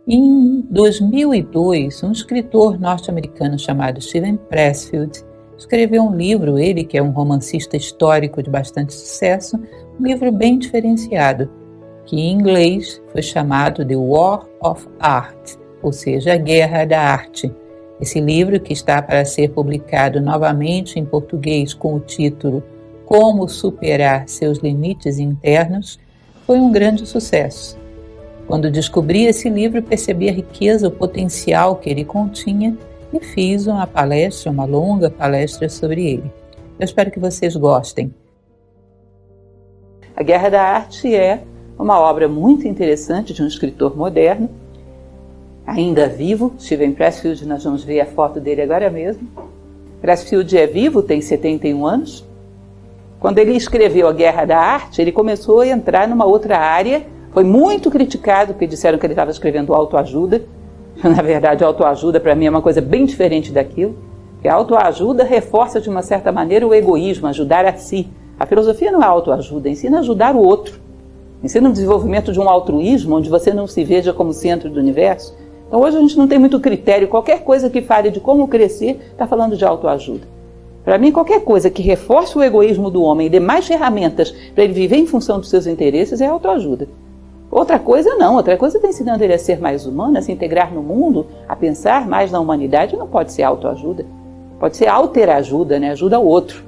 Em 2002, um escritor norte-americano chamado Steven Pressfield escreveu um livro, ele que é um romancista histórico de bastante sucesso, um livro bem diferenciado, que em inglês foi chamado The War of Art, ou seja, a Guerra da Arte. Esse livro, que está para ser publicado novamente em português com o título Como Superar Seus Limites Internos, foi um grande sucesso. Quando descobri esse livro, percebi a riqueza, o potencial que ele continha e fiz uma longa palestra sobre ele. Eu espero que vocês gostem. A Guerra da Arte é uma obra muito interessante de um escritor moderno, ainda vivo, Steven Pressfield. Nós vamos ver a foto dele agora mesmo. Pressfield é vivo, tem 71 anos. Quando ele escreveu A Guerra da Arte, ele começou a entrar numa outra área. Foi muito criticado, porque disseram que ele estava escrevendo autoajuda. Na verdade, a autoajuda para mim é uma coisa bem diferente daquilo. Porque a autoajuda reforça de uma certa maneira o egoísmo, ajudar a si. A filosofia não é autoajuda, ensina a ajudar o outro. Ensina o desenvolvimento de um altruísmo onde você não se veja como centro do universo. Então hoje a gente não tem muito critério. Qualquer coisa que fale de como crescer está falando de autoajuda. Para mim, qualquer coisa que reforce o egoísmo do homem e dê mais ferramentas para ele viver em função dos seus interesses é autoajuda. Outra coisa não, outra coisa está ensinando ele a ser mais humano, a se integrar no mundo, a pensar mais na humanidade. Não pode ser autoajuda, pode ser alterajuda, né? Ajuda ao outro.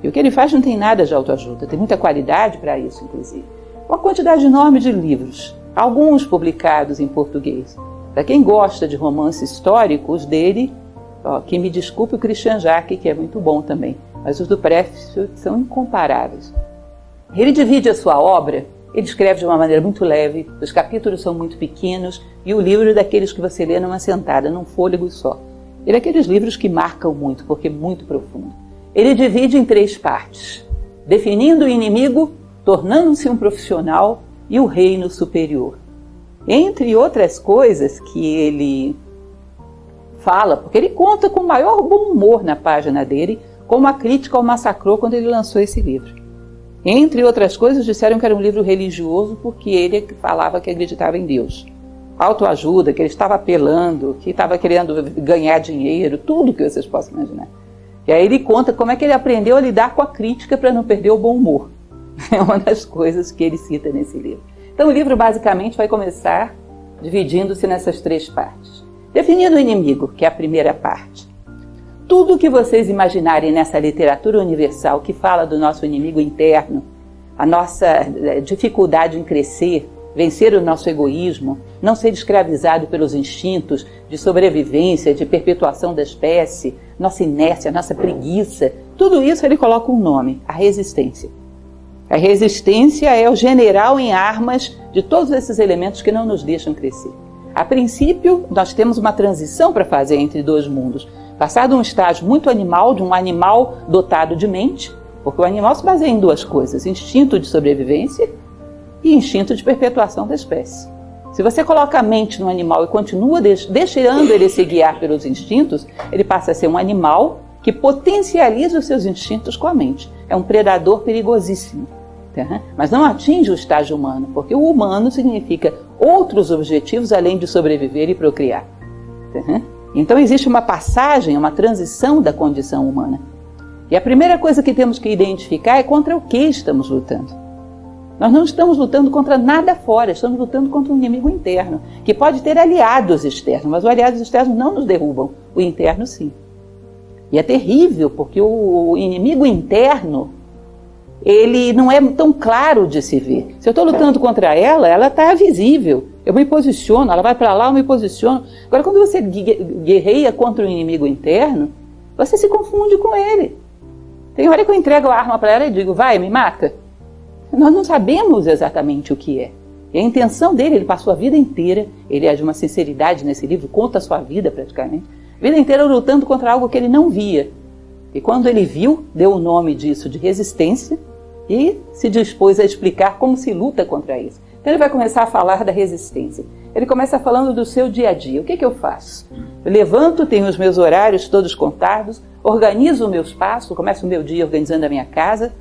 E o que ele faz não tem nada de autoajuda, tem muita qualidade para isso, inclusive. Uma quantidade enorme de livros, alguns publicados em português. Para quem gosta de romances históricos dele, que me desculpe o Christian Jacques, que é muito bom também, mas os do Pressfield são incomparáveis. Ele divide a sua obra. Ele escreve de uma maneira muito leve, os capítulos são muito pequenos e o livro é daqueles que você lê numa sentada, num fôlego só. Ele é aqueles livros que marcam muito, porque é muito profundo. Ele divide em 3 partes: definindo o inimigo, tornando-se um profissional e o reino superior. Entre outras coisas que ele fala, porque ele conta com o maior bom humor na página dele, como a crítica o massacrou quando ele lançou esse livro. Entre outras coisas, disseram que era um livro religioso porque ele falava que acreditava em Deus. Autoajuda, que ele estava apelando, que estava querendo ganhar dinheiro, tudo que vocês possam imaginar. E aí ele conta como é que ele aprendeu a lidar com a crítica para não perder o bom humor. É uma das coisas que ele cita nesse livro. Então o livro basicamente vai começar dividindo-se nessas 3 partes. Definindo o inimigo, que é a primeira parte. Tudo que vocês imaginarem nessa literatura universal que fala do nosso inimigo interno, a nossa dificuldade em crescer, vencer o nosso egoísmo, não ser escravizado pelos instintos de sobrevivência, de perpetuação da espécie, nossa inércia, nossa preguiça, tudo isso ele coloca um nome: a resistência. A resistência é o general em armas de todos esses elementos que não nos deixam crescer. A princípio, nós temos uma transição para fazer entre 2 mundos. Passar de um estágio muito animal, de um animal dotado de mente, porque o animal se baseia em 2 coisas: instinto de sobrevivência e instinto de perpetuação da espécie. Se você coloca a mente no animal e continua deixando ele se guiar pelos instintos, ele passa a ser um animal que potencializa os seus instintos com a mente. É um predador perigosíssimo. Mas não atinge o estágio humano, porque o humano significa outros objetivos além de sobreviver e procriar. Então existe uma passagem, uma transição da condição humana. E a primeira coisa que temos que identificar é contra o que estamos lutando. Nós não estamos lutando contra nada fora, estamos lutando contra um inimigo interno, que pode ter aliados externos, mas os aliados externos não nos derrubam, o interno sim. E é terrível, porque o inimigo interno, ele não é tão claro de se ver. Se eu estou lutando contra ela, ela está visível. Eu me posiciono, ela vai para lá, eu me posiciono. Agora, quando você guerreia contra o inimigo interno, você se confunde com ele. Tem hora que eu entrego a arma para ela e digo: vai, me mata. Nós não sabemos exatamente o que é. E a intenção dele, ele passou a vida inteira, ele é de uma sinceridade nesse livro, conta a sua vida praticamente, a vida inteira lutando contra algo que ele não via. E quando ele viu, deu o nome disso de resistência e se dispôs a explicar como se luta contra isso. Então ele vai começar a falar da resistência. Ele começa falando do seu dia a dia. O que eu faço? Eu levanto, tenho os meus horários todos contados, organizo o meu espaço, começo o meu dia organizando a minha casa.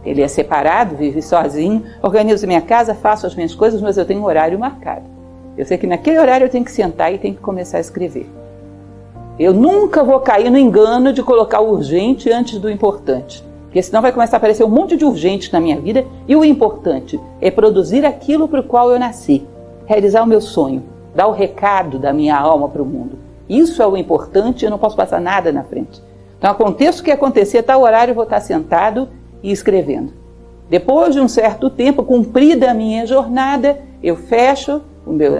Ele é separado, vive sozinho, organizo a minha casa, faço as minhas coisas, mas eu tenho um horário marcado. Eu sei que naquele horário eu tenho que sentar e tenho que começar a escrever. Eu nunca vou cair no engano de colocar o urgente antes do importante. Porque senão vai começar a aparecer um monte de urgentes na minha vida e o importante é produzir aquilo para o qual eu nasci. Realizar o meu sonho, dar o recado da minha alma para o mundo. Isso é o importante, eu não posso passar nada na frente. Então aconteça o que acontecer, tal horário eu vou estar sentado e escrevendo. Depois de um certo tempo, cumprida a minha jornada, eu fecho,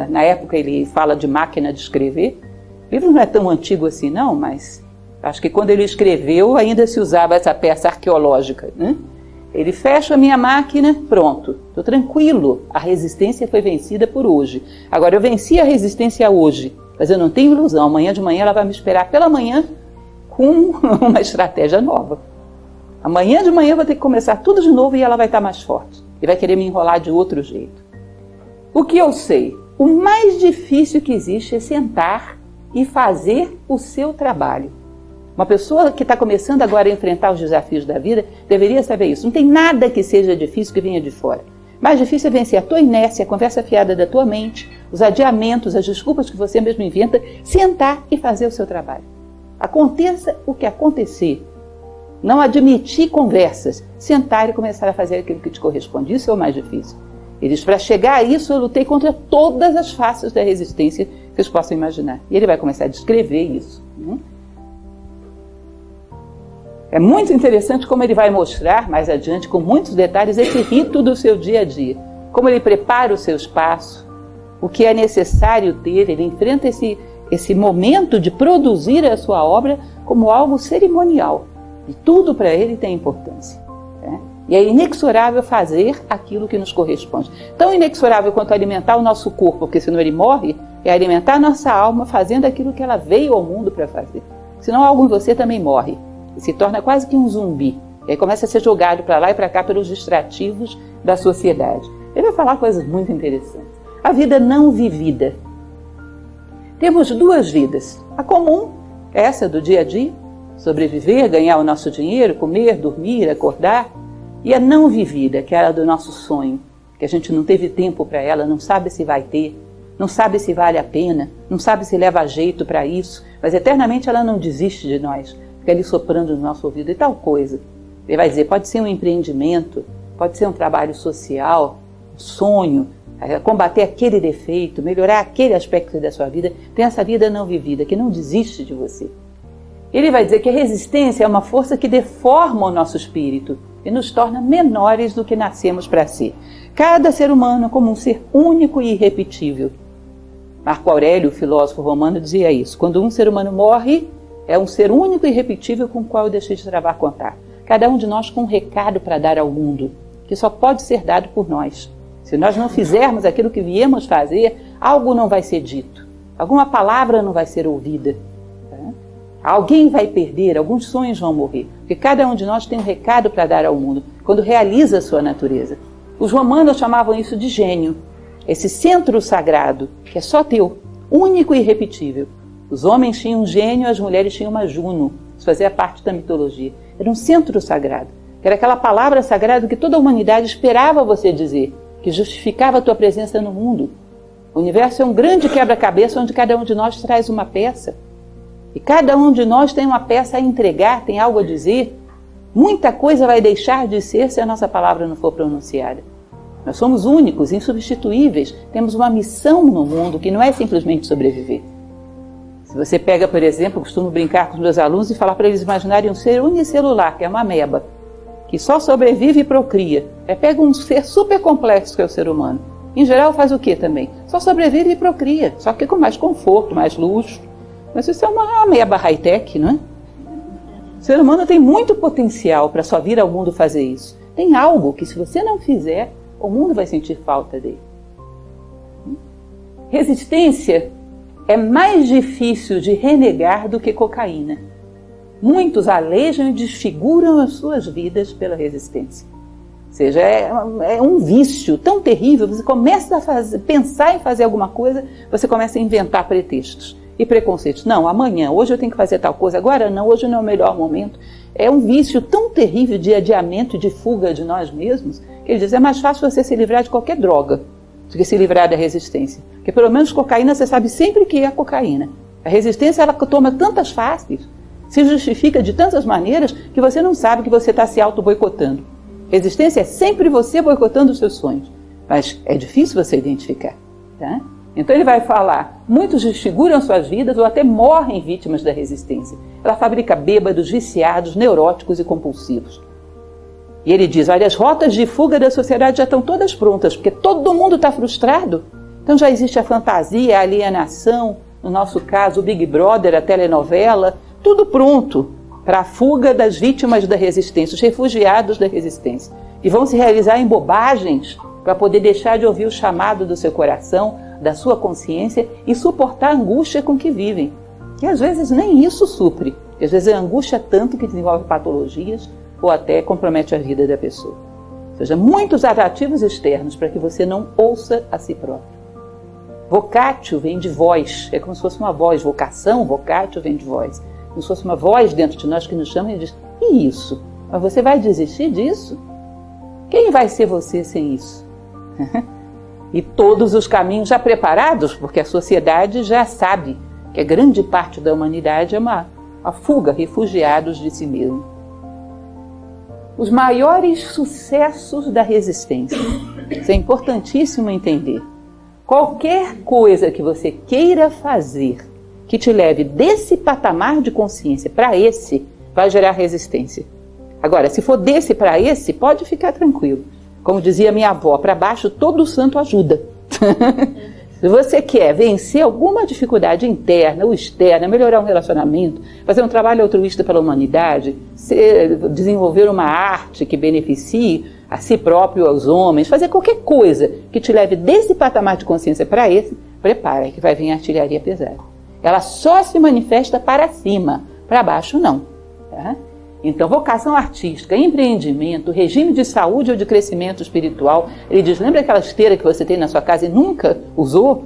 na época ele fala de máquina de escrever. O livro não é tão antigo assim não, mas acho que quando ele escreveu ainda se usava essa peça arqueológica, né? Ele fecha a minha máquina, pronto, estou tranquilo, a resistência foi vencida por hoje. Agora eu venci a resistência hoje, mas eu não tenho ilusão, amanhã de manhã ela vai me esperar pela manhã com uma estratégia nova. Amanhã de manhã eu vou ter que começar tudo de novo e ela vai estar mais forte. E vai querer me enrolar de outro jeito. O que eu sei? O mais difícil que existe é sentar e fazer o seu trabalho. Uma pessoa que está começando agora a enfrentar os desafios da vida deveria saber isso. Não tem nada que seja difícil que venha de fora. Mais difícil é vencer a tua inércia, a conversa fiada da tua mente, os adiamentos, as desculpas que você mesmo inventa, sentar e fazer o seu trabalho. Aconteça o que acontecer. Não admitir conversas, sentar e começar a fazer aquilo que te corresponde. Isso é o mais difícil. Ele diz, para chegar a isso, eu lutei contra todas as faces da resistência que vocês possam imaginar. E ele vai começar a descrever isso. É muito interessante como ele vai mostrar, mais adiante, com muitos detalhes, esse rito do seu dia a dia. Como ele prepara o seu espaço, o que é necessário ter, ele enfrenta esse momento de produzir a sua obra como algo cerimonial. E tudo para ele tem importância. Né? E é inexorável fazer aquilo que nos corresponde. Tão inexorável quanto alimentar o nosso corpo, porque senão ele morre, é alimentar a nossa alma fazendo aquilo que ela veio ao mundo para fazer. Senão algo em você também morre. E se torna quase que um zumbi. E aí começa a ser jogado para lá e para cá pelos distrativos da sociedade. Ele vai falar coisas muito interessantes. A vida não vivida. Temos duas vidas. A comum, essa do dia a dia, sobreviver, ganhar o nosso dinheiro, comer, dormir, acordar. E a não vivida, que é a do nosso sonho, que a gente não teve tempo para ela, não sabe se vai ter, não sabe se vale a pena, não sabe se leva jeito para isso, mas eternamente ela não desiste de nós, fica ali soprando no nosso ouvido e tal coisa. Ele vai dizer, pode ser um empreendimento, pode ser um trabalho social, um sonho, combater aquele defeito, melhorar aquele aspecto da sua vida. Tem essa vida não vivida, que não desiste de você. Ele vai dizer que a resistência é uma força que deforma o nosso espírito e nos torna menores do que nascemos para ser. Cada ser humano como um ser único e irrepetível. Marco Aurélio, o filósofo romano, dizia isso. Quando um ser humano morre, é um ser único e irrepetível com o qual eu deixei de travar contar. Cada um de nós com um recado para dar ao mundo, que só pode ser dado por nós. Se nós não fizermos aquilo que viemos fazer, algo não vai ser dito. Alguma palavra não vai ser ouvida. Alguém vai perder, alguns sonhos vão morrer, porque cada um de nós tem um recado para dar ao mundo, quando realiza a sua natureza. Os romanos chamavam isso de gênio, esse centro sagrado, que é só teu, único e irrepetível. Os homens tinham um gênio, as mulheres tinham uma Juno, isso fazia parte da mitologia. Era um centro sagrado, que era aquela palavra sagrada que toda a humanidade esperava você dizer, que justificava a tua presença no mundo. O universo é um grande quebra-cabeça onde cada um de nós traz uma peça. E cada um de nós tem uma peça a entregar, tem algo a dizer. Muita coisa vai deixar de ser se a nossa palavra não for pronunciada. Nós somos únicos, insubstituíveis, temos uma missão no mundo que não é simplesmente sobreviver. Se você pega, por exemplo, eu costumo brincar com os meus alunos e falar para eles imaginarem um ser unicelular, que é uma ameba, que só sobrevive e procria. Pega um ser super complexo que é o ser humano. Em geral faz o quê também? Só sobrevive e procria, só que com mais conforto, mais luxo. Mas isso é uma ameba high-tech, não é? O ser humano tem muito potencial para só vir ao mundo fazer isso. Tem algo que, se você não fizer, o mundo vai sentir falta dele. Resistência é mais difícil de renegar do que cocaína. Muitos alejam e desfiguram as suas vidas pela resistência. Ou seja, é um vício tão terrível, você começa a pensar em fazer alguma coisa, você começa a inventar pretextos. E preconceitos. Não, amanhã, hoje eu tenho que fazer tal coisa, agora não, hoje não é o melhor momento. É um vício tão terrível de adiamento e de fuga de nós mesmos, que ele diz, é mais fácil você se livrar de qualquer droga. do que se livrar da resistência. Porque pelo menos cocaína você sabe sempre que é cocaína. A resistência ela toma tantas faces, se justifica de tantas maneiras que você não sabe que você está se auto-boicotando. Resistência é sempre você boicotando os seus sonhos. Mas é difícil você identificar. Tá? Então ele vai falar, muitos desfiguram suas vidas ou até morrem vítimas da resistência. Ela fabrica bêbados, viciados, neuróticos e compulsivos. E ele diz, olha, as rotas de fuga da sociedade já estão todas prontas, porque todo mundo está frustrado. Então já existe a fantasia, a alienação, no nosso caso o Big Brother, a telenovela, tudo pronto para a fuga das vítimas da resistência, os refugiados da resistência. E vão se realizar em bobagens para poder deixar de ouvir o chamado do seu coração, da sua consciência e suportar a angústia com que vivem. E às vezes nem isso supre. Às vezes a angústia tanto que desenvolve patologias ou até compromete a vida da pessoa. Ou seja, muitos atrativos externos para que você não ouça a si próprio. Vocatio vem de voz, é como se fosse uma voz. Vocação, vocatio vem de voz. Como se fosse uma voz dentro de nós que nos chama e diz, e isso? Mas você vai desistir disso? Quem vai ser você sem isso? E todos os caminhos já preparados, porque a sociedade já sabe que a grande parte da humanidade é uma fuga, refugiados de si mesmo. Os maiores sucessos da resistência. Isso é importantíssimo entender. Qualquer coisa que você queira fazer que te leve desse patamar de consciência para esse, vai gerar resistência. Agora, se for desse para esse, pode ficar tranquilo. Como dizia minha avó, para baixo todo santo ajuda. Se você quer vencer alguma dificuldade interna ou externa, melhorar um relacionamento, fazer um trabalho altruísta pela humanidade, desenvolver uma arte que beneficie a si próprio, aos homens, fazer qualquer coisa que te leve desse patamar de consciência para esse, prepara que vai vir a artilharia pesada. Ela só se manifesta para cima, para baixo não. Tá? Então, vocação artística, empreendimento, regime de saúde ou de crescimento espiritual. Ele diz, lembra aquela esteira que você tem na sua casa e nunca usou?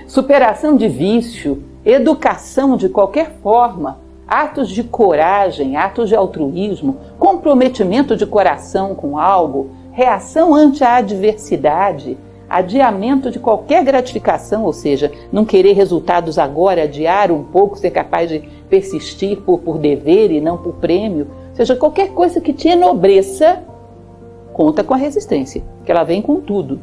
Superação de vício, educação de qualquer forma, atos de coragem, atos de altruísmo, comprometimento de coração com algo, reação ante a adversidade, adiamento de qualquer gratificação, ou seja, não querer resultados agora, adiar um pouco, ser capaz de persistir por dever e não por prêmio, ou seja, qualquer coisa que te enobreça, conta com a resistência, que ela vem com tudo.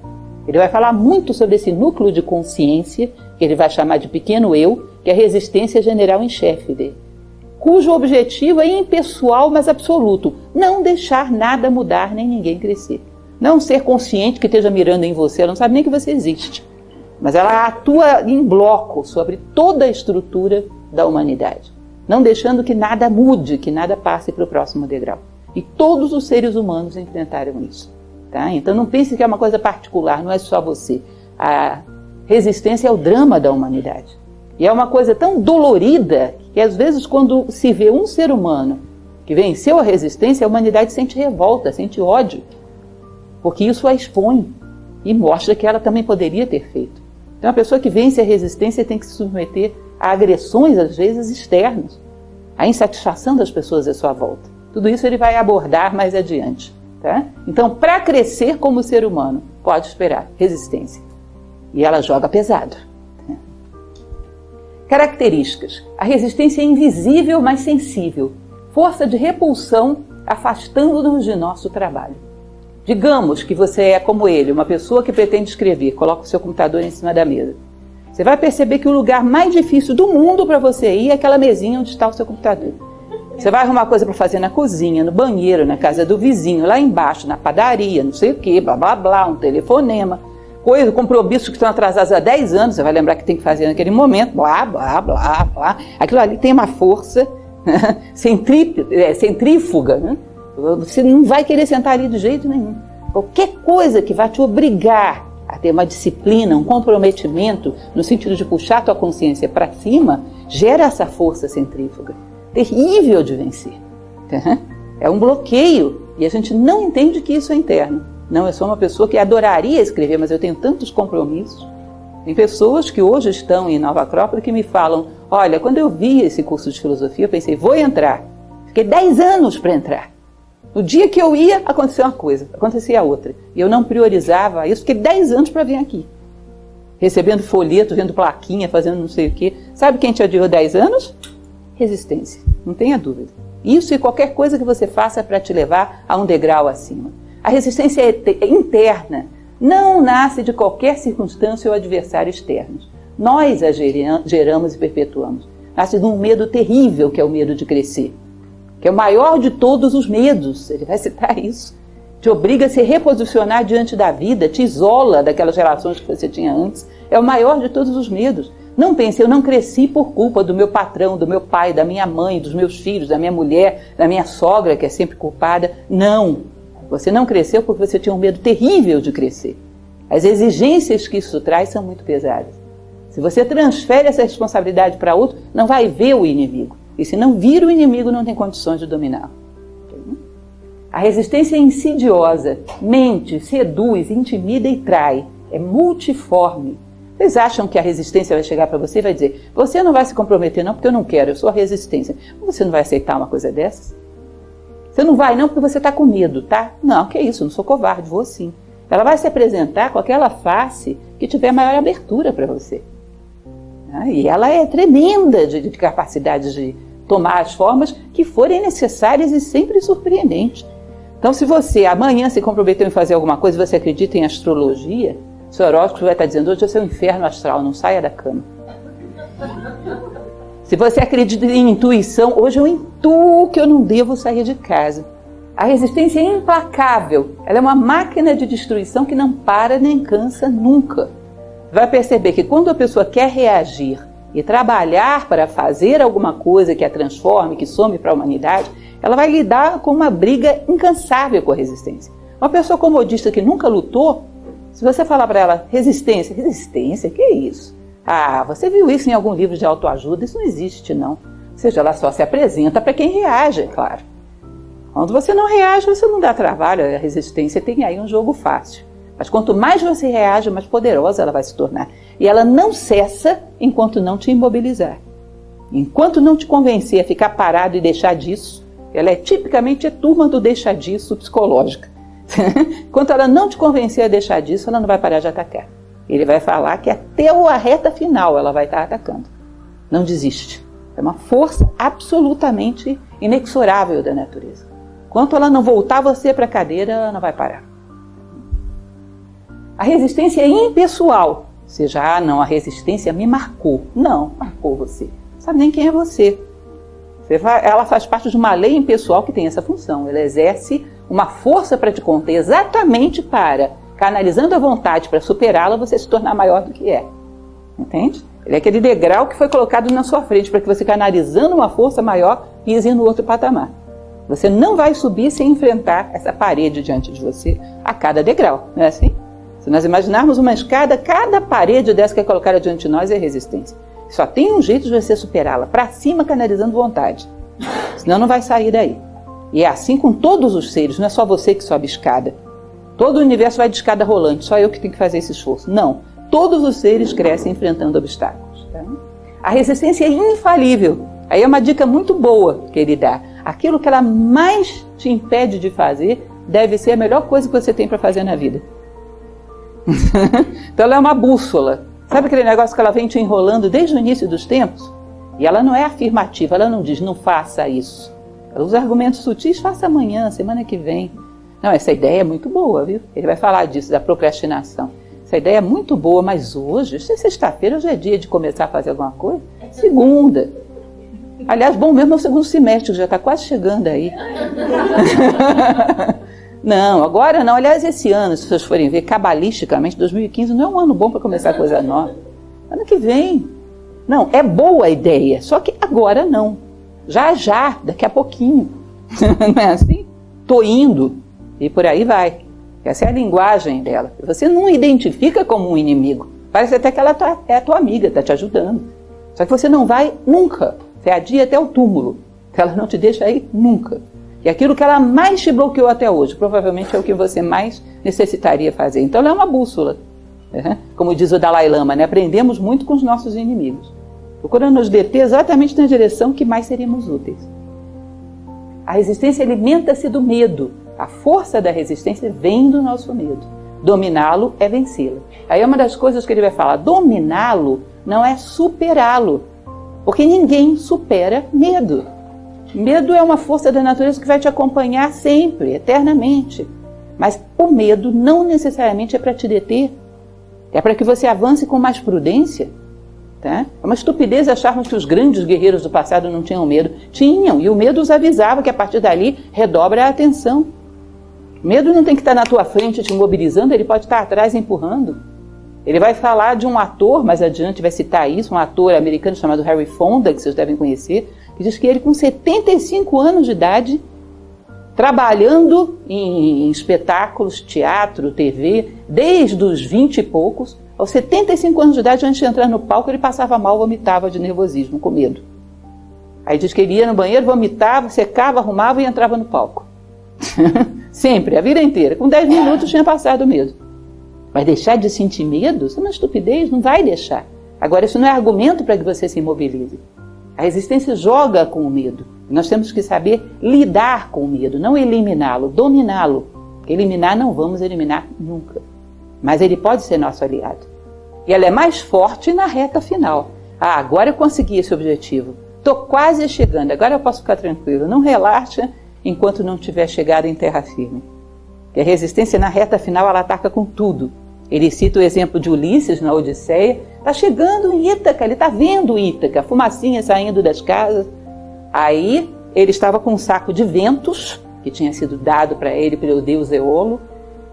Ele vai falar muito sobre esse núcleo de consciência, que ele vai chamar de pequeno eu, que é a resistência general em chefe dele, cujo objetivo é impessoal, mas absoluto, não deixar nada mudar nem ninguém crescer. Não ser consciente que esteja mirando em você, ela não sabe nem que você existe. Mas ela atua em bloco sobre toda a estrutura da humanidade, não deixando que nada mude, que nada passe para o próximo degrau. E todos os seres humanos enfrentaram isso. Tá? Então não pense que é uma coisa particular, não é só você. A resistência é o drama da humanidade. E é uma coisa tão dolorida que às vezes quando se vê um ser humano que venceu a resistência, a humanidade sente revolta, sente ódio. Porque isso a expõe e mostra que ela também poderia ter feito. Então, a pessoa que vence a resistência tem que se submeter a agressões, às vezes, externas, a insatisfação das pessoas à sua volta. Tudo isso ele vai abordar mais adiante. Tá? Então, para crescer como ser humano, pode esperar resistência. E ela joga pesado. Né? Características. A resistência é invisível, mas sensível. Força de repulsão, afastando-nos de nosso trabalho. Digamos que você é como ele, uma pessoa que pretende escrever, coloca o seu computador em cima da mesa. Você vai perceber que o lugar mais difícil do mundo para você ir é aquela mesinha onde está o seu computador. Você vai arrumar coisa para fazer na cozinha, no banheiro, na casa do vizinho, lá embaixo, na padaria, não sei o que, blá blá blá, um telefonema, coisa, compromissos que estão atrasados há 10 anos, você vai lembrar que tem que fazer naquele momento, blá blá blá blá. Aquilo ali tem uma força centrífuga, né? Você não vai querer sentar ali de jeito nenhum. Qualquer coisa que vai te obrigar a ter uma disciplina, um comprometimento, no sentido de puxar a tua consciência para cima, gera essa força centrífuga. Terrível de vencer. É um bloqueio. E a gente não entende que isso é interno. Não, eu sou uma pessoa que adoraria escrever, mas eu tenho tantos compromissos. Tem pessoas que hoje estão em Nova Acrópole que me falam, olha, quando eu vi esse curso de filosofia, eu pensei, vou entrar. Fiquei 10 anos para entrar. No dia que eu ia, acontecia uma coisa, acontecia outra. E eu não priorizava isso, fiquei 10 anos para vir aqui. Recebendo folheto, vendo plaquinha, fazendo não sei o quê. Sabe quem te adiou 10 anos? Resistência, não tenha dúvida. Isso e qualquer coisa que você faça para te levar a um degrau acima. A resistência é interna, não nasce de qualquer circunstância ou adversário externo. Nós a geramos e perpetuamos. Nasce de um medo terrível, que é o medo de crescer. Que é o maior de todos os medos, ele vai citar isso. Te obriga a se reposicionar diante da vida, te isola daquelas relações que você tinha antes. É o maior de todos os medos. Não pense, eu não cresci por culpa do meu patrão, do meu pai, da minha mãe, dos meus filhos, da minha mulher, da minha sogra, que é sempre culpada. Não, você não cresceu porque você tinha um medo terrível de crescer. As exigências que isso traz são muito pesadas. Se você transfere essa responsabilidade para outro, não vai ver o inimigo. E se não vir o inimigo, não tem condições de dominá-lo. A resistência é insidiosa, mente, seduz, intimida e trai. É multiforme. Vocês acham que a resistência vai chegar para você e vai dizer: você não vai se comprometer não porque eu não quero, eu sou a resistência. Você não vai aceitar uma coisa dessas? Você não vai não porque você está com medo, tá? Não, que isso, eu não sou covarde, vou sim. Ela vai se apresentar com aquela face que tiver maior abertura para você. E ela é tremenda de capacidade de tomar as formas que forem necessárias e sempre surpreendentes. Então, se você amanhã se comprometeu em fazer alguma coisa e você acredita em astrologia, seu horóscopo vai estar dizendo: hoje é seu inferno astral, não saia da cama. Se você acredita em intuição, hoje eu intuo que eu não devo sair de casa. A resistência é implacável, ela é uma máquina de destruição que não para nem cansa nunca. Vai perceber que quando a pessoa quer reagir e trabalhar para fazer alguma coisa que a transforme, que some para a humanidade, ela vai lidar com uma briga incansável com a resistência. Uma pessoa comodista que nunca lutou, se você falar para ela: resistência, resistência, que é isso? Ah, você viu isso em algum livro de autoajuda? Isso não existe, não. Ou seja, ela só se apresenta para quem reage, é claro. Quando você não reage, você não dá trabalho, a resistência tem aí um jogo fácil. Mas quanto mais você reage, mais poderosa ela vai se tornar. E ela não cessa enquanto não te imobilizar. Enquanto não te convencer a ficar parado e deixar disso, ela é tipicamente a turma do deixar disso psicológica. Enquanto ela não te convencer a deixar disso, ela não vai parar de atacar. Ele vai falar que até a reta final ela vai estar atacando. Não desiste. É uma força absolutamente inexorável da natureza. Enquanto ela não voltar você para a cadeira, ela não vai parar. A resistência é impessoal. Ou seja, a resistência me marcou. Não, marcou você. Não sabe nem quem é você. Ela faz parte de uma lei impessoal que tem essa função. Ela exerce uma força para te conter exatamente para, canalizando a vontade para superá-la, você se tornar maior do que é. Entende? Ele é aquele degrau que foi colocado na sua frente para que você, canalizando uma força maior, pise no outro patamar. Você não vai subir sem enfrentar essa parede diante de você a cada degrau, não é assim? Se nós imaginarmos uma escada, cada parede dessa que é colocada diante de nós é resistência. Só tem um jeito de você superá-la, para cima, canalizando vontade. Senão não vai sair daí. E é assim com todos os seres, não é só você que sobe escada. Todo o universo vai de escada rolante, só eu que tenho que fazer esse esforço. Não, todos os seres crescem enfrentando obstáculos. Tá? A resistência é infalível. Aí é uma dica muito boa que ele dá. Aquilo que ela mais te impede de fazer deve ser a melhor coisa que você tem para fazer na vida. Então ela é uma bússola. Sabe aquele negócio que ela vem te enrolando desde o início dos tempos? E ela não é afirmativa, ela não diz: não faça isso. Ela usa argumentos sutis: faça amanhã, semana que vem. Não, essa ideia é muito boa, viu? Ele vai falar disso, da procrastinação. Essa ideia é muito boa, mas hoje é sexta-feira, hoje é dia de começar a fazer alguma coisa? Segunda. Aliás, bom mesmo é o segundo semestre, que já está quase chegando aí. Não, agora não. Aliás, esse ano, se vocês forem ver, cabalisticamente, 2015 não é um ano bom para começar coisa nova. Ano que vem. Não, é boa a ideia, só que agora não. Já, daqui a pouquinho. Não é assim? Tô indo. E por aí vai. Essa é a linguagem dela. Você não identifica como um inimigo. Parece até que ela é a tua amiga, está te ajudando. Só que você não vai nunca. Você adia até o túmulo. Ela não te deixa ir nunca. E aquilo que ela mais te bloqueou até hoje, provavelmente é o que você mais necessitaria fazer. Então ela é uma bússola. Como diz o Dalai Lama, né? Aprendemos muito com os nossos inimigos. Procurando nos deter exatamente na direção que mais seríamos úteis. A resistência alimenta-se do medo. A força da resistência vem do nosso medo. Dominá-lo é vencê-lo. Aí é uma das coisas que ele vai falar. Dominá-lo não é superá-lo. Porque ninguém supera medo. Medo é uma força da natureza que vai te acompanhar sempre, eternamente. Mas o medo não necessariamente é para te deter. É para que você avance com mais prudência. Tá? É uma estupidez acharmos que os grandes guerreiros do passado não tinham medo. Tinham, e o medo os avisava que a partir dali redobra a atenção. O medo não tem que estar na tua frente te mobilizando, ele pode estar atrás empurrando. Ele vai falar de um ator, mais adiante vai citar isso, um ator americano chamado Harry Fonda, que vocês devem conhecer, que diz que ele com 75 anos de idade, trabalhando em espetáculos, teatro, TV, desde os 20 e poucos, aos 75 anos de idade, antes de entrar no palco, ele passava mal, vomitava de nervosismo, com medo. Aí diz que ele ia no banheiro, vomitava, secava, arrumava e entrava no palco. Sempre, a vida inteira. Com 10 minutos tinha passado o medo. Vai deixar de sentir medo? Isso é uma estupidez, não vai deixar. Agora, isso não é argumento para que você se imobilize. A resistência joga com o medo. Nós temos que saber lidar com o medo, não eliminá-lo, dominá-lo. Eliminar não vamos eliminar nunca. Mas ele pode ser nosso aliado. E ela é mais forte na reta final. Ah, agora eu consegui esse objetivo. Estou quase chegando, agora eu posso ficar tranquilo. Não relaxa enquanto não tiver chegado em terra firme. E a resistência na reta final, ela ataca com tudo. Ele cita o exemplo de Ulisses na Odisseia. Está chegando em Ítaca, ele está vendo Ítaca, fumacinha saindo das casas. Aí ele estava com um saco de ventos, que tinha sido dado para ele pelo deus Eolo,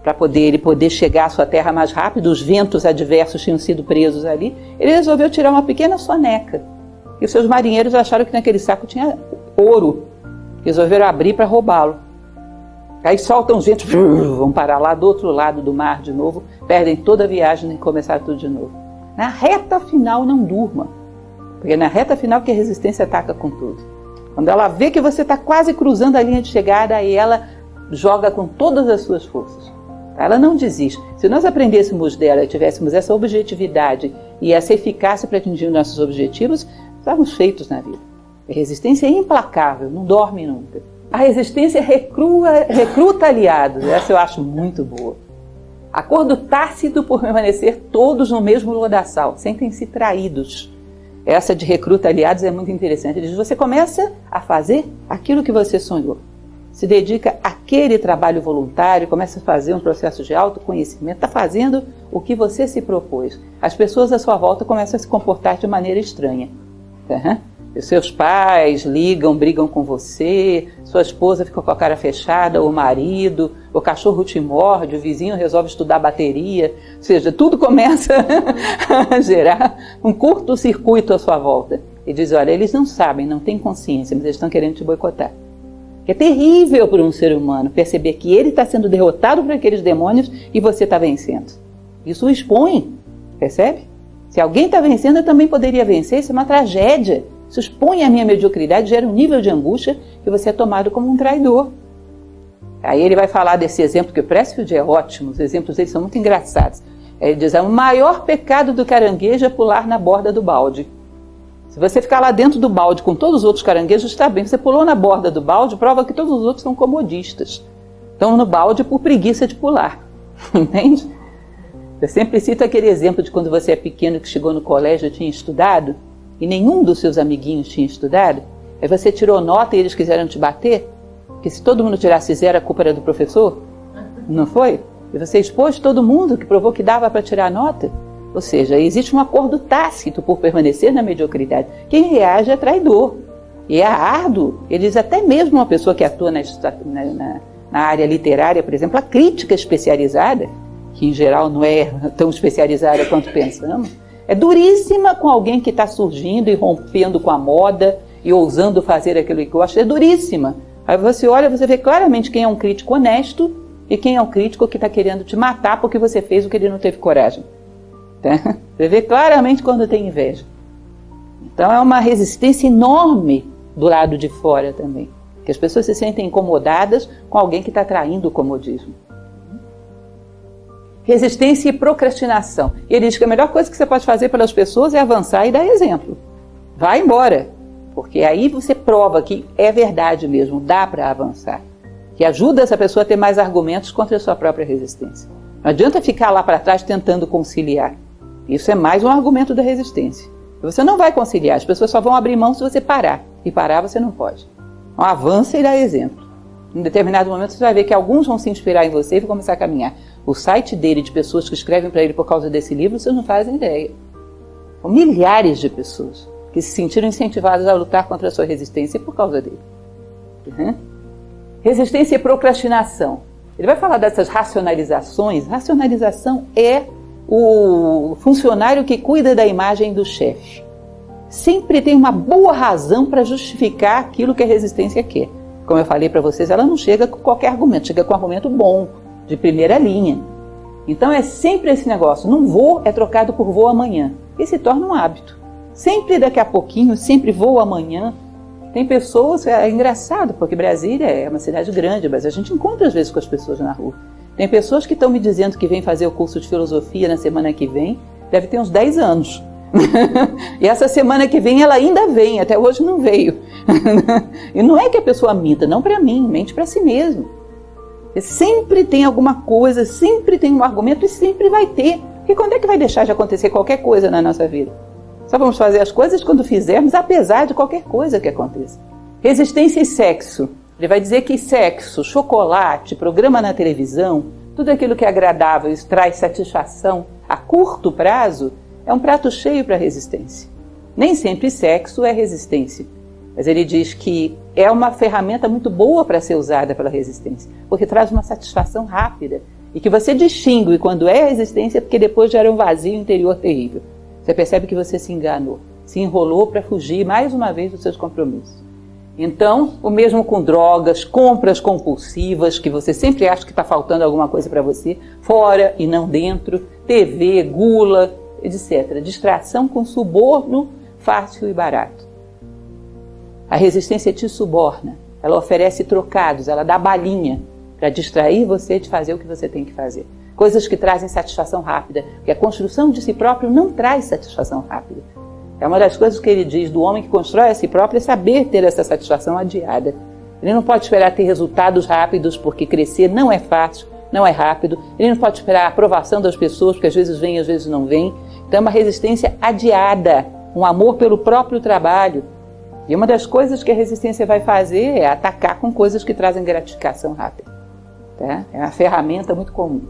para ele poder chegar à sua terra mais rápido. Os ventos adversos tinham sido presos ali. Ele resolveu tirar uma pequena soneca. E os seus marinheiros acharam que naquele saco tinha ouro. Resolveram abrir para roubá-lo. Aí soltam os ventos, vão parar lá do outro lado do mar de novo, perdem toda a viagem e começar tudo de novo. Na reta final não durma, porque na reta final que a resistência ataca com tudo. Quando ela vê que você está quase cruzando a linha de chegada, aí ela joga com todas as suas forças. Ela não desiste. Se nós aprendêssemos dela e tivéssemos essa objetividade e essa eficácia para atingir nossos objetivos, estávamos feitos na vida. A resistência é implacável, não dorme nunca. A resistência recruta aliados, essa eu acho muito boa. Acordo tácito por permanecer todos no mesmo lodaçal, sentem-se traídos. Essa de recruta aliados é muito interessante. Ele diz, você começa a fazer aquilo que você sonhou. Se dedica àquele trabalho voluntário, começa a fazer um processo de autoconhecimento, está fazendo o que você se propôs. As pessoas à sua volta começam a se comportar de maneira estranha. Os seus pais ligam, brigam com você, sua esposa fica com a cara fechada, o marido, o cachorro te morde, o vizinho resolve estudar bateria, ou seja, tudo começa a gerar um curto-circuito à sua volta. E diz, olha, eles não sabem, não têm consciência, mas eles estão querendo te boicotar. É terrível para um ser humano perceber que ele está sendo derrotado por aqueles demônios e você está vencendo. Isso o expõe, percebe? Se alguém está vencendo, eu também poderia vencer, isso é uma tragédia. Isso expõe a minha mediocridade, gera um nível de angústia que você é tomado como um traidor. Aí ele vai falar desse exemplo, que o Pressfield é ótimo, os exemplos dele são muito engraçados. Ele diz, o maior pecado do caranguejo é pular na borda do balde. Se você ficar lá dentro do balde com todos os outros caranguejos, está bem. Você pulou na borda do balde, prova que todos os outros são comodistas. Estão no balde por preguiça de pular. Entende? Eu sempre cito aquele exemplo de quando você é pequeno, que chegou no colégio e tinha estudado, e nenhum dos seus amiguinhos tinha estudado, aí você tirou nota e eles quiseram te bater, porque se todo mundo tirasse zero, a culpa era do professor, não foi? E você expôs todo mundo, que provou que dava para tirar nota. Ou seja, existe um acordo tácito por permanecer na mediocridade. Quem reage é traidor. E é árduo. Ele diz até mesmo uma pessoa que atua na área literária, por exemplo, a crítica especializada, que em geral não é tão especializada quanto pensamos, é duríssima com alguém que está surgindo e rompendo com a moda e ousando fazer aquilo que gosta. É duríssima. Aí você olha, você vê claramente quem é um crítico honesto e quem é um crítico que está querendo te matar porque você fez o que ele não teve coragem. Tá? Você vê claramente quando tem inveja. Então é uma resistência enorme do lado de fora também. Que as pessoas se sentem incomodadas com alguém que está traindo o comodismo. Resistência e procrastinação. E ele diz que a melhor coisa que você pode fazer pelas pessoas é avançar e dar exemplo. Vai embora. porque aí você prova que é verdade mesmo, dá para avançar, que ajuda essa pessoa a ter mais argumentos contra a sua própria resistência. Não adianta ficar lá para trás tentando conciliar. Isso é mais um argumento da resistência. Você não vai conciliar, as pessoas só vão abrir mão se você parar. E parar você não pode. Então avança e dá exemplo. Em determinado momento você vai ver que alguns vão se inspirar em você e vão começar a caminhar. O site dele, de pessoas que escrevem para ele por causa desse livro, vocês não fazem ideia. São milhares de pessoas que se sentiram incentivadas a lutar contra a sua resistência por causa dele. Uhum. Resistência e procrastinação. Ele vai falar dessas racionalizações. Racionalização é o funcionário que cuida da imagem do chefe. Sempre tem uma boa razão para justificar aquilo que a resistência quer. Como eu falei para vocês, ela não chega com qualquer argumento, chega com um argumento bom, de primeira linha. Então é sempre esse negócio, não vou é trocado por vou amanhã. E se torna um hábito. Sempre daqui a pouquinho, sempre vou amanhã. Tem pessoas, é engraçado, porque Brasília é uma cidade grande, mas a gente encontra às vezes com as pessoas na rua. Tem pessoas que estão me dizendo que vêm fazer o curso de filosofia na semana que vem, deve ter uns 10 anos. E essa semana que vem ela ainda vem, até hoje não veio. E não é que a pessoa minta, não para mim, mente para si mesmo. Sempre tem alguma coisa, sempre tem um argumento e sempre vai ter. Porque quando é que vai deixar de acontecer qualquer coisa na nossa vida? Só vamos fazer as coisas quando fizermos, apesar de qualquer coisa que aconteça. Resistência e sexo. Ele vai dizer que sexo, chocolate, programa na televisão, tudo aquilo que é agradável e traz satisfação a curto prazo, é um prato cheio para a resistência. Nem sempre sexo é resistência, mas ele diz que é uma ferramenta muito boa para ser usada pela resistência, porque traz uma satisfação rápida e que você distingue quando é resistência, porque depois gera um vazio interior terrível. Você percebe que você se enganou, se enrolou para fugir mais uma vez dos seus compromissos. Então, o mesmo com drogas, compras compulsivas, que você sempre acha que está faltando alguma coisa para você, fora e não dentro, TV, gula, etc. Distração com suborno fácil e barato. A resistência te suborna, ela oferece trocados, ela dá balinha para distrair você de fazer o que você tem que fazer. Coisas que trazem satisfação rápida, porque a construção de si próprio não traz satisfação rápida. É uma das coisas que ele diz do homem que constrói a si próprio, é saber ter essa satisfação adiada. Ele não pode esperar ter resultados rápidos, porque crescer não é fácil, não é rápido. Ele não pode esperar a aprovação das pessoas, porque às vezes vem, às vezes não vem. Então é uma resistência adiada, um amor pelo próprio trabalho. E uma das coisas que a resistência vai fazer é atacar com coisas que trazem gratificação rápida. Tá? É uma ferramenta muito comum.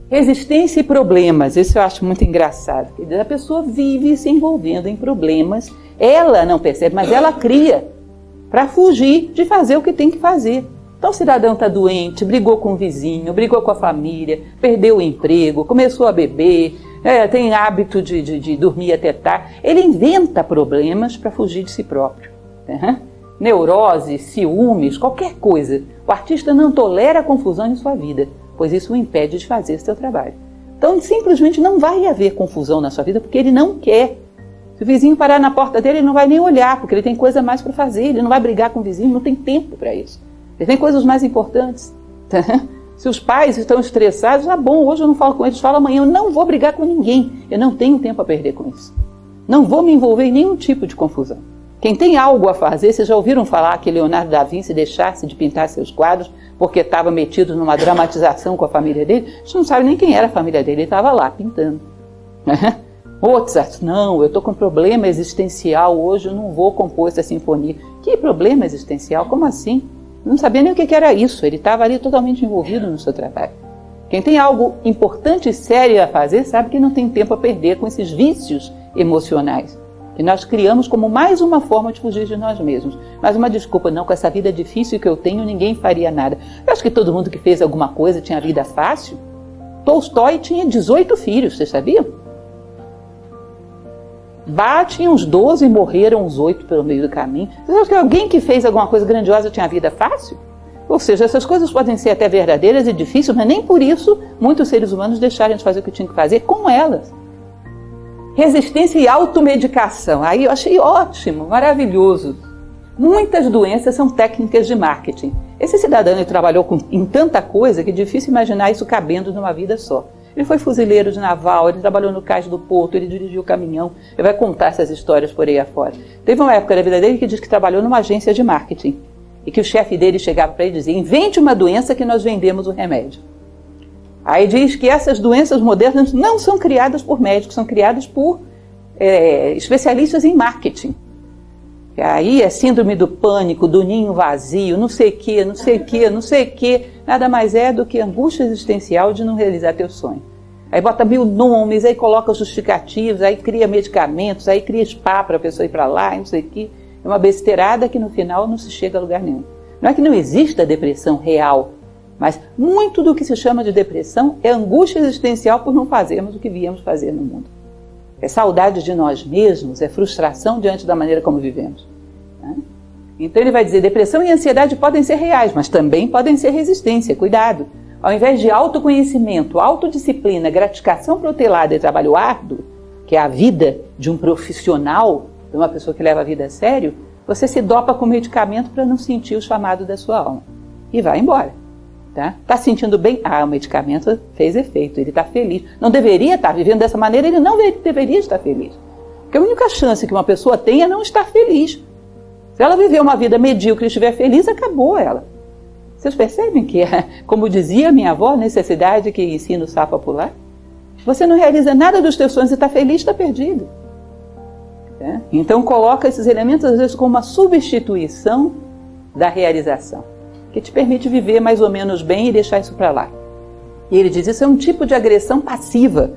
Resistência e problemas, isso eu acho muito engraçado. A pessoa vive se envolvendo em problemas, ela não percebe, mas ela cria para fugir de fazer o que tem que fazer. Então o cidadão está doente, brigou com o vizinho, brigou com a família, perdeu o emprego, começou a beber, tem hábito de dormir até tarde. Ele inventa problemas para fugir de si próprio. Neurose, ciúmes, qualquer coisa. O artista não tolera a confusão em sua vida, pois isso o impede de fazer seu trabalho. Então simplesmente não vai haver confusão na sua vida porque ele não quer. Se o vizinho parar na porta dele, ele não vai nem olhar, porque ele tem coisa mais para fazer, ele não vai brigar com o vizinho, não tem tempo para isso. Ele tem coisas mais importantes. Se os pais estão estressados, bom, hoje eu não falo com eles, falo amanhã, eu não vou brigar com ninguém, eu não tenho tempo a perder com isso. Não vou me envolver em nenhum tipo de confusão. Quem tem algo a fazer, vocês já ouviram falar que Leonardo da Vinci deixasse de pintar seus quadros porque estava metido numa dramatização com a família dele? A gente não sabe nem quem era a família dele, ele estava lá pintando. Mozart, não, eu estou com um problema existencial hoje, eu não vou compor essa sinfonia. Que problema existencial? Como assim? Eu não sabia nem o que era isso, ele estava ali totalmente envolvido no seu trabalho. Quem tem algo importante e sério a fazer sabe que não tem tempo a perder com esses vícios emocionais que nós criamos como mais uma forma de fugir de nós mesmos. Mas uma desculpa, não, com essa vida difícil que eu tenho, ninguém faria nada. Eu acho que todo mundo que fez alguma coisa tinha vida fácil. Tolstói tinha 18 filhos, vocês sabiam? Bach tinha uns 12 e morreram uns 8 pelo meio do caminho. Vocês acham que alguém que fez alguma coisa grandiosa tinha vida fácil? Ou seja, essas coisas podem ser até verdadeiras e difíceis, mas nem por isso muitos seres humanos deixaram de fazer o que tinham que fazer com elas. Resistência e automedicação. Aí eu achei ótimo, maravilhoso. Muitas doenças são técnicas de marketing. Esse cidadão ele trabalhou em tanta coisa que é difícil imaginar isso cabendo numa vida só. Ele foi fuzileiro de naval, ele trabalhou no cais do porto, ele dirigiu o caminhão. Ele vai contar essas histórias por aí afora. Teve uma época da vida dele que diz que trabalhou numa agência de marketing e que o chefe dele chegava para ele e dizia: invente uma doença que nós vendemos o remédio. Aí diz que essas doenças modernas não são criadas por médicos, são criadas por especialistas em marketing. E aí é síndrome do pânico, do ninho vazio, não sei o que, não sei o que, não sei o que. Nada mais é do que angústia existencial de não realizar teu sonho. Aí bota 1000 nomes, aí coloca justificativos, aí cria medicamentos, aí cria spa para a pessoa ir para lá, não sei o que. É uma besteirada que no final não se chega a lugar nenhum. Não é que não exista depressão real, mas muito do que se chama de depressão é angústia existencial por não fazermos o que viemos fazer no mundo. É saudade de nós mesmos, é frustração diante da maneira como vivemos. Né? Então ele vai dizer, depressão e ansiedade podem ser reais, mas também podem ser resistência, cuidado. Ao invés de autoconhecimento, autodisciplina, gratificação protelada e trabalho árduo, que é a vida de um profissional, de uma pessoa que leva a vida a sério, você se dopa com medicamento para não sentir o chamado da sua alma. E vai embora. Tá sentindo bem? Ah, o medicamento fez efeito, ele está feliz. Não deveria estar vivendo dessa maneira, ele não deveria estar feliz. Porque a única chance que uma pessoa tem é não estar feliz. Se ela viver uma vida medíocre e estiver feliz, acabou ela. Vocês percebem que, como dizia minha avó, necessidade que ensina o sapo a pular? Você não realiza nada dos teus sonhos e está feliz, está perdido. Então coloca esses elementos às vezes como uma substituição da realização, que te permite viver mais ou menos bem e deixar isso para lá. E ele diz, isso é um tipo de agressão passiva,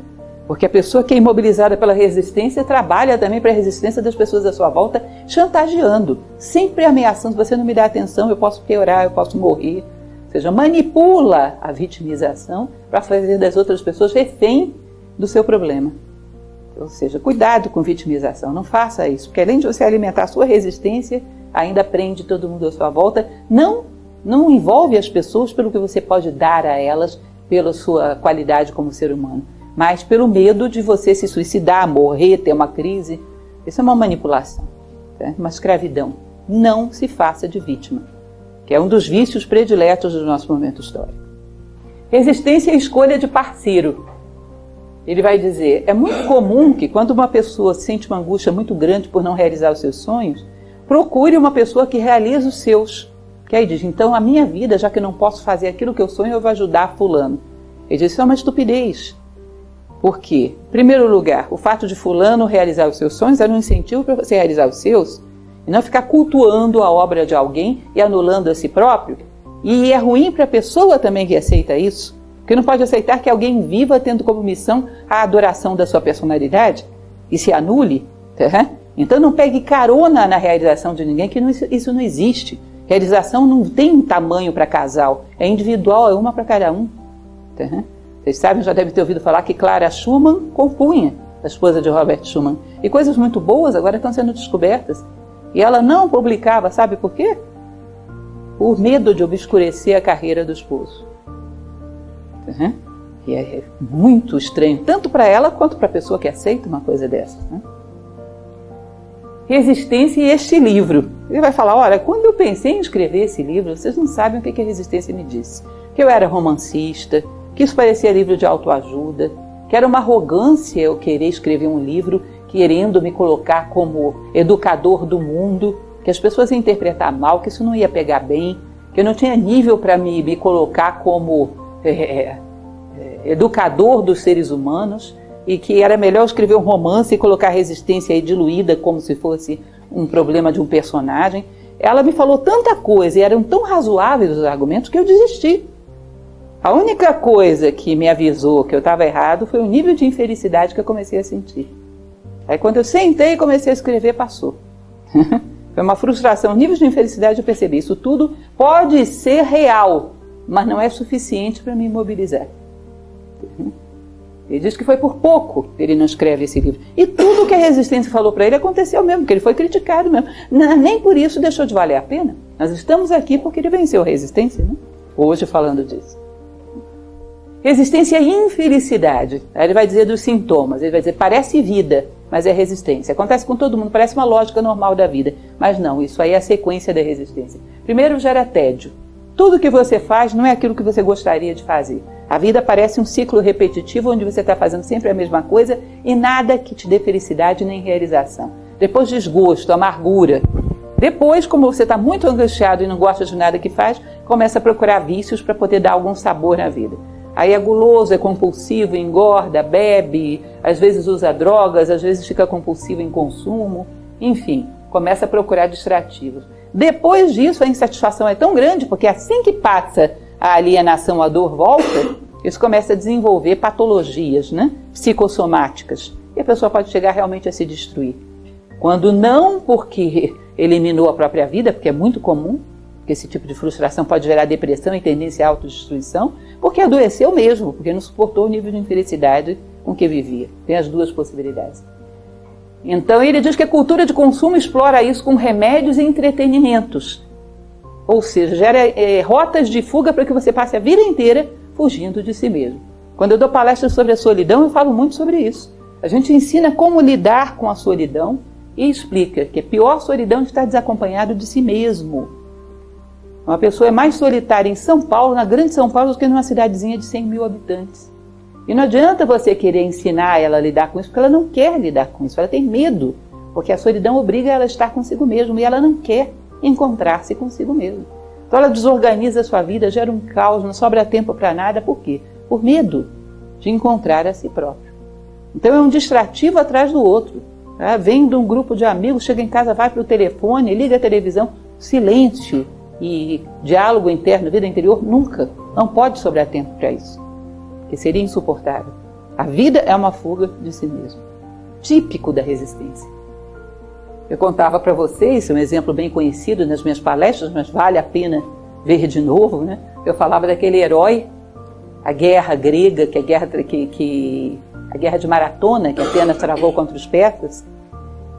porque a pessoa que é imobilizada pela resistência trabalha também para a resistência das pessoas à sua volta, chantageando, sempre ameaçando, você não me dá atenção, eu posso piorar, eu posso morrer. Ou seja, manipula a vitimização para fazer das outras pessoas refém do seu problema. Ou seja, cuidado com vitimização, não faça isso, porque além de você alimentar a sua resistência, ainda prende todo mundo à sua volta, não envolve as pessoas pelo que você pode dar a elas, pela sua qualidade como ser humano, mas pelo medo de você se suicidar, morrer, ter uma crise. Isso é uma manipulação, uma escravidão. Não se faça de vítima, que é um dos vícios prediletos do nosso momento histórico. Resistência à escolha de parceiro. Ele vai dizer, é muito comum que quando uma pessoa sente uma angústia muito grande por não realizar os seus sonhos, procure uma pessoa que realize os seus. Que aí diz, então a minha vida, já que eu não posso fazer aquilo que eu sonho, eu vou ajudar fulano. Ele diz, isso é uma estupidez. Por quê? Em primeiro lugar, o fato de fulano realizar os seus sonhos era um incentivo para você realizar os seus, e não ficar cultuando a obra de alguém e anulando a si próprio. E é ruim para a pessoa também que aceita isso, porque não pode aceitar que alguém viva tendo como missão a adoração da sua personalidade e se anule. Então não pegue carona na realização de ninguém, que isso não existe. Realização não tem tamanho para casal, é individual, é uma para cada um. Vocês sabem, já devem ter ouvido falar que Clara Schumann compunha, a esposa de Robert Schumann. E coisas muito boas agora estão sendo descobertas. E ela não publicava, sabe por quê? Por medo de obscurecer a carreira do esposo. E é muito estranho, tanto para ela quanto para a pessoa que aceita uma coisa dessa. Resistência e este livro. Ele vai falar, olha, quando eu pensei em escrever esse livro, vocês não sabem o que a resistência me disse. Que eu era romancista, que isso parecia livro de autoajuda, que era uma arrogância eu querer escrever um livro querendo me colocar como educador do mundo, que as pessoas iam interpretar mal, que isso não ia pegar bem, que eu não tinha nível para me colocar como educador dos seres humanos, e que era melhor escrever um romance e colocar a resistência aí diluída como se fosse um problema de um personagem. Ela me falou tanta coisa e eram tão razoáveis os argumentos que eu desisti. A única coisa que me avisou que eu estava errado foi o nível de infelicidade que eu comecei a sentir. Aí quando eu sentei e comecei a escrever, passou. Foi uma frustração, nível de infelicidade, eu percebi. Isso tudo pode ser real, mas não é suficiente para me imobilizar. Ele diz que foi por pouco que ele não escreve esse livro. E tudo que a resistência falou para ele aconteceu mesmo, porque ele foi criticado mesmo. Nem por isso deixou de valer a pena. Nós estamos aqui porque ele venceu a resistência, né? Hoje falando disso. Resistência e infelicidade. Aí ele vai dizer dos sintomas. Ele vai dizer, parece vida, mas é resistência. Acontece com todo mundo, parece uma lógica normal da vida. Mas não, isso aí é a sequência da resistência. Primeiro gera tédio. Tudo que você faz não é aquilo que você gostaria de fazer. A vida parece um ciclo repetitivo onde você está fazendo sempre a mesma coisa e nada que te dê felicidade nem realização. Depois desgosto, amargura. Depois, como você está muito angustiado e não gosta de nada que faz, começa a procurar vícios para poder dar algum sabor na vida. Aí é guloso, é compulsivo, engorda, bebe, às vezes usa drogas, às vezes fica compulsivo em consumo, enfim, começa a procurar distrativos. Depois disso, a insatisfação é tão grande, porque assim que passa a alienação, a dor volta, isso começa a desenvolver patologias, né, psicossomáticas, e a pessoa pode chegar realmente a se destruir. Quando não porque eliminou a própria vida, porque é muito comum, que esse tipo de frustração pode gerar depressão e tendência à autodestruição, porque adoeceu mesmo, porque não suportou o nível de infelicidade com que vivia. Tem as duas possibilidades. Então ele diz que a cultura de consumo explora isso com remédios e entretenimentos. Ou seja, gera rotas de fuga para que você passe a vida inteira fugindo de si mesmo. Quando eu dou palestras sobre a solidão, eu falo muito sobre isso. A gente ensina como lidar com a solidão e explica que a pior solidão é estar desacompanhado de si mesmo. Uma pessoa é mais solitária em São Paulo, na grande São Paulo, do que numa cidadezinha de 100 mil habitantes. E não adianta você querer ensinar ela a lidar com isso, porque ela não quer lidar com isso, ela tem medo, porque a solidão obriga ela a estar consigo mesma e ela não quer encontrar-se consigo mesma. Então ela desorganiza a sua vida, gera um caos, não sobra tempo para nada, por quê? Por medo de encontrar a si próprio. Então é um distrativo atrás do outro. Tá? Vem de um grupo de amigos, chega em casa, vai para o telefone, liga a televisão, silêncio. E diálogo interno, vida interior, nunca, não pode sobrar tempo para isso, porque seria insuportável. A vida é uma fuga de si mesmo, típico da resistência. Eu contava para vocês, um exemplo bem conhecido nas minhas palestras, mas vale a pena ver de novo, né? Eu falava daquele herói, a guerra grega, que a guerra de Maratona, que Atenas travou contra os persas.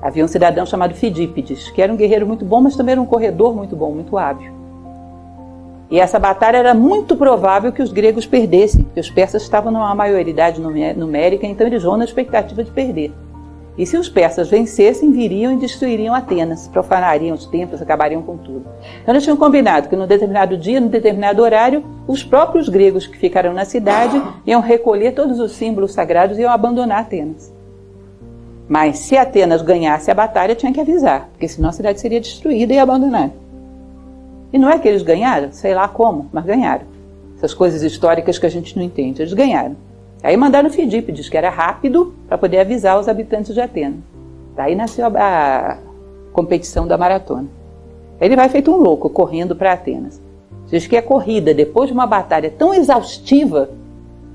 Havia um cidadão chamado Fidípides, que era um guerreiro muito bom, mas também era um corredor muito bom, muito hábil. E essa batalha era muito provável que os gregos perdessem, porque os persas estavam numa maioridade numérica, então eles vão na expectativa de perder. E se os persas vencessem, viriam e destruiriam Atenas, profanariam os templos, acabariam com tudo. Então eles tinham combinado que num determinado dia, num determinado horário, os próprios gregos que ficaram na cidade iam recolher todos os símbolos sagrados e iam abandonar Atenas. Mas se Atenas ganhasse a batalha, tinha que avisar, porque senão a cidade seria destruída e abandonada. E não é que eles ganharam, sei lá como, mas ganharam. Essas coisas históricas que a gente não entende, eles ganharam. Aí mandaram Fidípides, que era rápido, para poder avisar os habitantes de Atenas. Daí nasceu a competição da maratona. Ele vai feito um louco, correndo para Atenas. Diz que a corrida, depois de uma batalha tão exaustiva,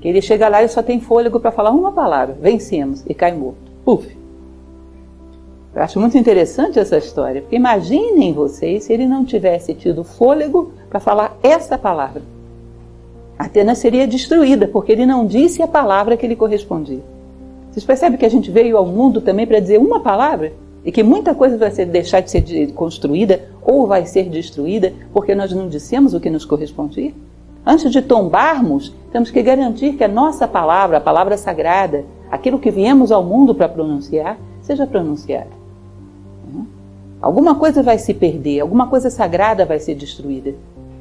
que ele chega lá e só tem fôlego para falar uma palavra, vencemos, e cai morto. Puf! Eu acho muito interessante essa história, porque imaginem vocês se ele não tivesse tido fôlego para falar essa palavra. Atenas seria destruída, porque ele não disse a palavra que lhe correspondia. Vocês percebem que a gente veio ao mundo também para dizer uma palavra? E que muita coisa vai deixar de ser construída ou vai ser destruída porque nós não dissemos o que nos correspondia? Antes de tombarmos, temos que garantir que a nossa palavra, a palavra sagrada, aquilo que viemos ao mundo para pronunciar, seja pronunciado. Alguma coisa vai se perder, alguma coisa sagrada vai ser destruída,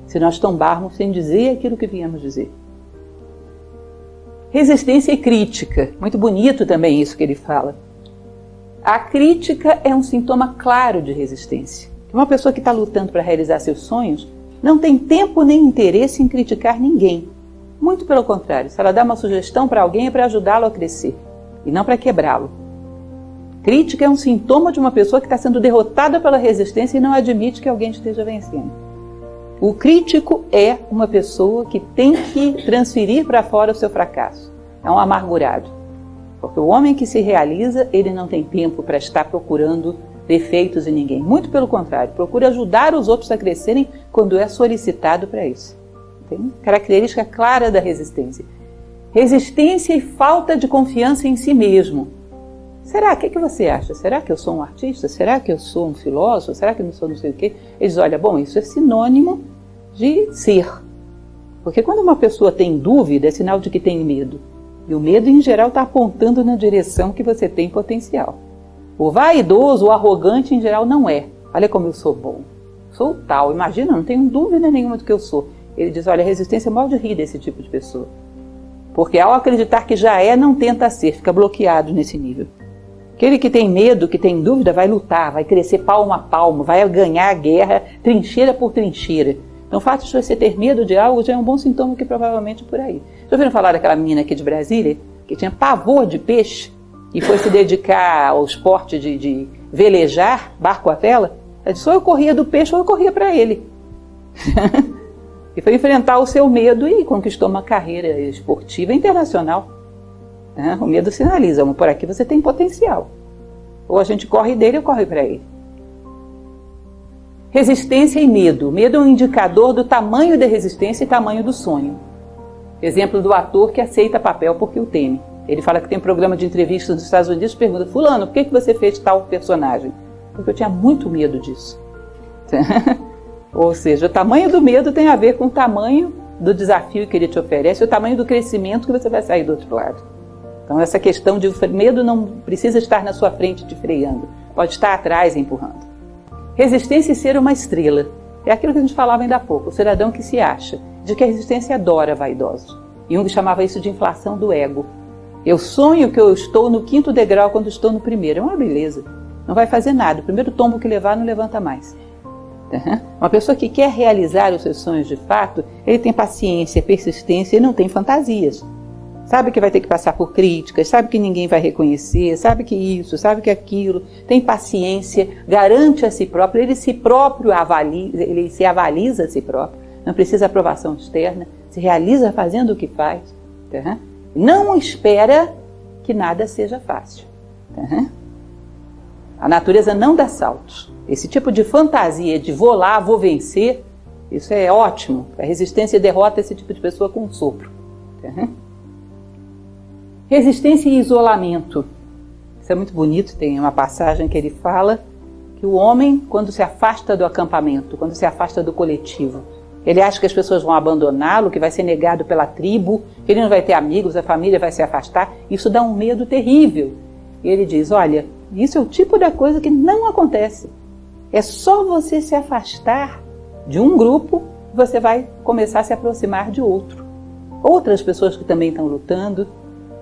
se nós tombarmos sem dizer aquilo que viemos dizer. Resistência e crítica. Muito bonito também isso que ele fala. A crítica é um sintoma claro de resistência. Uma pessoa que está lutando para realizar seus sonhos não tem tempo nem interesse em criticar ninguém. Muito pelo contrário, se ela dá uma sugestão para alguém é para ajudá-lo a crescer e não para quebrá-lo. Crítica é um sintoma de uma pessoa que está sendo derrotada pela resistência e não admite que alguém esteja vencendo. O crítico é uma pessoa que tem que transferir para fora o seu fracasso. É um amargurado. Porque o homem que se realiza, ele não tem tempo para estar procurando defeitos em ninguém. Muito pelo contrário, procura ajudar os outros a crescerem quando é solicitado para isso. Tem característica clara da resistência. Resistência e falta de confiança em si mesmo. Será? O que você acha? Será que eu sou um artista? Será que eu sou um filósofo? Será que eu não sou não sei o quê? Eles olham, bom, isso é sinônimo de ser. Porque quando uma pessoa tem dúvida, é sinal de que tem medo. E o medo, em geral, está apontando na direção que você tem potencial. O vaidoso, o arrogante, em geral, não é. Olha como eu sou bom. sou tal, imagina, não tenho dúvida nenhuma do que eu sou. Ele diz, olha, a resistência morre de rir desse tipo de pessoa. Porque ao acreditar que já é, não tenta ser, fica bloqueado nesse nível. Aquele que tem medo, que tem dúvida, vai lutar, vai crescer palmo a palmo, vai ganhar a guerra trincheira por trincheira. Então o fato de você ter medo de algo já é um bom sintoma que provavelmente é por aí. Já ouviram falar daquela menina aqui de Brasília, que tinha pavor de peixe e foi se dedicar ao esporte de velejar, barco à vela? Ela disse, ou eu corria do peixe ou eu corria para ele. E foi enfrentar o seu medo e conquistou uma carreira esportiva internacional. O medo sinaliza, por aqui você tem potencial. Ou a gente corre dele ou corre para ele. Resistência e medo. Medo é um indicador do tamanho da resistência e tamanho do sonho. Exemplo do ator que aceita papel porque o teme. Ele fala que tem programa de entrevistas nos Estados Unidos e pergunta, fulano, por que você fez tal personagem? Porque eu tinha muito medo disso. Ou seja, o tamanho do medo tem a ver com o tamanho do desafio que ele te oferece, o tamanho do crescimento que você vai sair do outro lado. Então essa questão de medo não precisa estar na sua frente te freando, pode estar atrás empurrando. Resistência e ser uma estrela. É aquilo que a gente falava ainda há pouco, o cidadão que se acha, de que a resistência adora vaidosos. Jung chamava isso de inflação do ego. Eu sonho que eu estou no 5º degrau quando estou no 1º. É uma beleza. Não vai fazer nada. O primeiro tombo que levar não levanta mais. Uma pessoa que quer realizar os seus sonhos de fato, ele tem paciência, persistência e não tem fantasias. Sabe que vai ter que passar por críticas, sabe que ninguém vai reconhecer, sabe que isso, sabe que aquilo, tem paciência, garante a si próprio, ele se avaliza a si próprio, não precisa de aprovação externa, se realiza fazendo o que faz. Não espera que nada seja fácil. A natureza não dá saltos. Esse tipo de fantasia de vou lá, vou vencer, isso é ótimo. A resistência derrota esse tipo de pessoa com um sopro. Resistência e isolamento. Isso é muito bonito, tem uma passagem que ele fala que o homem, quando se afasta do acampamento, quando se afasta do coletivo, ele acha que as pessoas vão abandoná-lo, que vai ser negado pela tribo, que ele não vai ter amigos, a família vai se afastar. Isso dá um medo terrível. E ele diz, olha, isso é o tipo da coisa que não acontece. É só você se afastar de um grupo, você vai começar a se aproximar de outro. Outras pessoas que também estão lutando.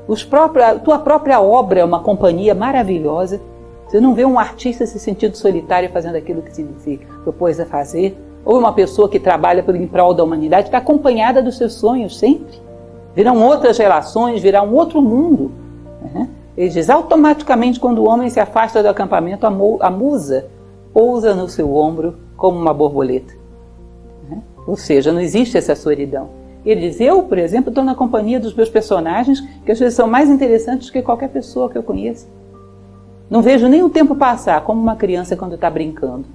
A tua própria obra é uma companhia maravilhosa. Você não vê um artista se sentindo solitário fazendo aquilo que se propôs a fazer. Ou uma pessoa que trabalha em prol da humanidade, está acompanhada dos seus sonhos sempre. Virão outras relações, virá um outro mundo. Ele diz, automaticamente quando o homem se afasta do acampamento, a musa pousa no seu ombro como uma borboleta. Ou seja, não existe essa solidão. Ele diz, eu, por exemplo, estou na companhia dos meus personagens, que às vezes são mais interessantes que qualquer pessoa que eu conheça. Não vejo nem o tempo passar, como uma criança quando está brincando.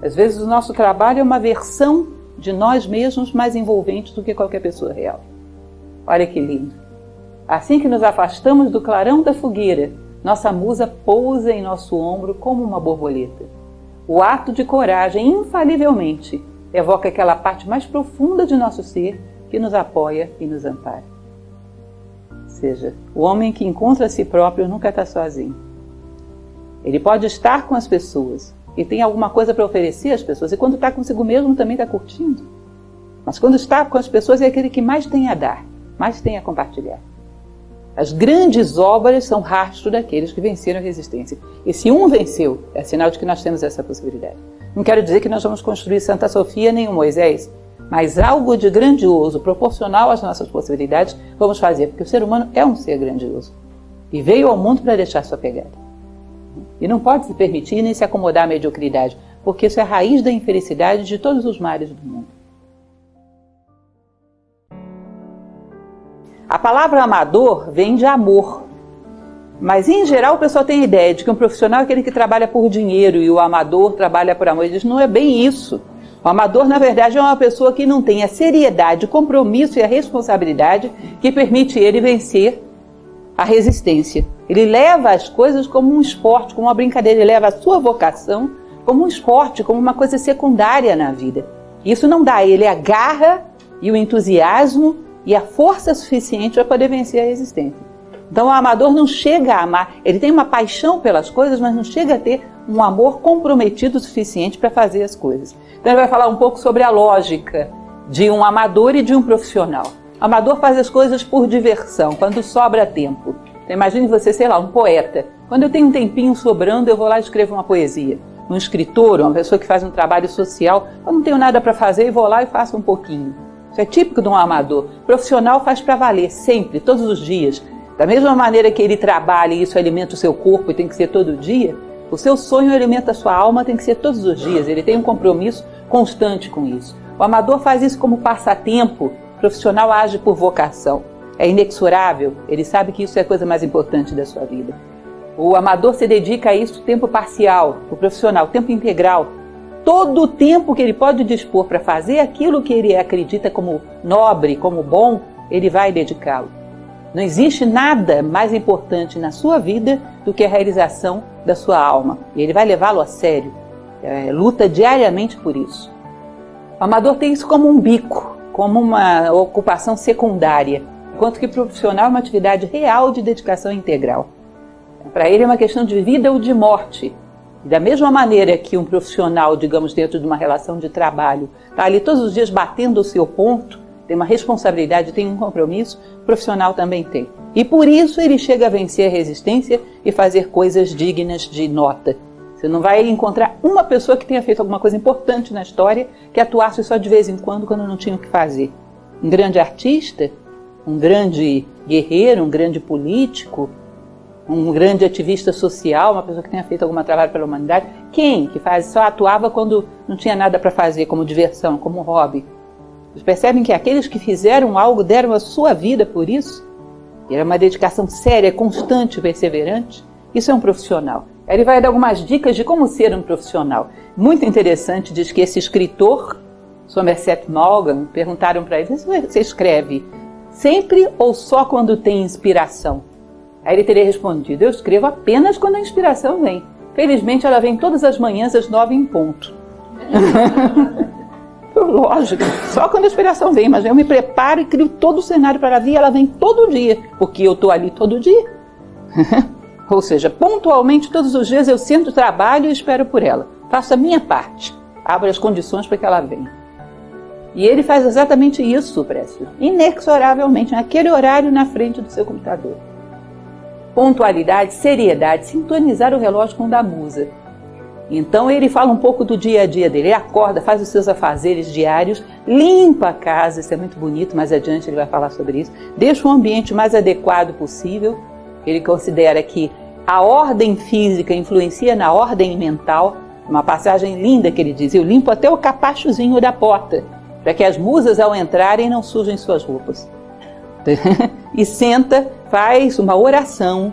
Às vezes o nosso trabalho é uma versão de nós mesmos mais envolvente do que qualquer pessoa real. Olha que lindo. Assim que nos afastamos do clarão da fogueira, nossa musa pousa em nosso ombro como uma borboleta. O ato de coragem, infalivelmente, evoca aquela parte mais profunda de nosso ser que nos apoia e nos ampara. Ou seja, o homem que encontra a si próprio nunca está sozinho. Ele pode estar com as pessoas e tem alguma coisa para oferecer às pessoas, e quando está consigo mesmo também está curtindo. Mas quando está com as pessoas é aquele que mais tem a dar, mais tem a compartilhar. As grandes obras são rastro daqueles que venceram a resistência. E se um venceu, é sinal de que nós temos essa possibilidade. Não quero dizer que nós vamos construir Santa Sofia nem o Moisés, mas algo de grandioso, proporcional às nossas possibilidades, vamos fazer, porque o ser humano é um ser grandioso. E veio ao mundo para deixar sua pegada. E não pode se permitir nem se acomodar à mediocridade, porque isso é a raiz da infelicidade de todos os males do mundo. A palavra amador vem de amor, mas em geral o pessoal tem a ideia de que um profissional é aquele que trabalha por dinheiro e o amador trabalha por amor. Ele diz, não é bem isso. O amador, na verdade, é uma pessoa que não tem a seriedade, o compromisso e a responsabilidade que permite ele vencer a resistência. Ele leva as coisas como um esporte, como uma brincadeira, ele leva a sua vocação como um esporte, como uma coisa secundária na vida. Isso não dá a ele a garra e o entusiasmo e a força suficiente para poder vencer a resistência. Então o amador não chega a amar, ele tem uma paixão pelas coisas, mas não chega a ter um amor comprometido o suficiente para fazer as coisas. Então ele vai falar um pouco sobre a lógica de um amador e de um profissional. O amador faz as coisas por diversão, quando sobra tempo. Então imagine você, sei lá, um poeta. Quando eu tenho um tempinho sobrando, eu vou lá e escrevo uma poesia. Um escritor, uma pessoa que faz um trabalho social, eu não tenho nada para fazer, eu vou lá e faço um pouquinho. Isso é típico de um amador. O profissional faz para valer, sempre, todos os dias. Da mesma maneira que ele trabalha e isso alimenta o seu corpo e tem que ser todo dia, o seu sonho alimenta a sua alma, tem que ser todos os dias. Ele tem um compromisso constante com isso. O amador faz isso como passatempo, o profissional age por vocação. É inexorável, ele sabe que isso é a coisa mais importante da sua vida. O amador se dedica a isso tempo parcial, o profissional tempo integral. Todo o tempo que ele pode dispor para fazer aquilo que ele acredita como nobre, como bom, ele vai dedicá-lo. Não existe nada mais importante na sua vida do que a realização da sua alma. E ele vai levá-lo a sério. Luta diariamente por isso. O amador tem isso como um bico, como uma ocupação secundária, enquanto que o profissional é uma atividade real de dedicação integral. Para ele é uma questão de vida ou de morte. E da mesma maneira que um profissional, digamos, dentro de uma relação de trabalho, está ali todos os dias batendo o seu ponto, tem uma responsabilidade, tem um compromisso, o profissional também tem. E por isso ele chega a vencer a resistência e fazer coisas dignas de nota. Você não vai encontrar uma pessoa que tenha feito alguma coisa importante na história que atuasse só de vez em quando não tinha o que fazer. Um grande artista, um grande guerreiro, um grande político, um grande ativista social, uma pessoa que tenha feito algum trabalho pela humanidade. Quem que só atuava quando não tinha nada para fazer, como diversão, como hobby? Vocês percebem que aqueles que fizeram algo deram a sua vida por isso? E era uma dedicação séria, constante, perseverante. Isso é um profissional. Ele vai dar algumas dicas de como ser um profissional. Muito interessante, diz que esse escritor, Somerset Maugham, perguntaram para ele: você escreve sempre ou só quando tem inspiração? Aí ele teria respondido: eu escrevo apenas quando a inspiração vem. Felizmente ela vem todas as manhãs às 9 em ponto. Lógico, só quando a inspiração vem, mas eu me preparo e crio todo o cenário para ela vir, ela vem todo dia, porque eu estou ali todo dia. Ou seja, pontualmente todos os dias eu sento, trabalho e espero por ela. Faço a minha parte, abro as condições para que ela venha. E ele faz exatamente isso, Presley, inexoravelmente, naquele horário na frente do seu computador. Pontualidade, seriedade, sintonizar o relógio com o da musa. Então ele fala um pouco do dia a dia dele, ele acorda, faz os seus afazeres diários, limpa a casa, isso é muito bonito, mais adiante ele vai falar sobre isso, deixa o ambiente mais adequado possível. Ele considera que a ordem física influencia na ordem mental, uma passagem linda que ele diz: eu limpo até o capachozinho da porta, para que as musas ao entrarem não sujem suas roupas. E senta, faz uma oração,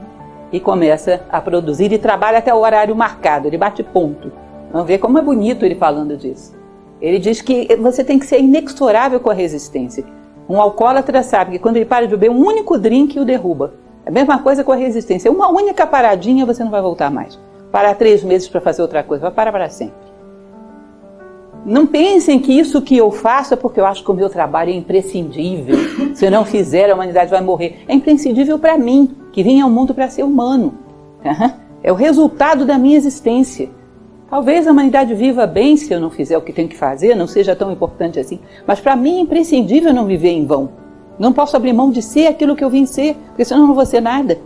e começa a produzir e trabalha até o horário marcado, ele bate ponto. Vamos ver como é bonito ele falando disso. Ele diz que você tem que ser inexorável com a resistência. Um alcoólatra sabe que quando ele para de beber, um único drink o derruba. É a mesma coisa com a resistência. Uma única paradinha você não vai voltar mais. Parar 3 meses para fazer outra coisa, vai parar para sempre. Não pensem que isso que eu faço é porque eu acho que o meu trabalho é imprescindível. Se eu não fizer, a humanidade vai morrer. É imprescindível para mim, que vim ao mundo para ser humano. É o resultado da minha existência. Talvez a humanidade viva bem se eu não fizer o que tenho que fazer, não seja tão importante assim. Mas para mim é imprescindível não viver em vão. Não posso abrir mão de ser aquilo que eu vim ser, porque senão eu não vou ser nada.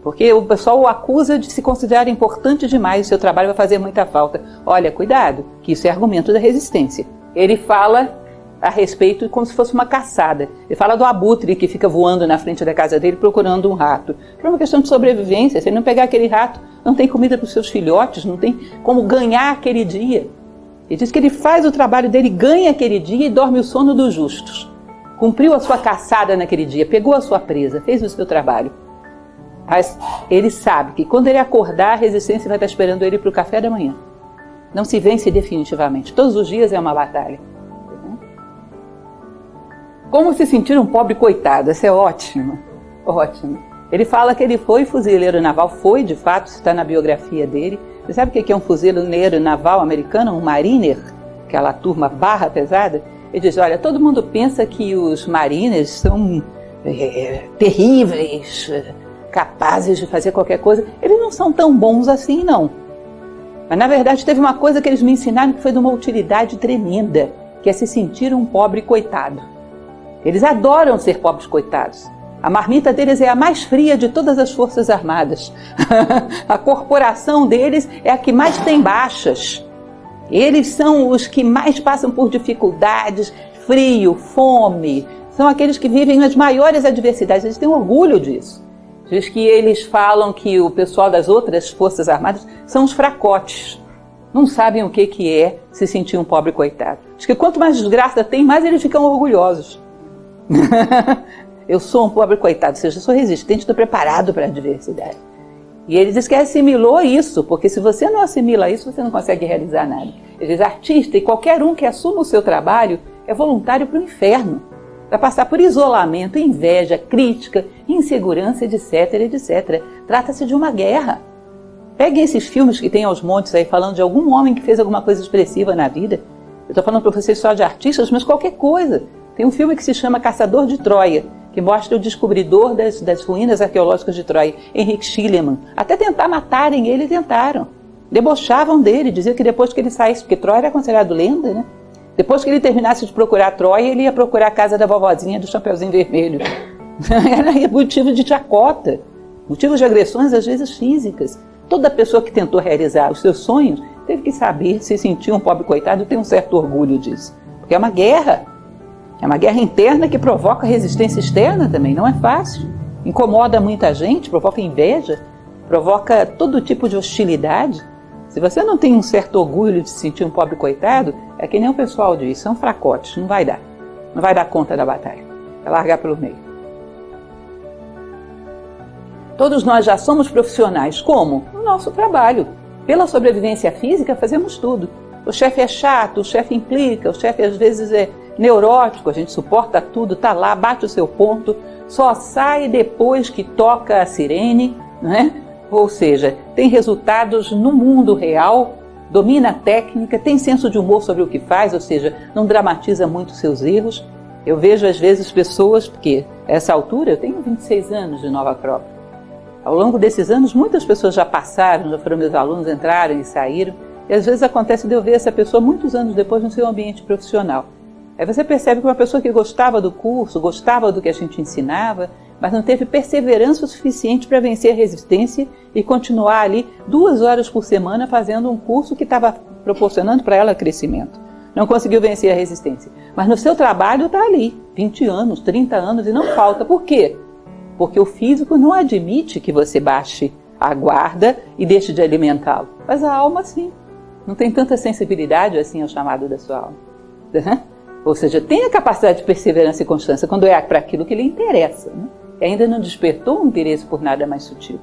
Porque o pessoal o acusa de se considerar importante demais, o seu trabalho vai fazer muita falta. Olha, cuidado, que isso é argumento da resistência. Ele fala a respeito como se fosse uma caçada. Ele fala do abutre que fica voando na frente da casa dele procurando um rato. É uma questão de sobrevivência. Se ele não pegar aquele rato, não tem comida para os seus filhotes, não tem como ganhar aquele dia. Ele diz que ele faz o trabalho dele, ganha aquele dia e dorme o sono dos justos. Cumpriu a sua caçada naquele dia, pegou a sua presa, fez o seu trabalho. Mas ele sabe que quando ele acordar, a resistência vai estar esperando ele para o café da manhã. Não se vence definitivamente. Todos os dias é uma batalha. Como se sentir um pobre coitado? Isso é ótimo. Ótimo. Ele fala que ele foi fuzileiro naval. Foi, de fato, está na biografia dele. Você sabe o que é um fuzileiro naval americano? Um mariner? Aquela turma barra pesada? Ele diz: olha, todo mundo pensa que os mariners são terríveis, capazes de fazer qualquer coisa. Eles não são tão bons assim, não. Mas, na verdade, teve uma coisa que eles me ensinaram que foi de uma utilidade tremenda, que é se sentir um pobre coitado. Eles adoram ser pobres coitados. A marmita deles é a mais fria de todas as forças armadas. A corporação deles é a que mais tem baixas. Eles são os que mais passam por dificuldades, frio, fome. São aqueles que vivem as maiores adversidades. Eles têm orgulho disso. Diz que eles falam que o pessoal das outras forças armadas são os fracotes. Não sabem o que é se sentir um pobre coitado. Diz que quanto mais desgraça tem, mais eles ficam orgulhosos. Eu sou um pobre coitado, ou seja, eu sou resistente, estou preparado para a adversidade. E ele diz que assimilou isso, porque se você não assimila isso, você não consegue realizar nada. Ele diz, artista e qualquer um que assuma o seu trabalho é voluntário para o inferno. Vai passar por isolamento, inveja, crítica, insegurança, etc, etc. Trata-se de uma guerra. Peguem esses filmes que tem aos montes aí, falando de algum homem que fez alguma coisa expressiva na vida. Eu estou falando para vocês só de artistas, mas qualquer coisa. Tem um filme que se chama Caçador de Troia, que mostra o descobridor das ruínas arqueológicas de Troia, Henrik Schliemann. Até tentar matarem ele, tentaram. Debochavam dele, diziam que depois que ele saísse, porque Troia era considerado lenda, né? Depois que ele terminasse de procurar Troia, ele ia procurar a casa da vovozinha do Chapeuzinho Vermelho. Era motivo de chacota, motivo de agressões, às vezes físicas. Toda pessoa que tentou realizar os seus sonhos teve que saber se sentir um pobre coitado e ter um certo orgulho disso. Porque é uma guerra. É uma guerra interna que provoca resistência externa também, não é fácil. Incomoda muita gente, provoca inveja, provoca todo tipo de hostilidade. Se você não tem um certo orgulho de se sentir um pobre coitado, é que nem o pessoal diz, são fracotes, não vai dar. Não vai dar conta da batalha, vai largar pelo meio. Todos nós já somos profissionais, como? No nosso trabalho. Pela sobrevivência física fazemos tudo. O chefe é chato, o chefe implica, o chefe às vezes é neurótico, a gente suporta tudo, está lá, bate o seu ponto, só sai depois que toca a sirene, né? Ou seja, tem resultados no mundo real, domina a técnica, tem senso de humor sobre o que faz, ou seja, não dramatiza muito seus erros. Eu vejo às vezes pessoas, porque a essa altura eu tenho 26 anos de Nova Acrópole. Ao longo desses anos muitas pessoas já passaram, já foram meus alunos, entraram e saíram, e às vezes acontece de eu ver essa pessoa muitos anos depois no seu ambiente profissional. Aí você percebe que uma pessoa que gostava do curso, gostava do que a gente ensinava, mas não teve perseverança o suficiente para vencer a resistência e continuar ali 2 horas por semana fazendo um curso que estava proporcionando para ela crescimento. Não conseguiu vencer a resistência. Mas no seu trabalho está ali, 20 anos, 30 anos e não falta. Por quê? Porque o físico não admite que você baixe a guarda e deixe de alimentá-lo. Mas a alma sim. Não tem tanta sensibilidade assim ao chamado da sua alma. Ou seja, tem a capacidade de perseverança e constância quando é para aquilo que lhe interessa, né? E ainda não despertou um interesse por nada mais sutil.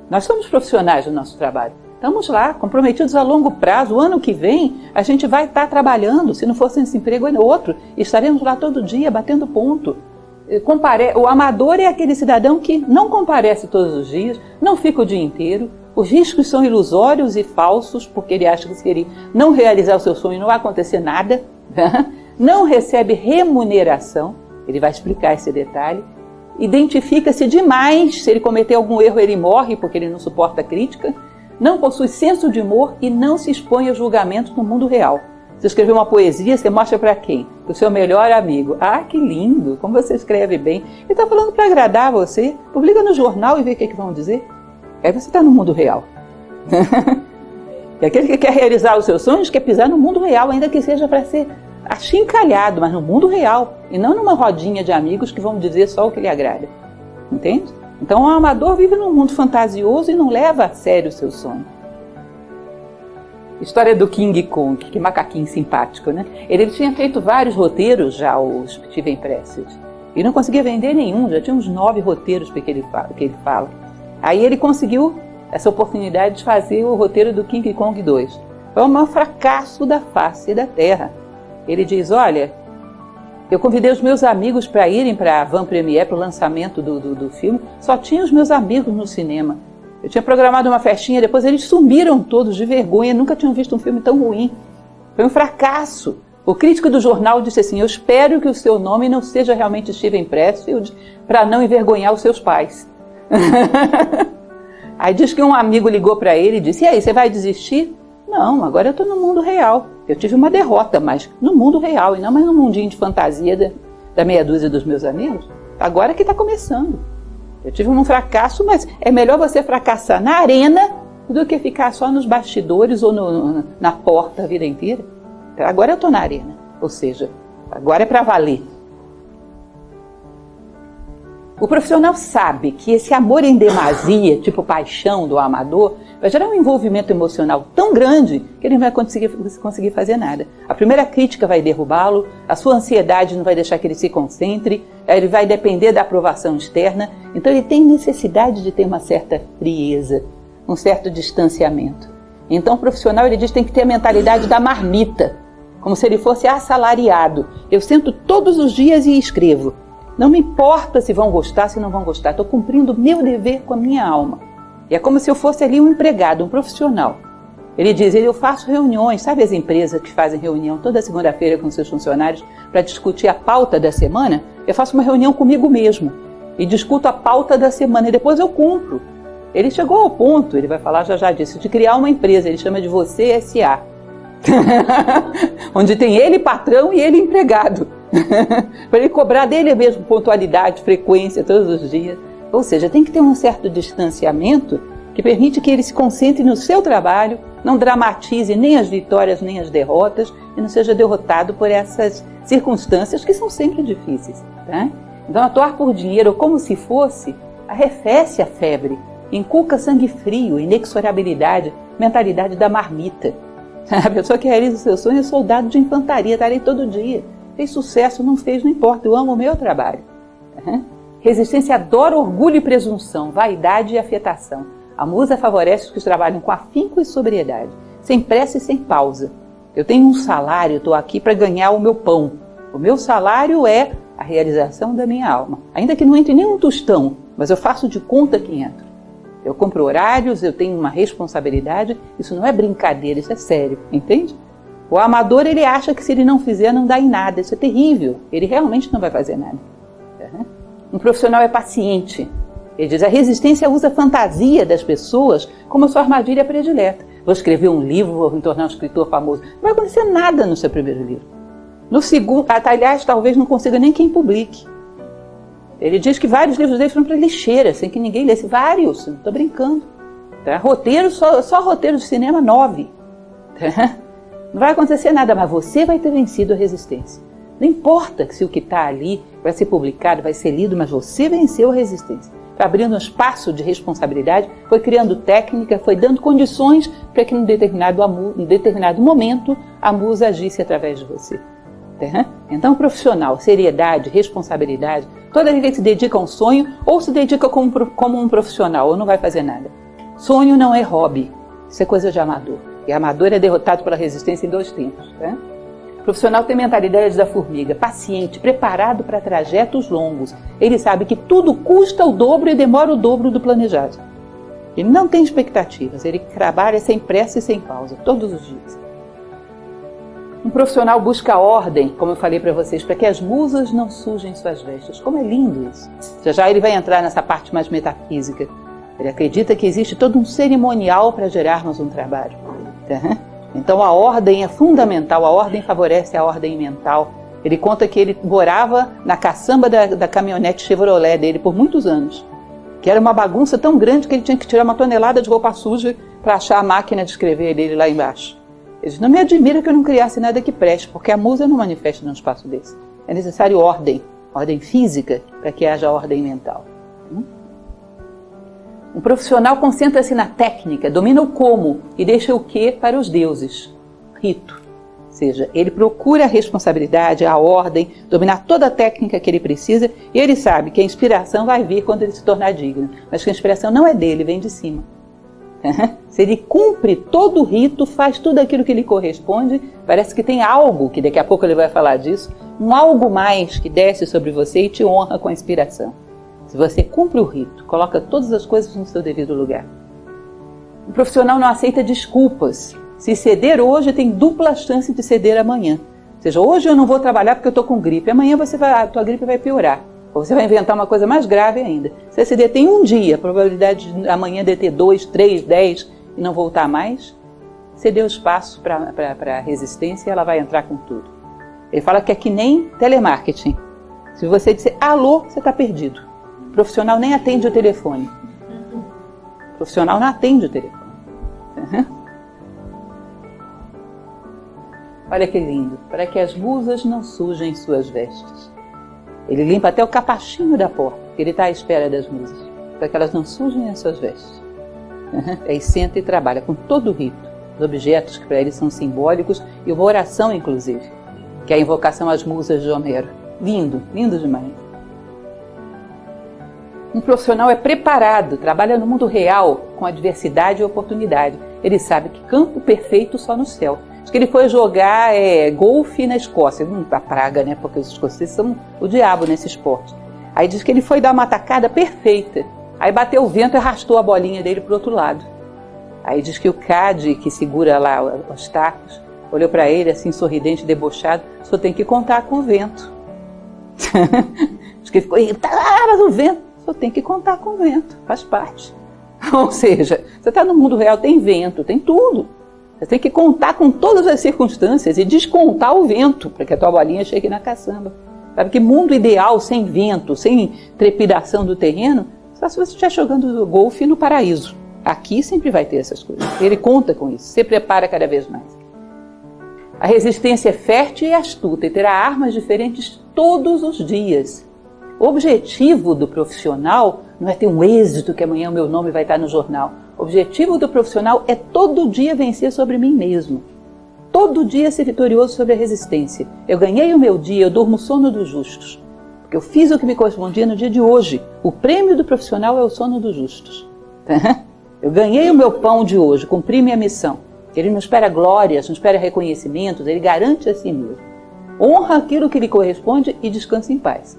Nós somos profissionais do nosso trabalho. Estamos lá, comprometidos a longo prazo. O ano que vem, a gente vai estar trabalhando. Se não fosse esse emprego, é outro. E estaremos lá todo dia, batendo ponto. O amador é aquele cidadão que não comparece todos os dias, não fica o dia inteiro. Os riscos são ilusórios e falsos, porque ele acha que se ele não realizar o seu sonho, não vai acontecer nada. Não recebe remuneração. Ele vai explicar esse detalhe. Identifica-se demais, se ele cometer algum erro ele morre porque ele não suporta a crítica, não possui senso de humor e não se expõe a julgamentos no mundo real. Você escreveu uma poesia, você mostra para quem? Para o seu melhor amigo. Ah, que lindo, como você escreve bem. Ele está falando para agradar você, publica no jornal e vê o que vão dizer. Aí você está no mundo real. E aquele que quer realizar os seus sonhos quer pisar no mundo real, ainda que seja para ser achincalhado, mas no mundo real, e não numa rodinha de amigos que vão dizer só o que lhe agrada. Entende? Então o amador vive num mundo fantasioso e não leva a sério o seu sonho. História do King Kong, que macaquinho simpático, né? Ele tinha feito vários roteiros já, o Steven Pressfield, e não conseguia vender nenhum, já tinha uns 9 roteiros que ele fala. Aí ele conseguiu essa oportunidade de fazer o roteiro do King Kong 2. Foi o maior fracasso da face da Terra. Ele diz, olha, eu convidei os meus amigos para irem para a Van Premiere, para o lançamento do filme, só tinha os meus amigos no cinema. Eu tinha programado uma festinha, depois eles sumiram todos de vergonha, nunca tinham visto um filme tão ruim. Foi um fracasso. O crítico do jornal disse assim: eu espero que o seu nome não seja realmente Steven Pressfield para não envergonhar os seus pais. Aí diz que um amigo ligou para ele e disse: e aí, você vai desistir? Não, agora eu estou no mundo real. Eu tive uma derrota, mas no mundo real e não mais no mundinho de fantasia da meia dúzia dos meus amigos. Agora que está começando. Eu tive um fracasso, mas é melhor você fracassar na arena do que ficar só nos bastidores ou na porta a vida inteira. Agora eu estou na arena, ou seja, agora é para valer. O profissional sabe que esse amor em demasia, tipo paixão do amador, vai gerar um envolvimento emocional tão grande que ele não vai conseguir fazer nada. A primeira crítica vai derrubá-lo, a sua ansiedade não vai deixar que ele se concentre, ele vai depender da aprovação externa, então ele tem necessidade de ter uma certa frieza, um certo distanciamento. Então o profissional, ele diz, tem que ter a mentalidade da marmita, como se ele fosse assalariado. Eu sento todos os dias e escrevo. Não me importa se vão gostar, se não vão gostar. Estou cumprindo o meu dever com a minha alma. E é como se eu fosse ali um empregado, um profissional. Ele diz, eu faço reuniões, sabe as empresas que fazem reunião toda segunda-feira com seus funcionários para discutir a pauta da semana? Eu faço uma reunião comigo mesmo e discuto a pauta da semana e depois eu cumpro. Ele chegou ao ponto, ele vai falar já disso, de criar uma empresa, ele chama de Você S.A. onde tem ele patrão e ele empregado. Para ele cobrar dele mesmo pontualidade, frequência, todos os dias. Ou seja, tem que ter um certo distanciamento que permite que ele se concentre no seu trabalho, não dramatize nem as vitórias nem as derrotas e não seja derrotado por essas circunstâncias que são sempre difíceis. Tá? Então, atuar por dinheiro como se fosse, arrefece a febre, inculca sangue frio, inexorabilidade, mentalidade da marmita. A pessoa que realiza o seu sonho é soldado de infantaria, está ali todo dia. Fez sucesso, não fez, não importa, eu amo o meu trabalho. Resistência adora orgulho e presunção, vaidade e afetação. A musa favorece os que trabalham com afinco e sobriedade, sem pressa e sem pausa. Eu tenho um salário, estou aqui para ganhar o meu pão. O meu salário é a realização da minha alma. Ainda que não entre nem um tostão, mas eu faço de conta que entro. Eu compro horários, eu tenho uma responsabilidade, isso não é brincadeira, isso é sério, entende? O amador, ele acha que se ele não fizer, não dá em nada, isso é terrível, ele realmente não vai fazer nada. Um profissional é paciente, ele diz, a resistência usa a fantasia das pessoas como a sua armadilha predileta. Vou escrever um livro, vou me tornar um escritor famoso, não vai acontecer nada no seu primeiro livro. No segundo, aliás, talvez não consiga nem quem publique. Ele diz que vários livros dele foram para lixeira, sem que ninguém lesse. Vários, não estou brincando. Tá? Roteiro, só roteiro de cinema 9. Tá? Não vai acontecer nada, mas você vai ter vencido a resistência. Não importa se o que está ali vai ser publicado, vai ser lido, mas você venceu a resistência. Foi abrindo um espaço de responsabilidade, foi criando técnica, foi dando condições para que em determinado momento a musa agisse através de você. Então, profissional, seriedade, responsabilidade, toda vez que se dedica a um sonho ou se dedica como um profissional ou não vai fazer nada. Sonho não é hobby, isso é coisa de amador. E amador é derrotado pela resistência em 2 tempos. O profissional tem mentalidade da formiga, paciente, preparado para trajetos longos. Ele sabe que tudo custa o dobro e demora o dobro do planejado. Ele não tem expectativas, ele trabalha sem pressa e sem pausa, todos os dias. Um profissional busca ordem, como eu falei para vocês, para que as musas não sujem suas vestes. Como é lindo isso. Já ele vai entrar nessa parte mais metafísica. Ele acredita que existe todo um cerimonial para gerarmos um trabalho. Então a ordem é fundamental, a ordem favorece a ordem mental. Ele conta que ele morava na caçamba da caminhonete Chevrolet dele por muitos anos. Que era uma bagunça tão grande que ele tinha que tirar uma tonelada de roupa suja para achar a máquina de escrever dele lá embaixo. Ele diz, não me admira que eu não criasse nada que preste, porque a musa não manifesta num espaço desse. É necessário ordem física, para que haja ordem mental. Um profissional concentra-se na técnica, domina o como e deixa o que para os deuses. Rito. Ou seja, ele procura a responsabilidade, a ordem, dominar toda a técnica que ele precisa e ele sabe que a inspiração vai vir quando ele se tornar digno. Mas que a inspiração não é dele, vem de cima. Se ele cumpre todo o rito, faz tudo aquilo que lhe corresponde, parece que tem algo, que daqui a pouco ele vai falar disso, um algo mais que desce sobre você e te honra com a inspiração. Se você cumpre o rito, coloca todas as coisas no seu devido lugar. O profissional não aceita desculpas. Se ceder hoje, tem dupla chance de ceder amanhã. Ou seja, hoje eu não vou trabalhar porque eu estou com gripe, amanhã a tua gripe vai piorar. Ou você vai inventar uma coisa mais grave ainda. Se você detém um dia, a probabilidade de amanhã deter 2, 3, 10 e não voltar mais, você deu espaço para a resistência e ela vai entrar com tudo. Ele fala que é que nem telemarketing. Se você disser alô, você está perdido. O profissional nem atende o telefone. O profissional não atende o telefone. Olha que lindo. Para que as musas não sujem suas vestes. Ele limpa até o capachinho da porta, que ele está à espera das musas, para que elas não sujem as suas vestes. Aí senta e trabalha com todo o rito, os objetos que para ele são simbólicos e uma oração, inclusive, que é a invocação às musas de Homero. Lindo, lindo demais. Um profissional é preparado, trabalha no mundo real, com adversidade e oportunidade. Ele sabe que campo perfeito só no céu. Acho que ele foi jogar golfe na Escócia, a praga, né? Porque os escoceses são o diabo nesse esporte. Aí diz que ele foi dar uma tacada perfeita. Aí bateu o vento e arrastou a bolinha dele para o outro lado. Aí diz que o Cade, que segura lá os tacos, olhou para ele assim, sorridente, debochado, só tem que contar com o vento. Diz que ele ficou, mas o vento, só tem que contar com o vento, faz parte. Ou seja, você está no mundo real, tem vento, tem tudo. Você tem que contar com todas as circunstâncias e descontar o vento, para que a tua bolinha chegue na caçamba. Sabe que mundo ideal, sem vento, sem trepidação do terreno, só se você estiver jogando golfe no paraíso. Aqui sempre vai ter essas coisas. Ele conta com isso, se prepara cada vez mais. A resistência é fértil e astuta e terá armas diferentes todos os dias. O objetivo do profissional não é ter um êxito que amanhã o meu nome vai estar no jornal. O objetivo do profissional é todo dia vencer sobre mim mesmo. Todo dia ser vitorioso sobre a resistência. Eu ganhei o meu dia, eu durmo o sono dos justos. Porque eu fiz o que me correspondia no dia de hoje. O prêmio do profissional é o sono dos justos. Eu ganhei o meu pão de hoje, cumpri minha missão. Ele não espera glórias, não espera reconhecimentos, ele garante a si mesmo. Honra aquilo que lhe corresponde e descansa em paz.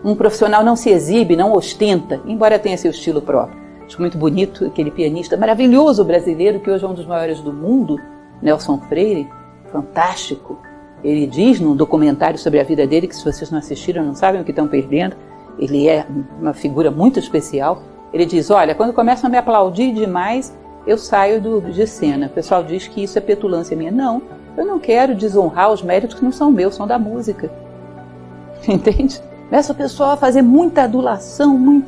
Um profissional não se exibe, não ostenta, embora tenha seu estilo próprio. Acho muito bonito aquele pianista maravilhoso brasileiro, que hoje é um dos maiores do mundo, Nelson Freire, fantástico. Ele diz num documentário sobre a vida dele, que se vocês não assistiram não sabem o que estão perdendo, ele é uma figura muito especial. Ele diz, olha, quando começam a me aplaudir demais, eu saio de cena. O pessoal diz que isso é petulância minha. Não, eu não quero desonrar os méritos que não são meus, são da música. Entende? Começa o pessoal a fazer muita adulação,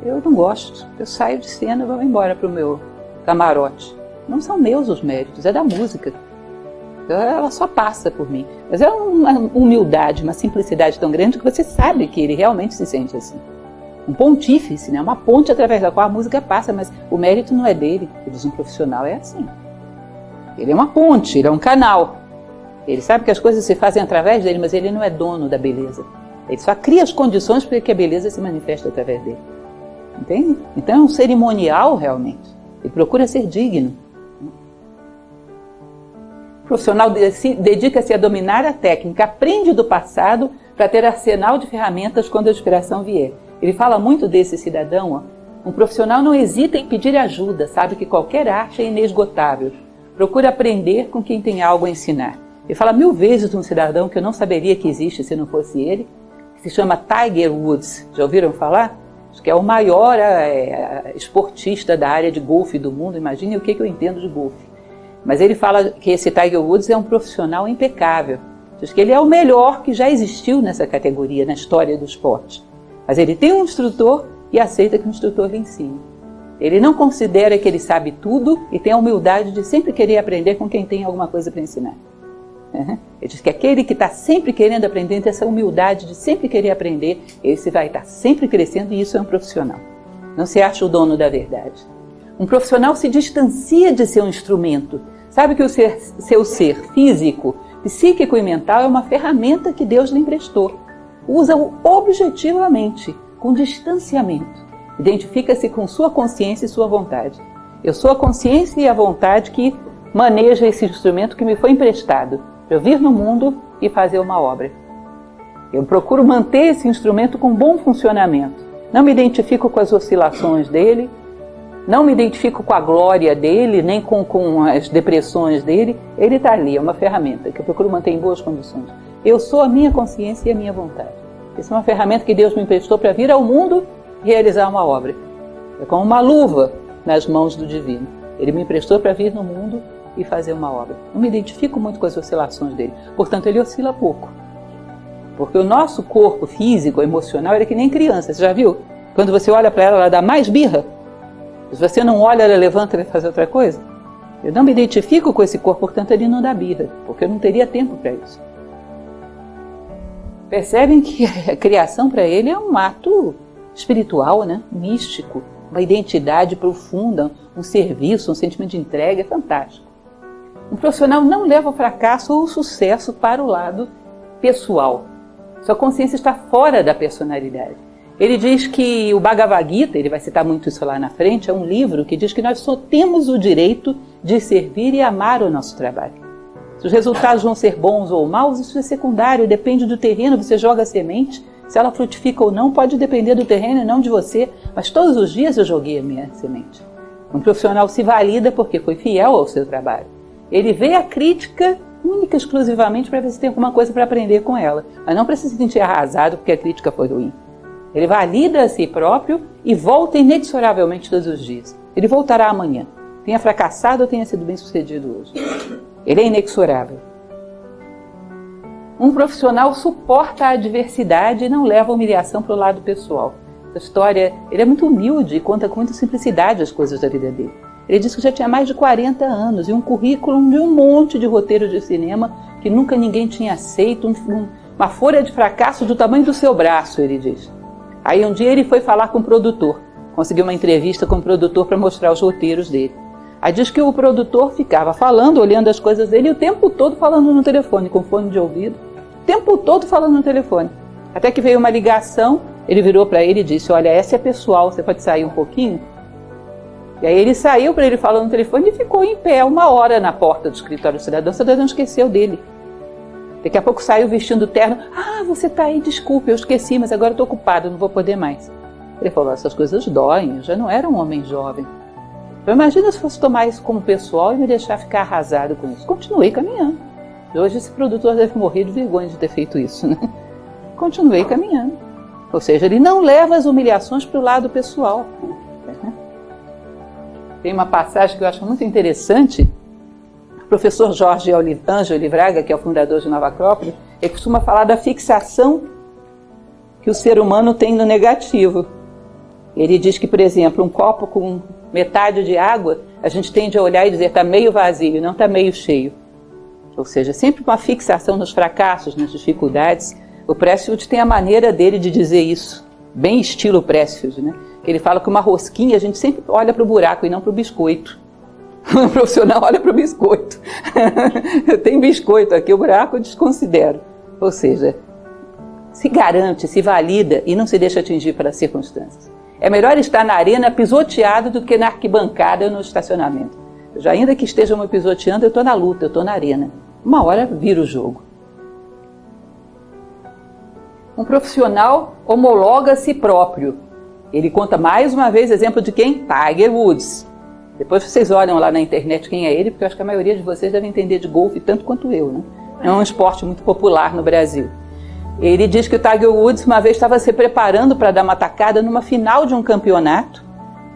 eu não gosto. Eu saio de cena e vou embora para o meu camarote. Não são meus os méritos, é da música. Ela só passa por mim. Mas é uma humildade, uma simplicidade tão grande que você sabe que ele realmente se sente assim. Um pontífice, né? Uma ponte através da qual a música passa, mas o mérito não é dele. Ele diz, um profissional é assim. Ele é uma ponte, ele é um canal. Ele sabe que as coisas se fazem através dele, mas ele não é dono da beleza. Ele só cria as condições para que a beleza se manifeste através dele. Entende? Então é um cerimonial realmente. Ele procura ser digno. O profissional dedica-se a dominar a técnica, aprende do passado para ter arsenal de ferramentas quando a inspiração vier. Ele fala muito desse cidadão. Um profissional não hesita em pedir ajuda, sabe que qualquer arte é inesgotável. Procura aprender com quem tem algo a ensinar. Ele fala 1000 vezes de um cidadão que eu não saberia que existe se não fosse ele, que se chama Tiger Woods. Já ouviram falar? Acho que é o maior esportista da área de golfe do mundo. Imagine o que eu entendo de golfe. Mas ele fala que esse Tiger Woods é um profissional impecável. Diz que ele é o melhor que já existiu nessa categoria, na história do esporte. Mas ele tem um instrutor e aceita que o instrutor lhe ensine. Ele não considera que ele sabe tudo e tem a humildade de sempre querer aprender com quem tem alguma coisa para ensinar. Ele diz que aquele que está sempre querendo aprender, tem essa humildade de sempre querer aprender, esse vai estar sempre crescendo e isso é um profissional. Não se acha o dono da verdade. Um profissional se distancia de seu instrumento. Sabe que o seu ser físico, psíquico e mental é uma ferramenta que Deus lhe emprestou. Usa-o objetivamente, com distanciamento. Identifica-se com sua consciência e sua vontade. Eu sou a consciência e a vontade que maneja esse instrumento que me foi emprestado para eu vir no mundo e fazer uma obra. Eu procuro manter esse instrumento com bom funcionamento. Não me identifico com as oscilações dele, não me identifico com a glória dele, nem com as depressões dele, ele está ali, é uma ferramenta que eu procuro manter em boas condições. Eu sou a minha consciência e a minha vontade. Essa é uma ferramenta que Deus me emprestou para vir ao mundo e realizar uma obra. É como uma luva nas mãos do Divino. Ele me emprestou para vir no mundo e fazer uma obra. Não me identifico muito com as oscilações dele. Portanto, ele oscila pouco. Porque o nosso corpo físico, emocional, ele é que nem criança. Você já viu? Quando você olha para ela, ela dá mais birra. Se você não olha, ela levanta e vai fazer outra coisa. Eu não me identifico com esse corpo, portanto ele não dá birra, porque eu não teria tempo para isso. Percebem que a criação para ele é um ato espiritual, né? Místico, uma identidade profunda, um serviço, um sentimento de entrega, é fantástico. Um profissional não leva o fracasso ou o sucesso para o lado pessoal. Sua consciência está fora da personalidade. Ele diz que o Bhagavad Gita, ele vai citar muito isso lá na frente, é um livro que diz que nós só temos o direito de servir e amar o nosso trabalho. Se os resultados vão ser bons ou maus, isso é secundário, depende do terreno, você joga a semente, se ela frutifica ou não, pode depender do terreno e não de você, mas todos os dias eu joguei a minha semente. Um profissional se valida porque foi fiel ao seu trabalho. Ele vê a crítica única e exclusivamente para ver se tem alguma coisa para aprender com ela, mas não para se sentir arrasado porque a crítica foi ruim. Ele valida a si próprio e volta inexoravelmente todos os dias. Ele voltará amanhã. Tenha fracassado ou tenha sido bem sucedido hoje. Ele é inexorável. Um profissional suporta a adversidade e não leva a humilhação para o lado pessoal. Essa história, ele é muito humilde e conta com muita simplicidade as coisas da vida dele. Ele disse que já tinha mais de 40 anos e um currículo de um monte de roteiros de cinema que nunca ninguém tinha aceito, uma folha de fracasso do tamanho do seu braço, ele diz. Aí um dia ele foi falar com o produtor, conseguiu uma entrevista com o produtor para mostrar os roteiros dele. Aí diz que o produtor ficava falando, olhando as coisas dele, e o tempo todo falando no telefone, com fone de ouvido, o tempo todo falando no telefone. Até que veio uma ligação, ele virou para ele e disse, olha, essa é pessoal, você pode sair um pouquinho? E aí ele saiu para ele falando no telefone e ficou em pé 1 hora na porta do escritório do cidadão. O cidadão esqueceu dele. Daqui a pouco saiu vestindo terno. Ah, você está aí, desculpe, eu esqueci, mas agora estou ocupado, não vou poder mais. Ele falou, essas coisas doem, eu já não era um homem jovem. Então imagina se fosse tomar isso como pessoal e me deixar ficar arrasado com isso. Continuei caminhando. Hoje esse produtor deve morrer de vergonha de ter feito isso, né? Continuei caminhando. Ou seja, ele não leva as humilhações para o lado pessoal. Tem uma passagem que eu acho muito interessante. O professor Jorge Ângelo Braga, que é o fundador de Nova Acrópole, ele costuma falar da fixação que o ser humano tem no negativo. Ele diz que, por exemplo, um copo com metade de água, a gente tende a olhar e dizer está meio vazio, não está meio cheio. Ou seja, sempre uma fixação nos fracassos, nas dificuldades. O Pressfield tem a maneira dele de dizer isso, bem estilo Pressfield, né? Ele fala que uma rosquinha a gente sempre olha para o buraco e não para o biscoito. O profissional olha para o biscoito. Tem biscoito aqui, o buraco eu desconsidero. Ou seja, se garante, se valida e não se deixa atingir pelas circunstâncias. É melhor estar na arena pisoteado do que na arquibancada ou no estacionamento. Já ainda que estejam me pisoteando, eu estou na luta, eu estou na arena. Uma hora vira o jogo. Um profissional homologa a si próprio. Ele conta mais uma vez exemplo de quem? Tiger Woods. Depois vocês olham lá na internet quem é ele, porque eu acho que a maioria de vocês deve entender de golfe tanto quanto eu, né? É um esporte muito popular no Brasil. Ele diz que o Tiger Woods uma vez estava se preparando para dar uma tacada numa final de um campeonato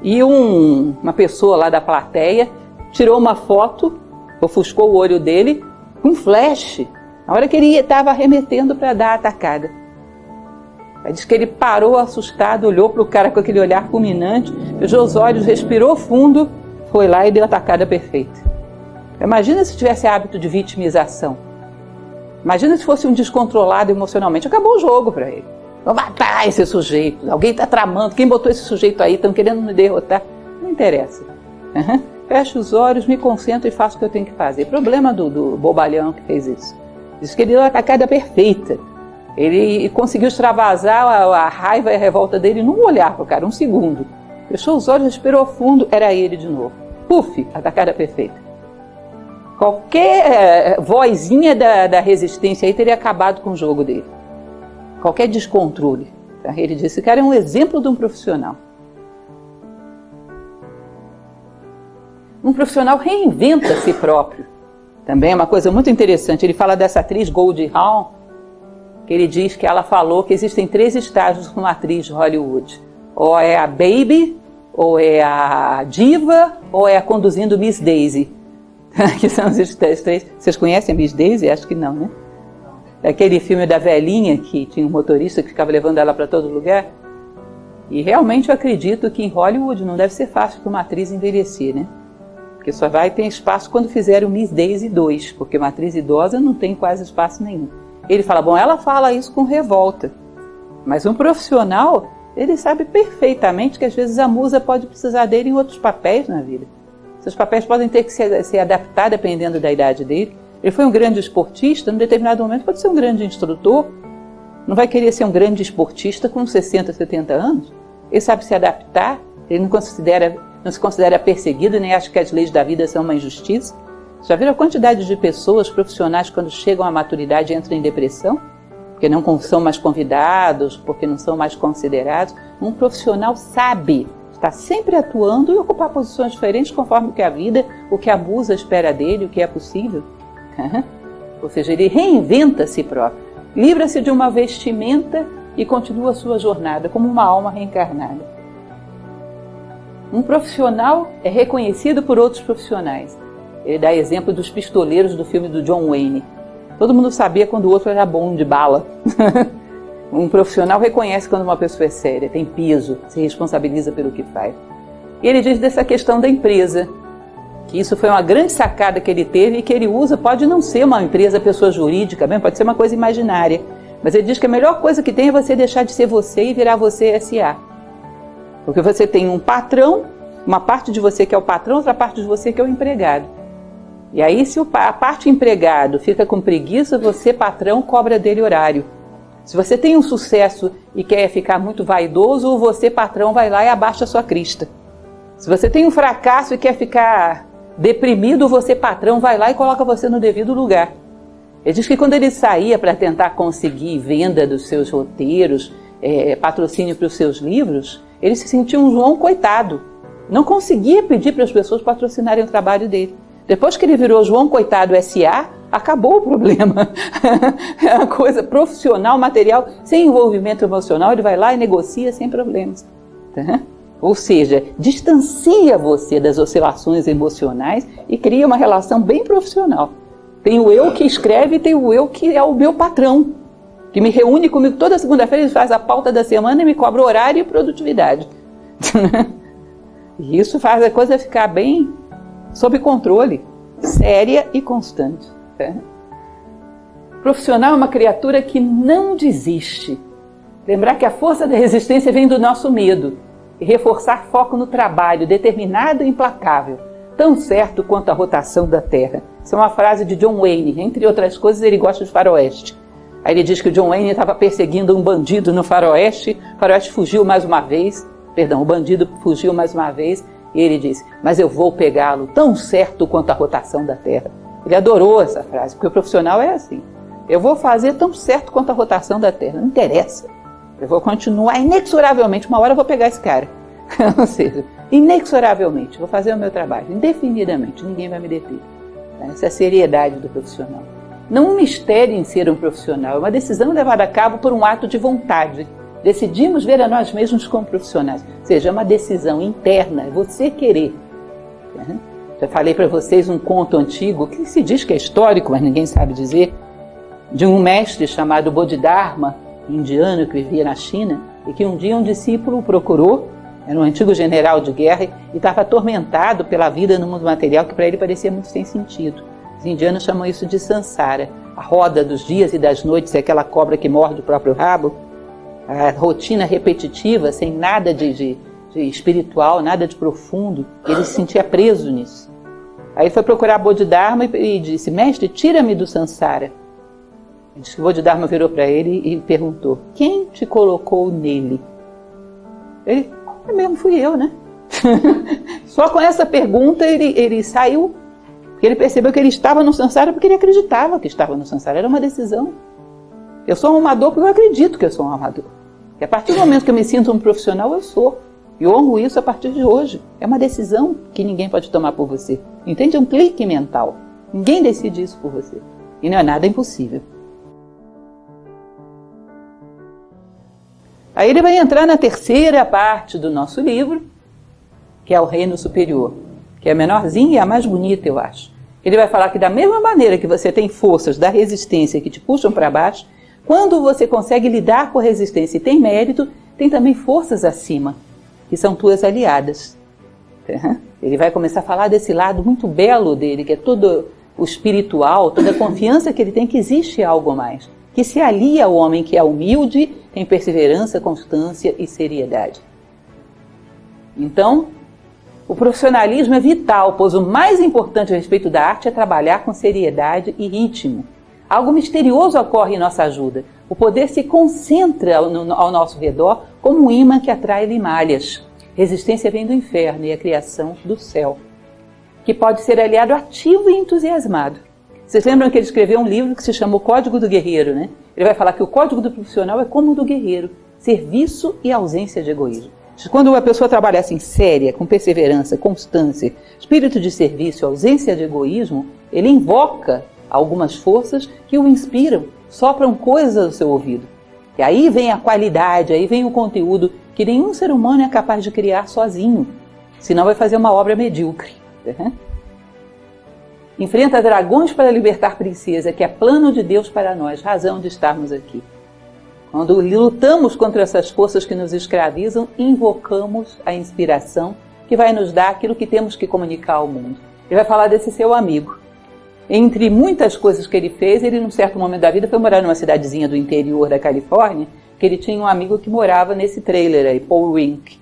e uma pessoa lá da plateia tirou uma foto, ofuscou o olho dele com um flash, na hora que ele estava arremetendo para dar a tacada. Aí diz que ele parou assustado, olhou para o cara com aquele olhar fulminante, fechou os olhos, respirou fundo, foi lá e deu a tacada perfeita. Imagina se tivesse hábito de vitimização. Imagina se fosse um descontrolado emocionalmente. Acabou o jogo para ele. Vou matar esse sujeito. Alguém está tramando. Quem botou esse sujeito aí? Estão querendo me derrotar. Não interessa. Fecho os olhos, me concentro e faço o que eu tenho que fazer. Problema do bobalhão que fez isso. Diz que ele deu a tacada perfeita. Ele conseguiu extravasar a raiva e a revolta dele num olhar para o cara, um segundo. Fechou os olhos, respirou fundo, era ele de novo. Puf, a tacada perfeita. Qualquer vozinha da resistência aí teria acabado com o jogo dele. Qualquer descontrole. Ele disse que o cara é um exemplo de um profissional. Um profissional reinventa a si próprio. Também é uma coisa muito interessante. Ele fala dessa atriz Goldie Hawn, que ele diz que ela falou que existem 3 estágios com uma atriz de Hollywood. Ou é a baby, ou é a diva, ou é a conduzindo Miss Daisy. Que são os 3. Vocês conhecem a Miss Daisy? Acho que não, né? Aquele filme da velhinha que tinha um motorista que ficava levando ela para todo lugar. E realmente eu acredito que em Hollywood não deve ser fácil para uma atriz envelhecer, né? Porque só vai ter espaço quando fizer o Miss Daisy 2, porque uma atriz idosa não tem quase espaço nenhum. Ele fala, bom, ela fala isso com revolta, mas um profissional, ele sabe perfeitamente que às vezes a musa pode precisar dele em outros papéis na vida. Esses papéis podem ter que se adaptar dependendo da idade dele. Ele foi um grande esportista, num determinado momento pode ser um grande instrutor, não vai querer ser um grande esportista com 60, 70 anos. Ele sabe se adaptar, ele não se considera perseguido, nem acha que as leis da vida são uma injustiça. Já viram a quantidade de pessoas profissionais quando chegam à maturidade entram em depressão? Porque não são mais convidados, porque não são mais considerados. Um profissional sabe estar sempre atuando e ocupar posições diferentes conforme o que a vida, o que a musa espera dele, o que é possível. Ou seja, ele reinventa a si próprio. Livra-se de uma vestimenta e continua a sua jornada como uma alma reencarnada. Um profissional é reconhecido por outros profissionais. Ele dá exemplo dos pistoleiros do filme do John Wayne. Todo mundo sabia quando o outro era bom de bala. Um profissional reconhece quando uma pessoa é séria, tem peso, se responsabiliza pelo que faz. E ele diz dessa questão da empresa, que isso foi uma grande sacada que ele teve e que ele usa, pode não ser uma empresa, pessoa jurídica, bem, pode ser uma coisa imaginária. Mas ele diz que a melhor coisa que tem é você deixar de ser você e virar você S.A. Porque você tem um patrão, uma parte de você que é o patrão, outra parte de você que é o empregado. E aí, se a parte empregado fica com preguiça, você, patrão, cobra dele horário. Se você tem um sucesso e quer ficar muito vaidoso, você, patrão, vai lá e abaixa a sua crista. Se você tem um fracasso e quer ficar deprimido, você, patrão, vai lá e coloca você no devido lugar. Ele diz que quando ele saía para tentar conseguir venda dos seus roteiros, patrocínio para os seus livros, ele se sentia um João coitado. Não conseguia pedir para as pessoas patrocinarem o trabalho dele. Depois que ele virou João Coitado S.A., acabou o problema. É uma coisa profissional, material, sem envolvimento emocional, ele vai lá e negocia sem problemas. Tá? Ou seja, distancia você das oscilações emocionais e cria uma relação bem profissional. Tem o eu que escreve e tem o eu que é o meu patrão, que me reúne comigo toda segunda-feira, ele faz a pauta da semana e me cobra horário e produtividade. E isso faz a coisa ficar bem sob controle, séria e constante. O profissional é uma criatura que não desiste. Lembrar que a força da resistência vem do nosso medo e reforçar foco no trabalho, determinado e implacável, tão certo quanto a rotação da Terra. Isso é uma frase de John Wayne. Entre outras coisas, ele gosta de faroeste. Aí ele diz que o John Wayne estava perseguindo um bandido no faroeste, o faroeste fugiu mais uma vez, o bandido fugiu mais uma vez, e ele disse, mas eu vou pegá-lo tão certo quanto a rotação da Terra. Ele adorou essa frase, porque o profissional é assim. Eu vou fazer tão certo quanto a rotação da Terra, não interessa. Eu vou continuar inexoravelmente, uma hora eu vou pegar esse cara. Ou seja, inexoravelmente, vou fazer o meu trabalho, indefinidamente, ninguém vai me deter. Essa é a seriedade do profissional. Não um mistério em ser um profissional, é uma decisão levada a cabo por um ato de vontade. Decidimos ver a nós mesmos como profissionais. Ou seja, é uma decisão interna, é você querer. Já falei para vocês um conto antigo, que se diz que é histórico, mas ninguém sabe dizer, de um mestre chamado Bodhidharma, indiano que vivia na China, e que um dia um discípulo o procurou, era um antigo general de guerra, e estava atormentado pela vida no mundo material, que para ele parecia muito sem sentido. Os indianos chamam isso de sansara, a roda dos dias e das noites, é aquela cobra que morde o próprio rabo, a rotina repetitiva, sem nada de espiritual, nada de profundo, ele se sentia preso nisso. Aí foi procurar Bodhidharma e disse, mestre, tira-me do sansara. Ele disse que Bodhidharma virou para ele e perguntou, quem te colocou nele? Ele, mesmo fui eu, né? Só com essa pergunta ele saiu, porque ele percebeu que ele estava no sansara porque ele acreditava que estava no sansara, era uma decisão. Eu sou um amador porque eu acredito que eu sou um amador. E a partir do momento que eu me sinto um profissional, eu sou. E honro isso a partir de hoje. É uma decisão que ninguém pode tomar por você. Entende? É um clique mental. Ninguém decide isso por você. E não é nada impossível. Aí ele vai entrar na terceira parte do nosso livro, que é o reino superior, que é a menorzinha e a mais bonita, eu acho. Ele vai falar que da mesma maneira que você tem forças da resistência que te puxam para baixo, quando você consegue lidar com a resistência e tem mérito, tem também forças acima, que são tuas aliadas. Ele vai começar a falar desse lado muito belo dele, que é todo o espiritual, toda a confiança que ele tem que existe algo mais, que se alia ao homem que é humilde, tem perseverança, constância e seriedade. Então, o profissionalismo é vital, pois o mais importante a respeito da arte é trabalhar com seriedade e ritmo. Algo misterioso ocorre em nossa ajuda. O poder se concentra ao nosso redor como um imã que atrai limalhas. Resistência vem do inferno e a criação do céu, que pode ser aliado ativo e entusiasmado. Vocês lembram que ele escreveu um livro que se chama O Código do Guerreiro, né? Ele vai falar que o código do profissional é como o do guerreiro, serviço e ausência de egoísmo. Quando uma pessoa trabalha assim, séria, com perseverança, constância, espírito de serviço, ausência de egoísmo, ele invoca algumas forças que o inspiram, sopram coisas ao seu ouvido. E aí vem a qualidade, aí vem o conteúdo que nenhum ser humano é capaz de criar sozinho, senão vai fazer uma obra medíocre. Enfrenta dragões para libertar princesa, que é plano de Deus para nós, razão de estarmos aqui. Quando lutamos contra essas forças que nos escravizam, invocamos a inspiração que vai nos dar aquilo que temos que comunicar ao mundo. Ele vai falar desse seu amigo. Entre muitas coisas que ele fez, ele num certo momento da vida foi morar numa cidadezinha do interior da Califórnia, que ele tinha um amigo que morava nesse trailer aí, Paul Rink.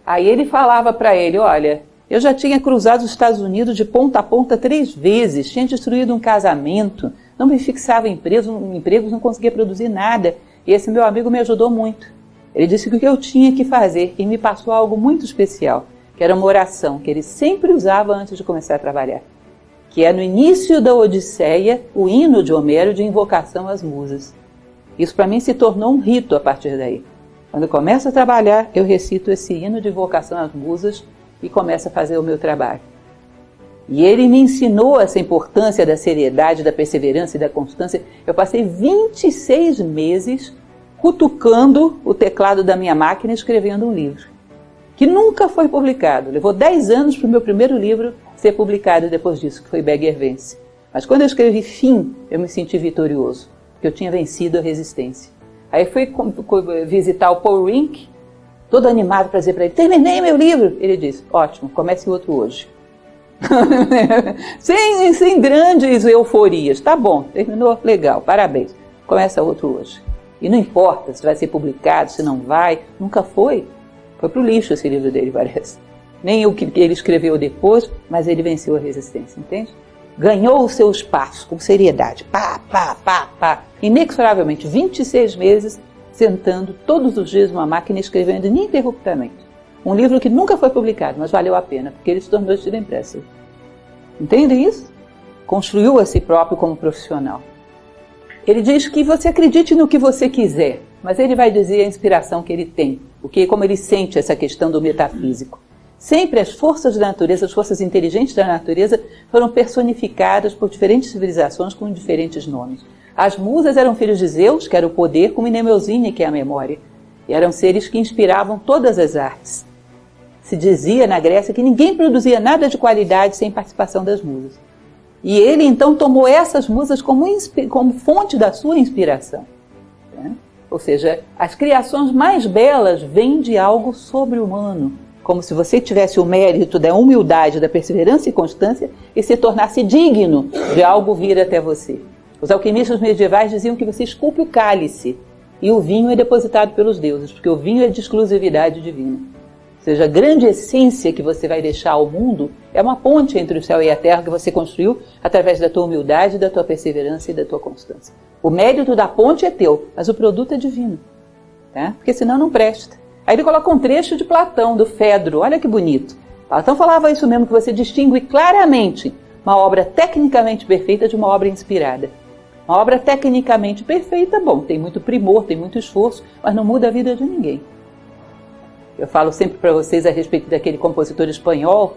Aí ele falava para ele, olha, eu já tinha cruzado os Estados Unidos de ponta a ponta 3 vezes, tinha destruído um casamento, não me fixava em empregos, não conseguia produzir nada. E esse meu amigo me ajudou muito. Ele disse que o que eu tinha que fazer e me passou algo muito especial, que era uma oração que ele sempre usava antes de começar a trabalhar, que é no início da Odisseia, o hino de Homero de invocação às musas. Isso para mim se tornou um rito a partir daí. Quando eu começo a trabalhar, eu recito esse hino de invocação às musas e começo a fazer o meu trabalho. E ele me ensinou essa importância da seriedade, da perseverança e da constância. Eu passei 26 meses cutucando o teclado da minha máquina escrevendo um livro, que nunca foi publicado. Levou 10 anos para o meu primeiro livro ser publicado depois disso, que foi Beggar Vence. Mas quando eu escrevi Fim, eu me senti vitorioso, porque eu tinha vencido a resistência. Aí fui visitar o Paul Rink, todo animado para dizer para ele, terminei meu livro. Ele disse, ótimo, comece outro hoje. sem grandes euforias. Tá bom, terminou, legal, parabéns. Começa outro hoje. E não importa se vai ser publicado, se não vai, nunca foi. Foi pro lixo esse livro dele, parece. Nem o que ele escreveu depois, mas ele venceu a resistência, entende? Ganhou o seu espaço com seriedade. Pá, pá, pá, pá. Inexoravelmente, 26 meses, sentando todos os dias numa máquina, escrevendo ininterruptamente. Um livro que nunca foi publicado, mas valeu a pena, porque ele se tornou estilo impresso. Entende isso? Construiu a si próprio como profissional. Ele diz que você acredite no que você quiser, mas ele vai dizer a inspiração que ele tem, como ele sente essa questão do metafísico. Sempre as forças da natureza, as forças inteligentes da natureza, foram personificadas por diferentes civilizações com diferentes nomes. As musas eram filhos de Zeus, que era o poder, como Mnemosyne, que é a memória. E eram seres que inspiravam todas as artes. Se dizia na Grécia que ninguém produzia nada de qualidade sem participação das musas. E ele então tomou essas musas como fonte da sua inspiração. Né? Ou seja, as criações mais belas vêm de algo sobre-humano, como se você tivesse o mérito da humildade, da perseverança e constância e se tornasse digno de algo vir até você. Os alquimistas medievais diziam que você esculpe o cálice e o vinho é depositado pelos deuses, porque o vinho é de exclusividade divina. Ou seja, a grande essência que você vai deixar ao mundo é uma ponte entre o céu e a terra que você construiu através da tua humildade, da tua perseverança e da tua constância. O mérito da ponte é teu, mas o produto é divino. Tá? Porque senão não presta. Aí ele coloca um trecho de Platão, do Fedro, olha que bonito. Platão falava isso mesmo, que você distingue claramente uma obra tecnicamente perfeita de uma obra inspirada. Uma obra tecnicamente perfeita, bom, tem muito primor, tem muito esforço, mas não muda a vida de ninguém. Eu falo sempre para vocês a respeito daquele compositor espanhol,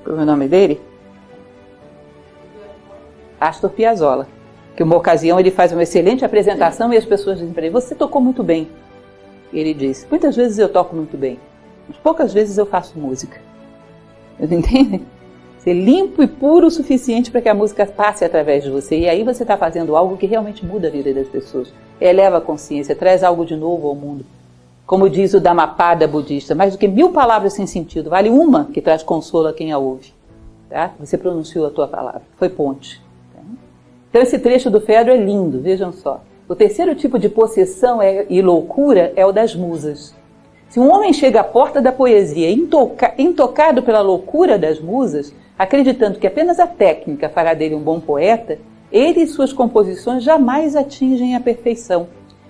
qual é o nome dele? Astor Piazzolla. Que uma ocasião ele faz uma excelente apresentação e as pessoas dizem para ele: você tocou muito bem. E ele diz: muitas vezes eu toco muito bem, mas poucas vezes eu faço música. Vocês entendem? Ser limpo e puro o suficiente para que a música passe através de você. E aí você está fazendo algo que realmente muda a vida das pessoas. Eleva a consciência, traz algo de novo ao mundo. Como diz o Dhammapada budista, mais do que 1000 palavras sem sentido, vale uma que traz consolo a quem a ouve. Tá? Você pronunciou a tua palavra, foi ponte. Tá? Então esse trecho do Phaedro é lindo, vejam só. O terceiro tipo de possessão e loucura é o das musas. Se um homem chega à porta da poesia intocado pela loucura das musas, acreditando que apenas a técnica fará dele um bom poeta, ele e suas composições jamais atingem a perfeição,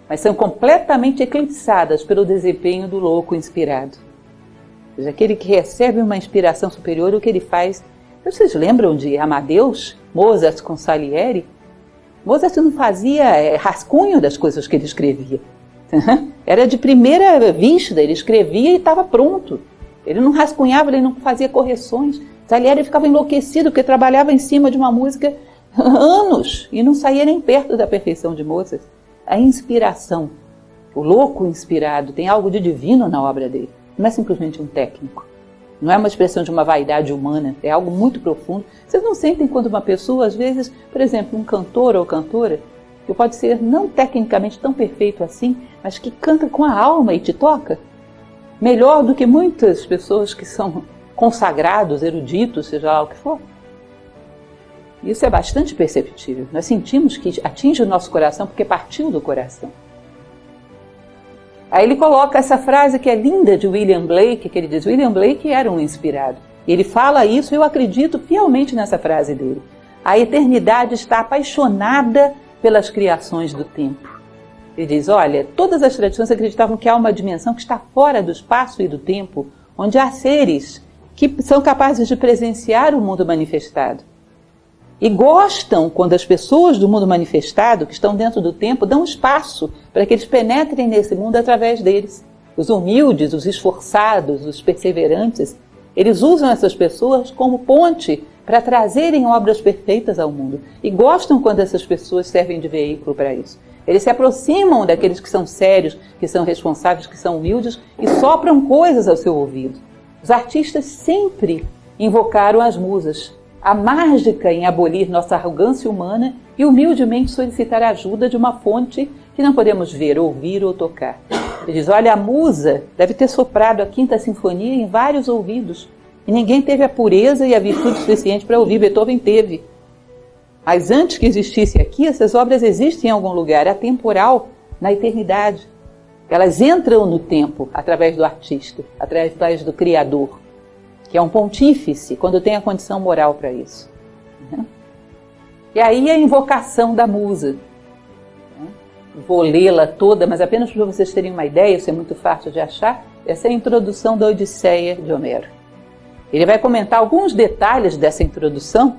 mas são completamente eclipsadas pelo desempenho do louco inspirado. Ou seja, aquele que recebe uma inspiração superior, o que ele faz... Vocês lembram de Amadeus, Mozart com Salieri? Mozart não fazia rascunho das coisas que ele escrevia. Era de primeira vista, ele escrevia e estava pronto. Ele não rascunhava, ele não fazia correções. Salieri ficava enlouquecido porque trabalhava em cima de uma música anos e não saía nem perto da perfeição de Mozart. A inspiração, o louco inspirado, tem algo de divino na obra dele. Não é simplesmente um técnico. Não é uma expressão de uma vaidade humana, é algo muito profundo. Vocês não sentem quando uma pessoa, às vezes, por exemplo, um cantor ou cantora, que pode ser não tecnicamente tão perfeito assim, mas que canta com a alma e te toca? Melhor do que muitas pessoas que são consagrados, eruditos, seja lá o que for. Isso é bastante perceptível. Nós sentimos que atinge o nosso coração porque partiu do coração. Aí ele coloca essa frase que é linda de William Blake, que ele diz: William Blake era um inspirado. E ele fala isso, e eu acredito fielmente nessa frase dele. A eternidade está apaixonada pelas criações do tempo. Ele diz: olha, todas as tradições acreditavam que há uma dimensão que está fora do espaço e do tempo, onde há seres que são capazes de presenciar o mundo manifestado. E gostam quando as pessoas do mundo manifestado, que estão dentro do tempo, dão espaço para que eles penetrem nesse mundo através deles. Os humildes, os esforçados, os perseverantes, eles usam essas pessoas como ponte para trazerem obras perfeitas ao mundo. E gostam quando essas pessoas servem de veículo para isso. Eles se aproximam daqueles que são sérios, que são responsáveis, que são humildes e sopram coisas ao seu ouvido. Os artistas sempre invocaram as musas, a mágica em abolir nossa arrogância humana e humildemente solicitar a ajuda de uma fonte que não podemos ver, ouvir ou tocar. Ele diz: olha, a musa deve ter soprado a Quinta Sinfonia em vários ouvidos e ninguém teve a pureza e a virtude suficiente para ouvir. Beethoven teve. Mas antes que existisse aqui, essas obras existem em algum lugar, atemporal, na eternidade. Elas entram no tempo através do artista, através do Criador, que é um pontífice quando tem a condição moral para isso. E aí a invocação da musa. Vou lê-la toda, mas apenas para vocês terem uma ideia, isso é muito fácil de achar. Essa é a introdução da Odisseia de Homero. Ele vai comentar alguns detalhes dessa introdução,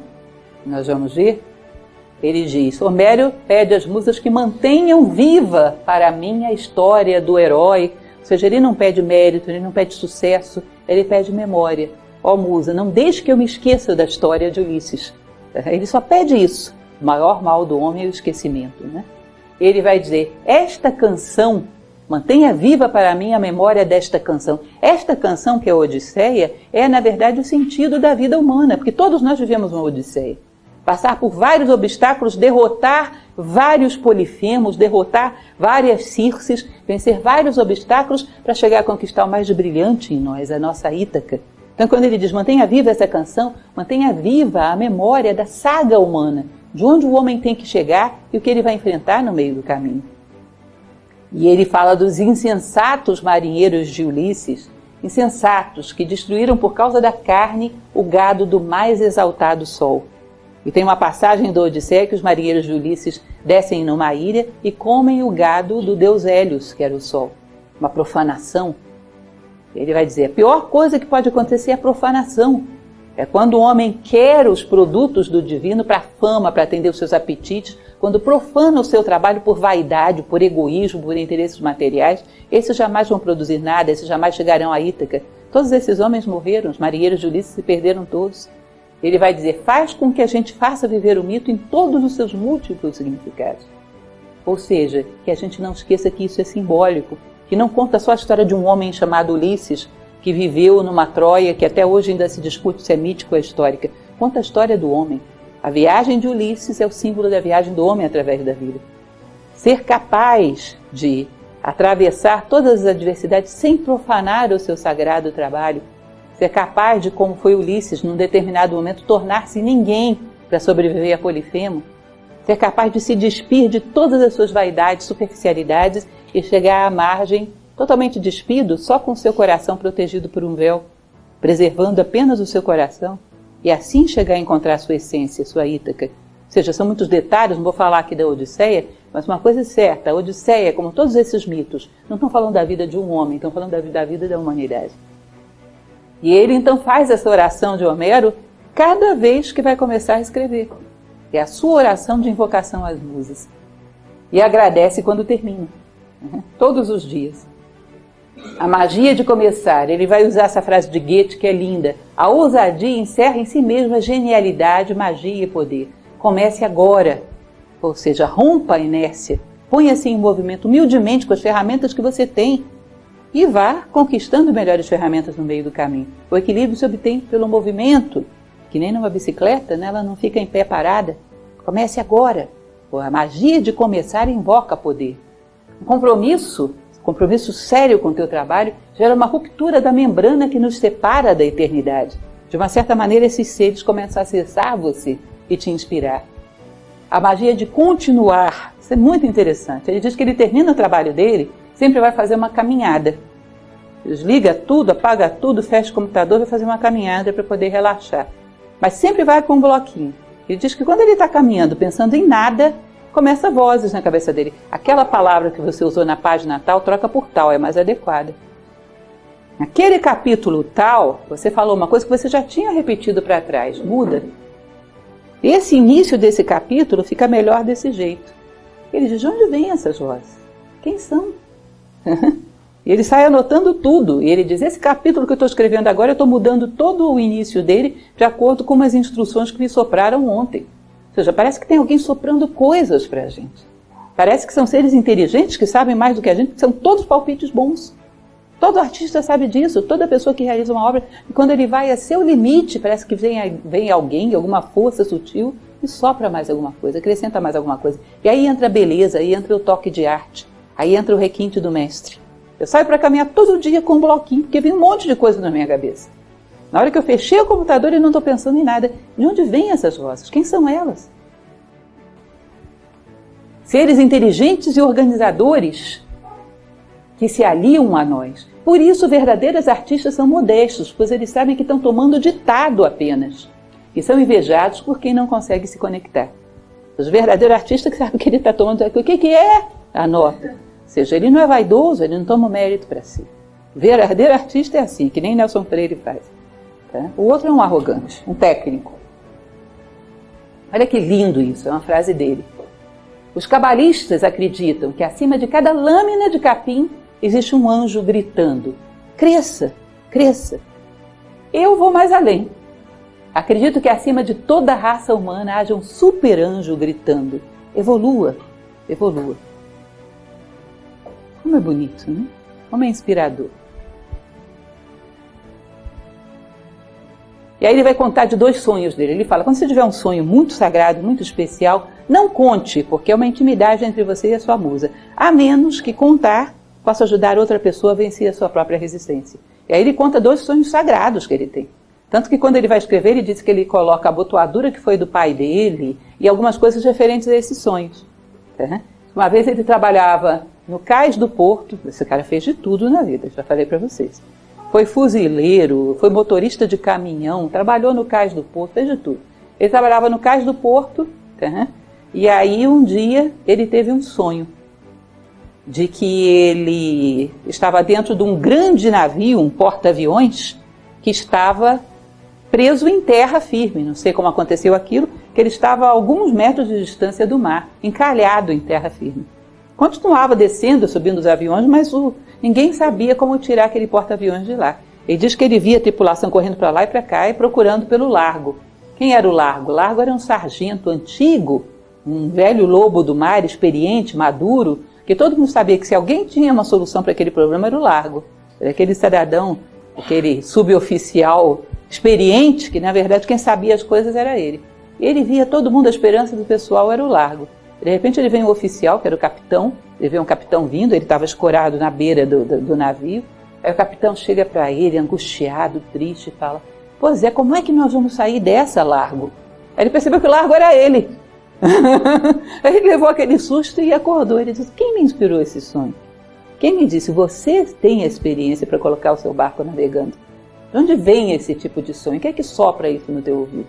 nós vamos ver. Ele diz: Homero pede às musas que mantenham viva para mim a história do herói. Ou seja, ele não pede mérito, ele não pede sucesso, ele pede memória. Ó musa, não deixe que eu me esqueça da história de Ulisses. Ele só pede isso. O maior mal do homem é o esquecimento, né? Ele vai dizer: esta canção, mantenha viva para mim a memória desta canção. Esta canção, que é a Odisseia, é na verdade o sentido da vida humana, porque todos nós vivemos uma Odisseia. Passar por vários obstáculos, derrotar vários polifemos, derrotar várias Circes, vencer vários obstáculos para chegar a conquistar o mais brilhante em nós, a nossa Ítaca. Então quando ele diz: mantenha viva essa canção, mantenha viva a memória da saga humana, de onde o homem tem que chegar e o que ele vai enfrentar no meio do caminho. E ele fala dos insensatos marinheiros de Ulisses, insensatos que destruíram por causa da carne o gado do mais exaltado sol. E tem uma passagem do Odisseia que os marinheiros de Ulisses descem numa ilha e comem o gado do deus Hélios, que era o sol. Uma profanação. Ele vai dizer: a pior coisa que pode acontecer é a profanação. É quando o homem quer os produtos do divino para a fama, para atender os seus apetites, quando profana o seu trabalho por vaidade, por egoísmo, por interesses materiais, esses jamais vão produzir nada, esses jamais chegarão a Ítaca. Todos esses homens morreram, os marinheiros de Ulisses se perderam todos. Ele vai dizer, faz com que a gente faça viver o mito em todos os seus múltiplos significados. Ou seja, que a gente não esqueça que isso é simbólico, que não conta só a história de um homem chamado Ulisses, que viveu numa Troia, que até hoje ainda se discute se é mítica ou histórica. Conta a história do homem. A viagem de Ulisses é o símbolo da viagem do homem através da vida. Ser capaz de atravessar todas as adversidades sem profanar o seu sagrado trabalho, ser capaz de, como foi Ulisses, num determinado momento, tornar-se ninguém para sobreviver a Polifemo, ser capaz de se despir de todas as suas vaidades, superficialidades e chegar à margem totalmente despido, só com seu coração protegido por um véu, preservando apenas o seu coração, e assim chegar a encontrar a sua essência, a sua Ítaca. Ou seja, são muitos detalhes, não vou falar aqui da Odisseia, mas uma coisa é certa, a Odisseia, como todos esses mitos, não estão falando da vida de um homem, estão falando da vida da humanidade. E ele então faz essa oração de Homero cada vez que vai começar a escrever. É a sua oração de invocação às musas. E agradece quando termina, todos os dias. A magia de começar, ele vai usar essa frase de Goethe que é linda. A ousadia encerra em si mesma genialidade, magia e poder. Comece agora, ou seja, rompa a inércia, ponha-se em movimento humildemente com as ferramentas que você tem e vá conquistando melhores ferramentas no meio do caminho. O equilíbrio se obtém pelo movimento, que nem numa bicicleta, né? Ela não fica em pé parada. Comece agora. A magia de começar invoca poder. Um compromisso sério com o teu trabalho, gera uma ruptura da membrana que nos separa da eternidade. De uma certa maneira, esses seres começam a acessar você e te inspirar. A magia de continuar, isso é muito interessante. Ele diz que ele termina o trabalho dele, sempre vai fazer uma caminhada. Desliga tudo, apaga tudo, fecha o computador, vai fazer uma caminhada para poder relaxar. Mas sempre vai com um bloquinho. Ele diz que quando ele está caminhando, pensando em nada, começa vozes na cabeça dele. Aquela palavra que você usou na página tal, troca por tal, é mais adequada. Naquele capítulo tal, você falou uma coisa que você já tinha repetido para trás, muda. Esse início desse capítulo fica melhor desse jeito. Ele diz, de onde vêm essas vozes? Quem são? E ele sai anotando tudo. E ele diz, esse capítulo que eu estou escrevendo agora, eu estou mudando todo o início dele de acordo com as instruções que me sopraram ontem. Ou seja, parece que tem alguém soprando coisas para a gente. Parece que são seres inteligentes que sabem mais do que a gente, que são todos palpites bons. Todo artista sabe disso, toda pessoa que realiza uma obra, e quando ele vai a seu limite, parece que vem alguém, alguma força sutil, e sopra mais alguma coisa, acrescenta mais alguma coisa. E aí entra a beleza, aí entra o toque de arte, aí entra o requinte do mestre. Eu saio para caminhar todo dia com um bloquinho, porque vem um monte de coisa na minha cabeça. Na hora que eu fechei o computador, eu não estou pensando em nada. De onde vêm essas vozes? Quem são elas? Seres inteligentes e organizadores que se aliam a nós. Por isso, verdadeiros artistas são modestos, pois eles sabem que estão tomando ditado apenas. E são invejados por quem não consegue se conectar. Os verdadeiros artistas que sabem que ele está tomando... O que é? Anota. Ou seja, ele não é vaidoso, ele não toma o mérito para si. O verdadeiro artista é assim, que nem Nelson Freire faz. Tá? O outro é um arrogante, um técnico. Olha que lindo isso, é uma frase dele. Os cabalistas acreditam que acima de cada lâmina de capim existe um anjo gritando, cresça, cresça. Eu vou mais além. Acredito que acima de toda a raça humana haja um super anjo gritando, evolua, evolua. Como é bonito, né? Como é inspirador. E aí ele vai contar de 2 sonhos dele. Ele fala, quando você tiver um sonho muito sagrado, muito especial, não conte, porque é uma intimidade entre você e a sua musa. A menos que contar possa ajudar outra pessoa a vencer a sua própria resistência. E aí ele conta 2 sonhos sagrados que ele tem. Tanto que quando ele vai escrever, ele diz que ele coloca a abotoadura que foi do pai dele e algumas coisas referentes a esses sonhos. Uma vez ele trabalhava no cais do porto, esse cara fez de tudo na vida, já falei para vocês. Foi fuzileiro, foi motorista de caminhão, trabalhou no cais do porto, fez de tudo. Ele trabalhava no cais do porto, e aí um dia ele teve um sonho de que ele estava dentro de um grande navio, um porta-aviões, que estava preso em terra firme. Não sei como aconteceu aquilo, que ele estava a alguns metros de distância do mar, encalhado em terra firme. Continuava descendo, subindo os aviões, mas ninguém sabia como tirar aquele porta-aviões de lá. Ele diz que ele via a tripulação correndo para lá e para cá e procurando pelo Largo. Quem era o Largo? O Largo era um sargento antigo, um velho lobo do mar, experiente, maduro, que todo mundo sabia que se alguém tinha uma solução para aquele problema era o Largo. Era aquele cidadão, aquele suboficial experiente, que na verdade quem sabia as coisas era ele. Ele via todo mundo, a esperança do pessoal era o Largo. De repente ele vem um oficial, que era o capitão, ele vê um capitão vindo, ele estava escorado na beira do navio. Aí o capitão chega para ele, angustiado, triste, e fala: "Pois é, como é que nós vamos sair dessa, Largo?" Aí ele percebeu que o Largo era ele. Aí ele levou aquele susto e acordou. Ele disse: "Quem me inspirou esse sonho? Quem me disse, você tem a experiência para colocar o seu barco navegando? De onde vem esse tipo de sonho? Quem é que sopra isso no teu ouvido?"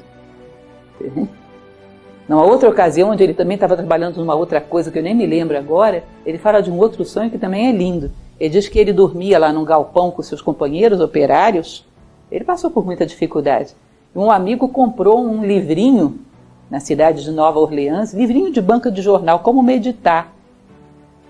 Numa outra ocasião, onde ele também estava trabalhando numa outra coisa que eu nem me lembro agora, ele fala de um outro sonho que também é lindo. Ele diz que ele dormia lá num galpão com seus companheiros operários. Ele passou por muita dificuldade. Um amigo comprou um livrinho na cidade de Nova Orleans, livrinho de banca de jornal, como meditar.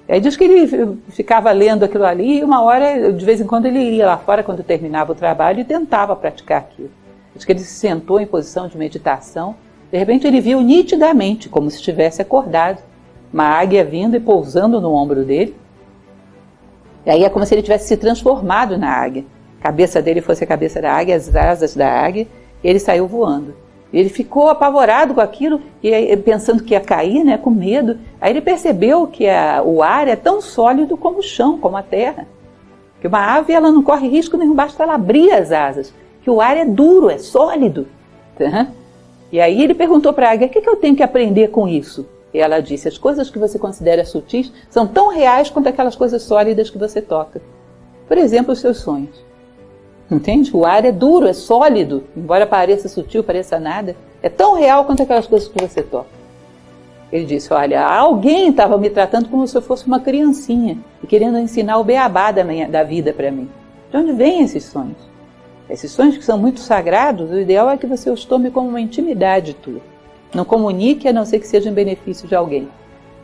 Aí diz que ele ficava lendo aquilo ali e uma hora, de vez em quando, ele ia lá fora quando terminava o trabalho e tentava praticar aquilo. Diz que ele se sentou em posição de meditação. De repente ele viu nitidamente, como se estivesse acordado, uma águia vindo e pousando no ombro dele. E aí é como se ele tivesse se transformado na águia. A cabeça dele fosse a cabeça da águia, as asas da águia, e ele saiu voando. E ele ficou apavorado com aquilo, e pensando que ia cair, né, com medo. Aí ele percebeu que o ar é tão sólido como o chão, como a terra. Que uma ave ela não corre risco nenhum, basta ela abrir as asas. Que o ar é duro, é sólido. Tá? E aí ele perguntou para a águia: "O que eu tenho que aprender com isso?" E ela disse: "As coisas que você considera sutis são tão reais quanto aquelas coisas sólidas que você toca. Por exemplo, os seus sonhos. Entende? O ar é duro, é sólido, embora pareça sutil, pareça nada, é tão real quanto aquelas coisas que você toca." Ele disse: "Olha, alguém estava me tratando como se eu fosse uma criancinha e querendo ensinar o beabá da vida para mim. De onde vêm esses sonhos? Esses sonhos que são muito sagrados, o ideal é que você os tome como uma intimidade tua. Não comunique a não ser que seja em benefício de alguém."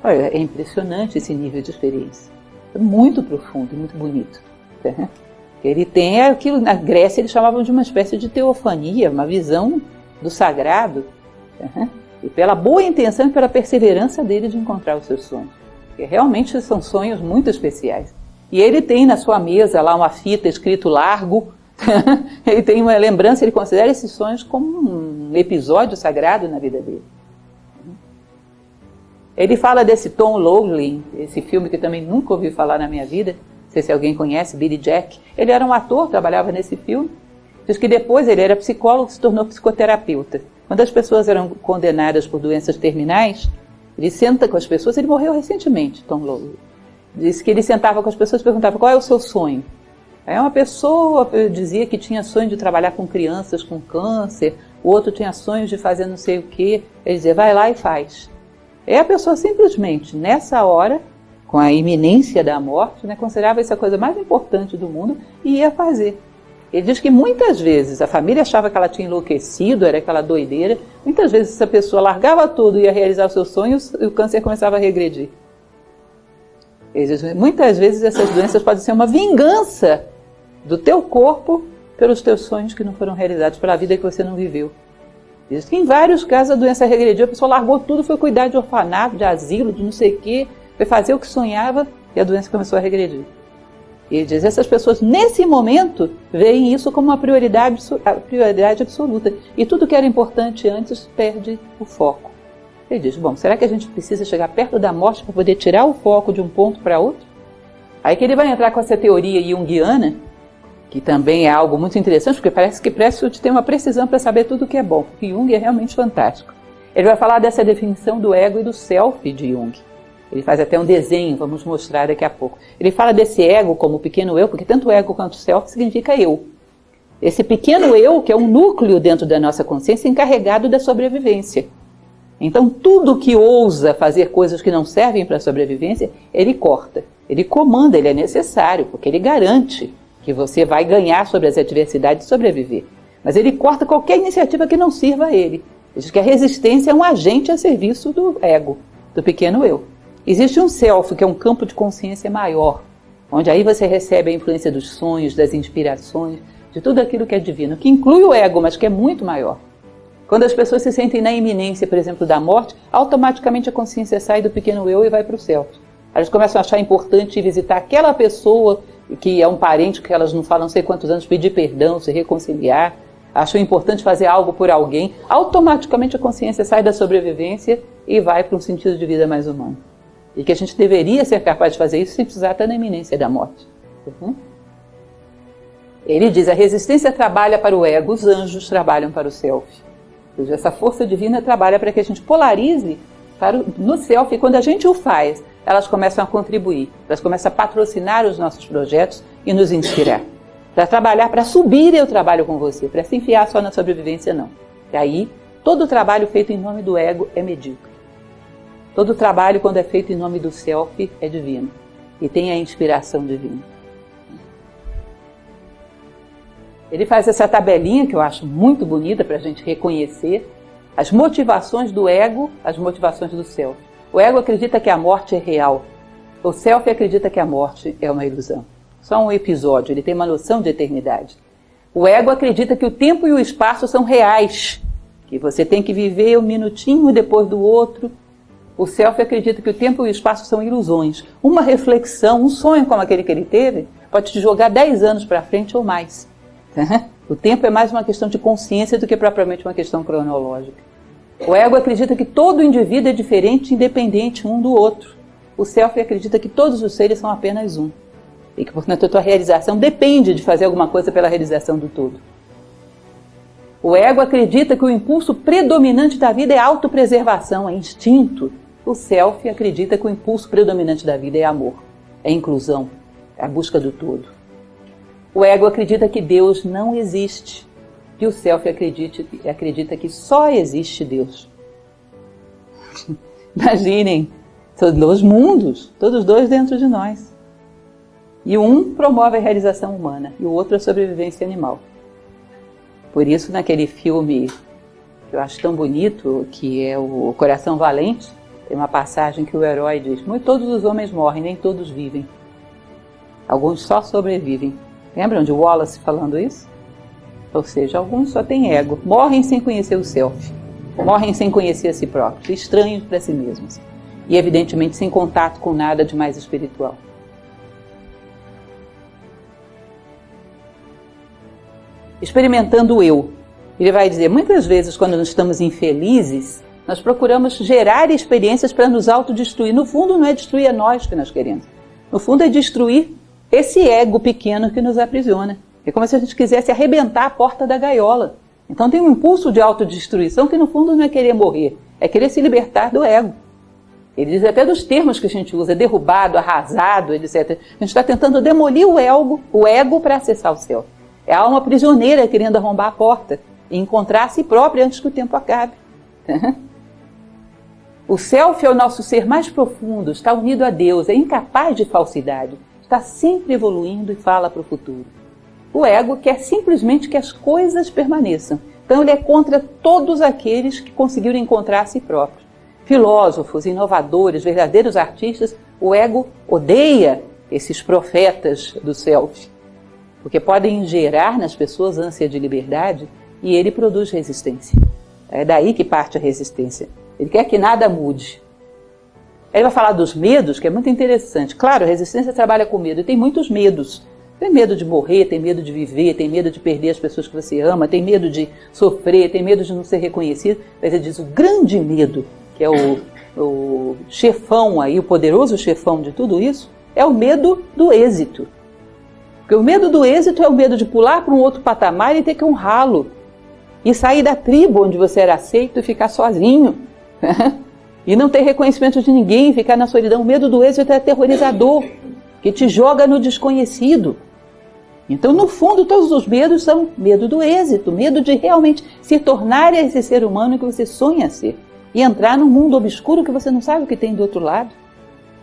Olha, é impressionante esse nível de experiência. É muito profundo, muito bonito. Tá? Ele tem aquilo, na Grécia eles chamavam de uma espécie de teofania, uma visão do sagrado. Tá? E pela boa intenção e pela perseverança dele de encontrar os seus sonhos. Porque realmente são sonhos muito especiais. E ele tem na sua mesa lá uma fita escrito Largo. Ele tem uma lembrança, ele considera esses sonhos como um episódio sagrado na vida dele. Ele fala desse Tom Lowley, esse filme que eu também nunca ouvi falar na minha vida, não sei se alguém conhece, Billy Jack. Ele era um ator, trabalhava nesse filme. Diz que depois ele era psicólogo e se tornou psicoterapeuta. Quando as pessoas eram condenadas por doenças terminais, ele senta com as pessoas, ele morreu recentemente, Tom Lowley. Diz que ele sentava com as pessoas e perguntava: "Qual é o seu sonho?" Aí uma pessoa dizia que tinha sonho de trabalhar com crianças com câncer, o outro tinha sonhos de fazer não sei o quê. Ele dizia: "Vai lá e faz." E a pessoa simplesmente, nessa hora, com a iminência da morte, né, considerava isso a coisa mais importante do mundo e ia fazer. Ele diz que muitas vezes a família achava que ela tinha enlouquecido, era aquela doideira. Muitas vezes essa pessoa largava tudo e ia realizar os seus sonhos e o câncer começava a regredir. Ele diz, muitas vezes essas doenças podem ser uma vingança do teu corpo pelos teus sonhos que não foram realizados, pela vida que você não viveu. Diz que em vários casos a doença regrediu, a pessoa largou tudo, foi cuidar de orfanato, de asilo, de não sei o quê, foi fazer o que sonhava e a doença começou a regredir. E ele diz, essas pessoas nesse momento veem isso como uma prioridade absoluta e tudo que era importante antes perde o foco. Ele diz, bom, será que a gente precisa chegar perto da morte para poder tirar o foco de um ponto para outro? Aí que ele vai entrar com essa teoria junguiana, que também é algo muito interessante, porque parece que Presfield tem uma precisão para saber tudo o que é bom, porque Jung é realmente fantástico. Ele vai falar dessa definição do ego e do self de Jung. Ele faz até um desenho, vamos mostrar daqui a pouco. Ele fala desse ego como pequeno eu, porque tanto ego quanto self significa eu. Esse pequeno eu, que é um núcleo dentro da nossa consciência encarregado da sobrevivência. Então, tudo que ousa fazer coisas que não servem para a sobrevivência, ele corta. Ele comanda, ele é necessário, porque ele garante que você vai ganhar sobre as adversidades e sobreviver. Mas ele corta qualquer iniciativa que não sirva a ele. Ele diz que a resistência é um agente a serviço do ego, do pequeno eu. Existe um self, que é um campo de consciência maior, onde aí você recebe a influência dos sonhos, das inspirações, de tudo aquilo que é divino, que inclui o ego, mas que é muito maior. Quando as pessoas se sentem na iminência, por exemplo, da morte, automaticamente a consciência sai do pequeno eu e vai para o self. Elas começam a achar importante ir visitar aquela pessoa que é um parente que elas não falam não sei quantos anos, pedir perdão, se reconciliar, acham importante fazer algo por alguém, automaticamente a consciência sai da sobrevivência e vai para um sentido de vida mais humano. E que a gente deveria ser capaz de fazer isso sem precisar estar na iminência da morte. Ele diz, a resistência trabalha para o ego, os anjos trabalham para o self. Ou seja, essa força divina trabalha para que a gente polarize no self, e quando a gente o faz, elas começam a contribuir, elas começam a patrocinar os nossos projetos e nos inspirar. Para trabalhar, para subir eu trabalho com você, para se enfiar só na sobrevivência não. E aí, todo o trabalho feito em nome do ego é medíocre. Todo o trabalho, quando é feito em nome do self, é divino. E tem a inspiração divina. Ele faz essa tabelinha que eu acho muito bonita para a gente reconhecer as motivações do ego, as motivações do self. O ego acredita que a morte é real. O self acredita que a morte é uma ilusão. Só um episódio, ele tem uma noção de eternidade. O ego acredita que o tempo e o espaço são reais, que você tem que viver um minutinho depois do outro. O self acredita que o tempo e o espaço são ilusões. Uma reflexão, um sonho como aquele que ele teve, pode te jogar 10 anos para frente ou mais. O tempo é mais uma questão de consciência do que propriamente uma questão cronológica. O ego acredita que todo indivíduo é diferente, independente um do outro. O self acredita que todos os seres são apenas um. E que, portanto, a tua realização depende de fazer alguma coisa pela realização do todo. O ego acredita que o impulso predominante da vida é autopreservação, é instinto. O self acredita que o impulso predominante da vida é amor, é inclusão, é a busca do todo. O ego acredita que Deus não existe. E o self acredita que só existe Deus. Imaginem, são dois mundos, todos dois dentro de nós. E um promove a realização humana e o outro a sobrevivência animal. Por isso, naquele filme que eu acho tão bonito, que é o Coração Valente, tem uma passagem que o herói diz, todos os homens morrem, nem todos vivem. Alguns só sobrevivem. Lembram de Wallace falando isso? Ou seja, alguns só têm ego, morrem sem conhecer o self, morrem sem conhecer a si próprios, estranhos para si mesmos. E evidentemente sem contato com nada de mais espiritual. Experimentando o eu. Ele vai dizer, muitas vezes quando nós estamos infelizes, nós procuramos gerar experiências para nos autodestruir. No fundo não é destruir a nós que nós queremos. No fundo é destruir esse ego pequeno que nos aprisiona. É como se a gente quisesse arrebentar a porta da gaiola. Então tem um impulso de autodestruição que no fundo não é querer morrer, é querer se libertar do ego. Ele diz até dos termos que a gente usa, derrubado, arrasado, etc. A gente está tentando demolir o ego para acessar o céu. É a alma prisioneira querendo arrombar a porta e encontrar a si própria antes que o tempo acabe. O self é o nosso ser mais profundo, está unido a Deus, é incapaz de falsidade, está sempre evoluindo e fala para o futuro. O ego quer simplesmente que as coisas permaneçam. Então ele é contra todos aqueles que conseguiram encontrar a si próprios. Filósofos, inovadores, verdadeiros artistas, o ego odeia esses profetas do self, porque podem gerar nas pessoas ânsia de liberdade e ele produz resistência. É daí que parte a resistência. Ele quer que nada mude. Ele vai falar dos medos, que é muito interessante. Claro, a resistência trabalha com medo e tem muitos medos. Tem medo de morrer, tem medo de viver, tem medo de perder as pessoas que você ama, tem medo de sofrer, tem medo de não ser reconhecido. Mas ele diz o grande medo, que é o chefão aí, o poderoso chefão de tudo isso, é o medo do êxito. Porque o medo do êxito é o medo de pular para um outro patamar e ter que honrá-lo. E sair da tribo onde você era aceito e ficar sozinho. E não ter reconhecimento de ninguém, ficar na solidão. O medo do êxito é aterrorizador, que te joga no desconhecido. Então, no fundo, todos os medos são medo do êxito, medo de realmente se tornar esse ser humano que você sonha ser. E entrar num mundo obscuro que você não sabe o que tem do outro lado.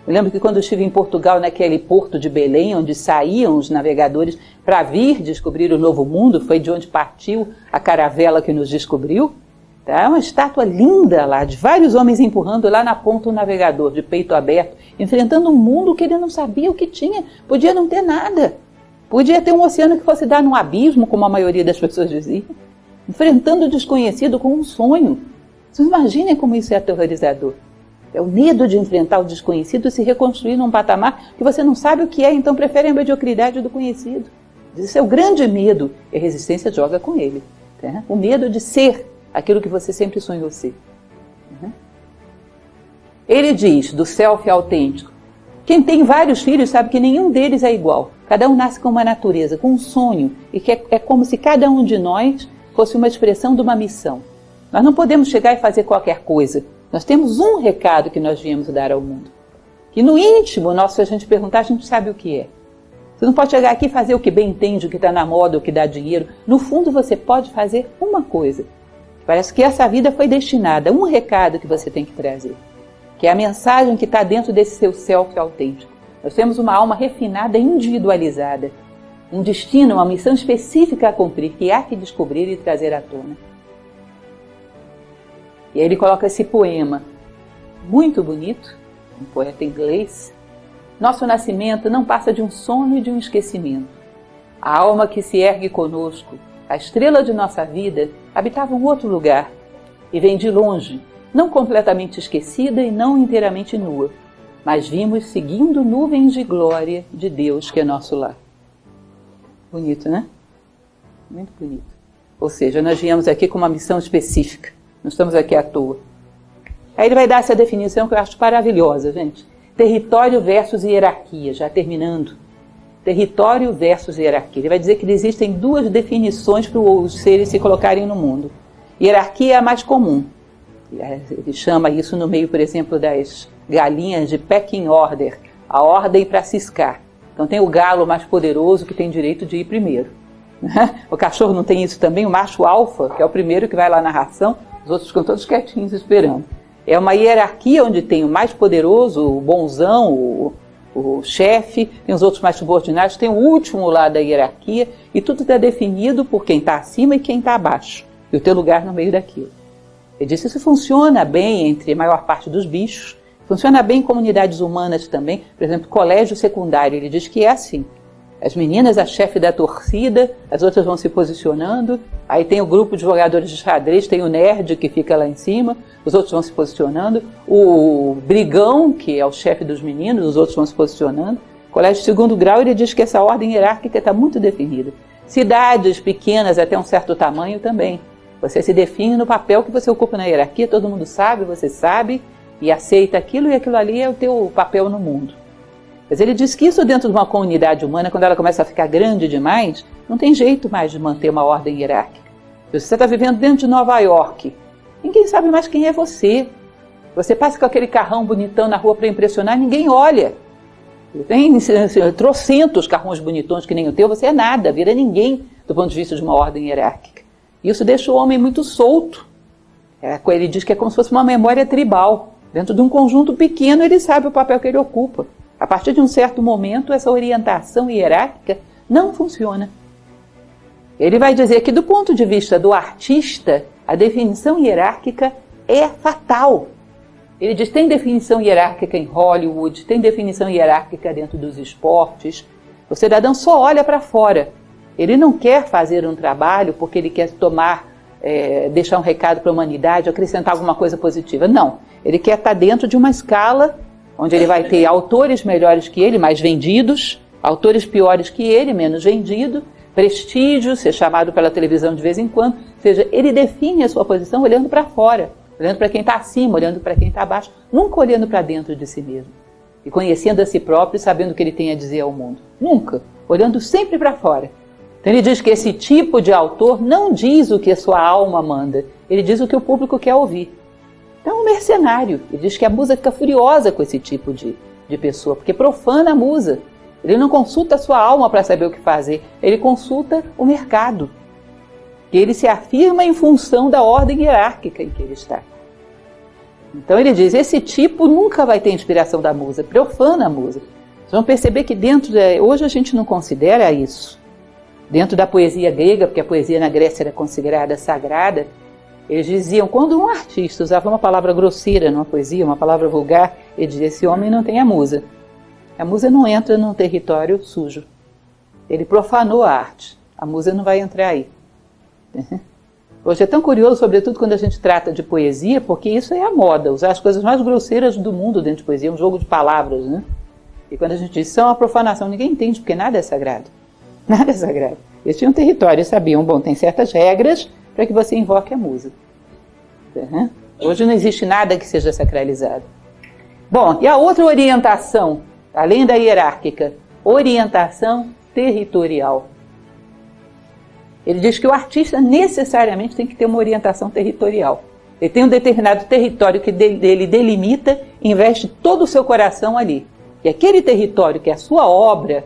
Eu lembro que quando eu estive em Portugal, naquele porto de Belém, onde saíam os navegadores para vir descobrir o Novo Mundo, foi de onde partiu a caravela que nos descobriu. Tá? Uma estátua linda lá, de vários homens empurrando lá na ponta um navegador, de peito aberto, enfrentando um mundo que ele não sabia o que tinha. Podia não ter nada. Podia ter um oceano que fosse dar num abismo, como a maioria das pessoas diziam. Enfrentando o desconhecido com um sonho. Vocês imaginem como isso é aterrorizador. É o medo de enfrentar o desconhecido e se reconstruir num patamar que você não sabe o que é, então prefere a mediocridade do conhecido. Esse é o grande medo, e a resistência joga com ele. Tá? O medo de ser aquilo que você sempre sonhou ser. Ele diz, do self autêntico, quem tem vários filhos sabe que nenhum deles é igual. Cada um nasce com uma natureza, com um sonho, e que é como se cada um de nós fosse uma expressão de uma missão. Nós não podemos chegar e fazer qualquer coisa. Nós temos um recado que nós viemos dar ao mundo. Que no íntimo, se a gente perguntar, a gente sabe o que é. Você não pode chegar aqui e fazer o que bem entende, o que está na moda, o que dá dinheiro. No fundo, você pode fazer uma coisa. Parece que essa vida foi destinada a um recado que você tem que trazer. Que é a mensagem que está dentro desse seu self autêntico. Nós temos uma alma refinada e individualizada. Um destino, uma missão específica a cumprir, que há que descobrir e trazer à tona. E aí ele coloca esse poema muito bonito, um poeta inglês. Nosso nascimento não passa de um sono e de um esquecimento. A alma que se ergue conosco, a estrela de nossa vida, habitava um outro lugar e vem de longe, não completamente esquecida e não inteiramente nua, mas vimos seguindo nuvens de glória de Deus que é nosso lar. Bonito, né? Muito bonito. Ou seja, nós viemos aqui com uma missão específica. Não estamos aqui à toa. Aí ele vai dar essa definição que eu acho maravilhosa, gente. Território versus hierarquia, já terminando. Território versus hierarquia. Ele vai dizer que existem duas definições para os seres se colocarem no mundo. Hierarquia é a mais comum. Ele chama isso no meio, por exemplo, das galinhas de pecking order, a ordem para ciscar. Então tem o galo mais poderoso que tem direito de ir primeiro. O cachorro não tem isso também, o macho alfa, que é o primeiro que vai lá na ração, os outros ficam todos quietinhos esperando. É uma hierarquia onde tem o mais poderoso, o bonzão, o chefe, tem os outros mais subordinados, tem o último lá da hierarquia, e tudo está definido por quem está acima e quem está abaixo, e o teu lugar no meio daquilo. Ele disse que isso funciona bem entre a maior parte dos bichos, funciona bem em comunidades humanas também, por exemplo, colégio secundário, ele diz que é assim. As meninas, a chefe da torcida, as outras vão se posicionando, aí tem o grupo de jogadores de xadrez, tem o nerd que fica lá em cima, os outros vão se posicionando, o brigão, que é o chefe dos meninos, os outros vão se posicionando. Colégio de segundo grau, ele diz que essa ordem hierárquica está muito definida. Cidades pequenas até um certo tamanho também. Você se define no papel que você ocupa na hierarquia, todo mundo sabe, você sabe, e aceita aquilo, e aquilo ali é o teu papel no mundo. Mas ele diz que isso dentro de uma comunidade humana, quando ela começa a ficar grande demais, não tem jeito mais de manter uma ordem hierárquica. Se você está vivendo dentro de Nova York, ninguém sabe mais quem é você. Você passa com aquele carrão bonitão na rua para impressionar, ninguém olha. Tem trocentos carrões bonitões que nem o teu, você é nada, vira ninguém do ponto de vista de uma ordem hierárquica. Isso deixa o homem muito solto. Ele diz que é como se fosse uma memória tribal. Dentro de um conjunto pequeno, ele sabe o papel que ele ocupa. A partir de um certo momento, essa orientação hierárquica não funciona. Ele vai dizer que, do ponto de vista do artista, a definição hierárquica é fatal. Ele diz que tem definição hierárquica em Hollywood, tem definição hierárquica dentro dos esportes. O cidadão só olha para fora. Ele não quer fazer um trabalho porque ele quer deixar um recado para a humanidade, acrescentar alguma coisa positiva. Não. Ele quer estar dentro de uma escala onde ele vai ter autores melhores que ele, mais vendidos, autores piores que ele, menos vendido, prestígio, ser chamado pela televisão de vez em quando. Ou seja, ele define a sua posição olhando para fora, olhando para quem está acima, olhando para quem está abaixo, nunca olhando para dentro de si mesmo. E conhecendo a si próprio e sabendo o que ele tem a dizer ao mundo. Nunca. Olhando sempre para fora. Então ele diz que esse tipo de autor não diz o que a sua alma manda, ele diz o que o público quer ouvir. Então é um mercenário. Ele diz que a musa fica furiosa com esse tipo de pessoa, porque profana a musa. Ele não consulta a sua alma para saber o que fazer, ele consulta o mercado. E ele se afirma em função da ordem hierárquica em que ele está. Então ele diz, esse tipo nunca vai ter inspiração da musa, profana a musa. Vocês vão perceber que hoje a gente não considera isso. Dentro da poesia grega, porque a poesia na Grécia era considerada sagrada, eles diziam, quando um artista usava uma palavra grosseira numa poesia, uma palavra vulgar, ele dizia, esse homem não tem a musa. A musa não entra num território sujo. Ele profanou a arte. A musa não vai entrar aí. Hoje é tão curioso, sobretudo quando a gente trata de poesia, porque isso é a moda, usar as coisas mais grosseiras do mundo dentro de poesia, um jogo de palavras, né? E quando a gente diz isso é uma profanação, ninguém entende, porque nada é sagrado. Nada é sagrado. Eles tinham território e sabiam, bom, tem certas regras para que você invoque a musa. Hoje não existe nada que seja sacralizado. Bom, e a outra orientação, além da hierárquica, orientação territorial. Ele diz que o artista necessariamente tem que ter uma orientação territorial. Ele tem um determinado território que ele delimita e investe todo o seu coração ali. E aquele território que é a sua obra,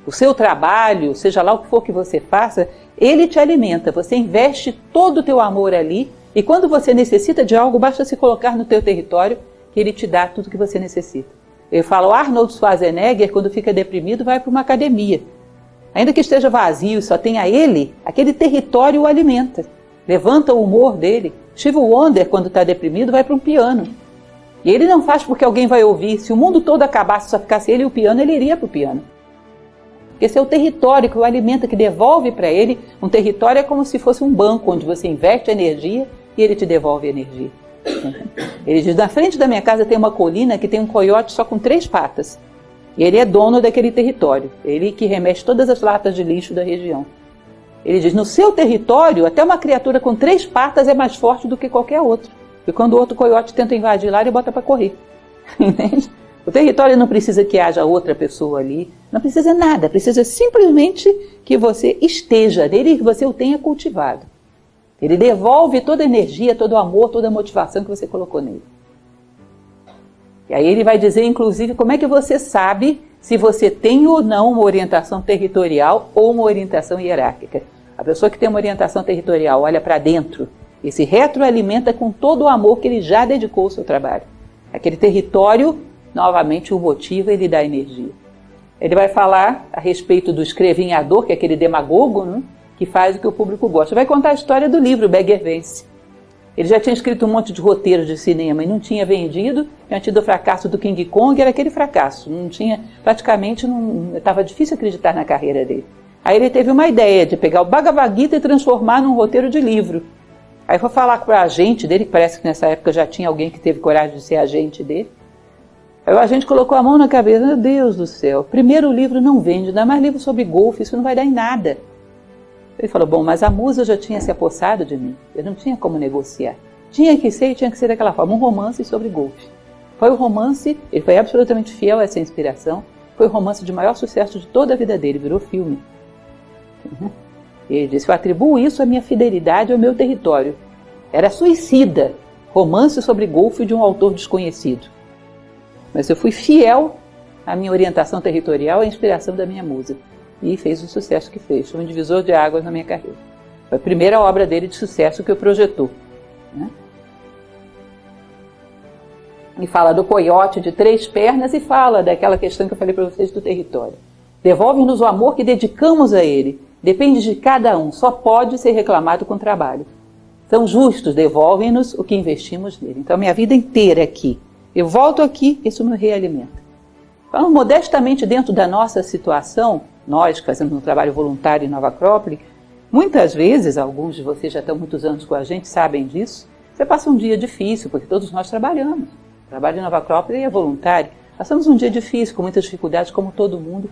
o seu trabalho, seja lá o que for que você faça, ele te alimenta. Você investe todo o teu amor ali e quando você necessita de algo, basta se colocar no teu território que ele te dá tudo que você necessita. Eu falo, Arnold Schwarzenegger, quando fica deprimido, vai para uma academia. Ainda que esteja vazio e só tenha ele, aquele território o alimenta. Levanta o humor dele. Steve Wonder, quando está deprimido, vai para um piano. E ele não faz porque alguém vai ouvir. Se o mundo todo acabasse, só ficasse ele e o piano, ele iria para o piano. Esse é o território que o alimenta, que devolve para ele. Um território é como se fosse um banco, onde você investe energia e ele te devolve energia. Ele diz, na frente da minha casa tem uma colina que tem um coiote só com 3 patas. E ele é dono daquele território. Ele que remexe todas as latas de lixo da região. Ele diz, no seu território, até uma criatura com 3 patas é mais forte do que qualquer outro. E quando o outro coiote tenta invadir lá, ele bota para correr. Entende? O território não precisa que haja outra pessoa ali. Não precisa nada. Precisa simplesmente que você esteja nele e que você o tenha cultivado. Ele devolve toda a energia, todo o amor, toda a motivação que você colocou nele. E aí ele vai dizer, inclusive, como é que você sabe se você tem ou não uma orientação territorial ou uma orientação hierárquica. A pessoa que tem uma orientação territorial olha para dentro e se retroalimenta com todo o amor que ele já dedicou ao seu trabalho. Aquele território, novamente, o motiva e lhe dá energia. Ele vai falar a respeito do escrevinhador, que é aquele demagogo, né, que faz o que o público gosta. Vai contar a história do livro, Beggar Vence. Ele já tinha escrito um monte de roteiros de cinema e não tinha vendido, tinha tido o fracasso do King Kong, era aquele fracasso, não tinha, praticamente estava difícil acreditar na carreira dele. Aí ele teve uma ideia de pegar o Bhagavad Gita e transformar num roteiro de livro. Aí foi falar para o agente dele, que parece que nessa época já tinha alguém que teve coragem de ser agente dele. Aí o agente colocou a mão na cabeça, meu Deus do céu, primeiro o livro não vende, ainda mais livro sobre golfe, isso não vai dar em nada. Ele falou, bom, mas a musa já tinha se apossado de mim, eu não tinha como negociar. Tinha que ser daquela forma, um romance sobre golfe. Foi o romance, ele foi absolutamente fiel a essa inspiração, foi o romance de maior sucesso de toda a vida dele, virou filme. Ele disse, eu atribuo isso à minha fidelidade ao meu território. Era suicida, romance sobre golfe de um autor desconhecido. Mas eu fui fiel à minha orientação territorial, à inspiração da minha musa. E fez o sucesso que fez. Foi um divisor de águas na minha carreira. Foi a primeira obra dele de sucesso que eu projetou. Né? E fala do coiote de 3 pernas e fala daquela questão que eu falei para vocês do território. Devolve-nos o amor que dedicamos a ele. Depende de cada um. Só pode ser reclamado com trabalho. São justos, devolvem-nos o que investimos nele. Então, minha vida inteira aqui. Eu volto aqui, isso me realimenta. Falando modestamente dentro da nossa situação, nós que fazemos um trabalho voluntário em Nova Acrópole, muitas vezes, alguns de vocês já estão muitos anos com a gente, sabem disso, você passa um dia difícil, porque todos nós trabalhamos. O trabalho em Nova Acrópole é voluntário. Passamos um dia difícil, com muitas dificuldades, como todo mundo.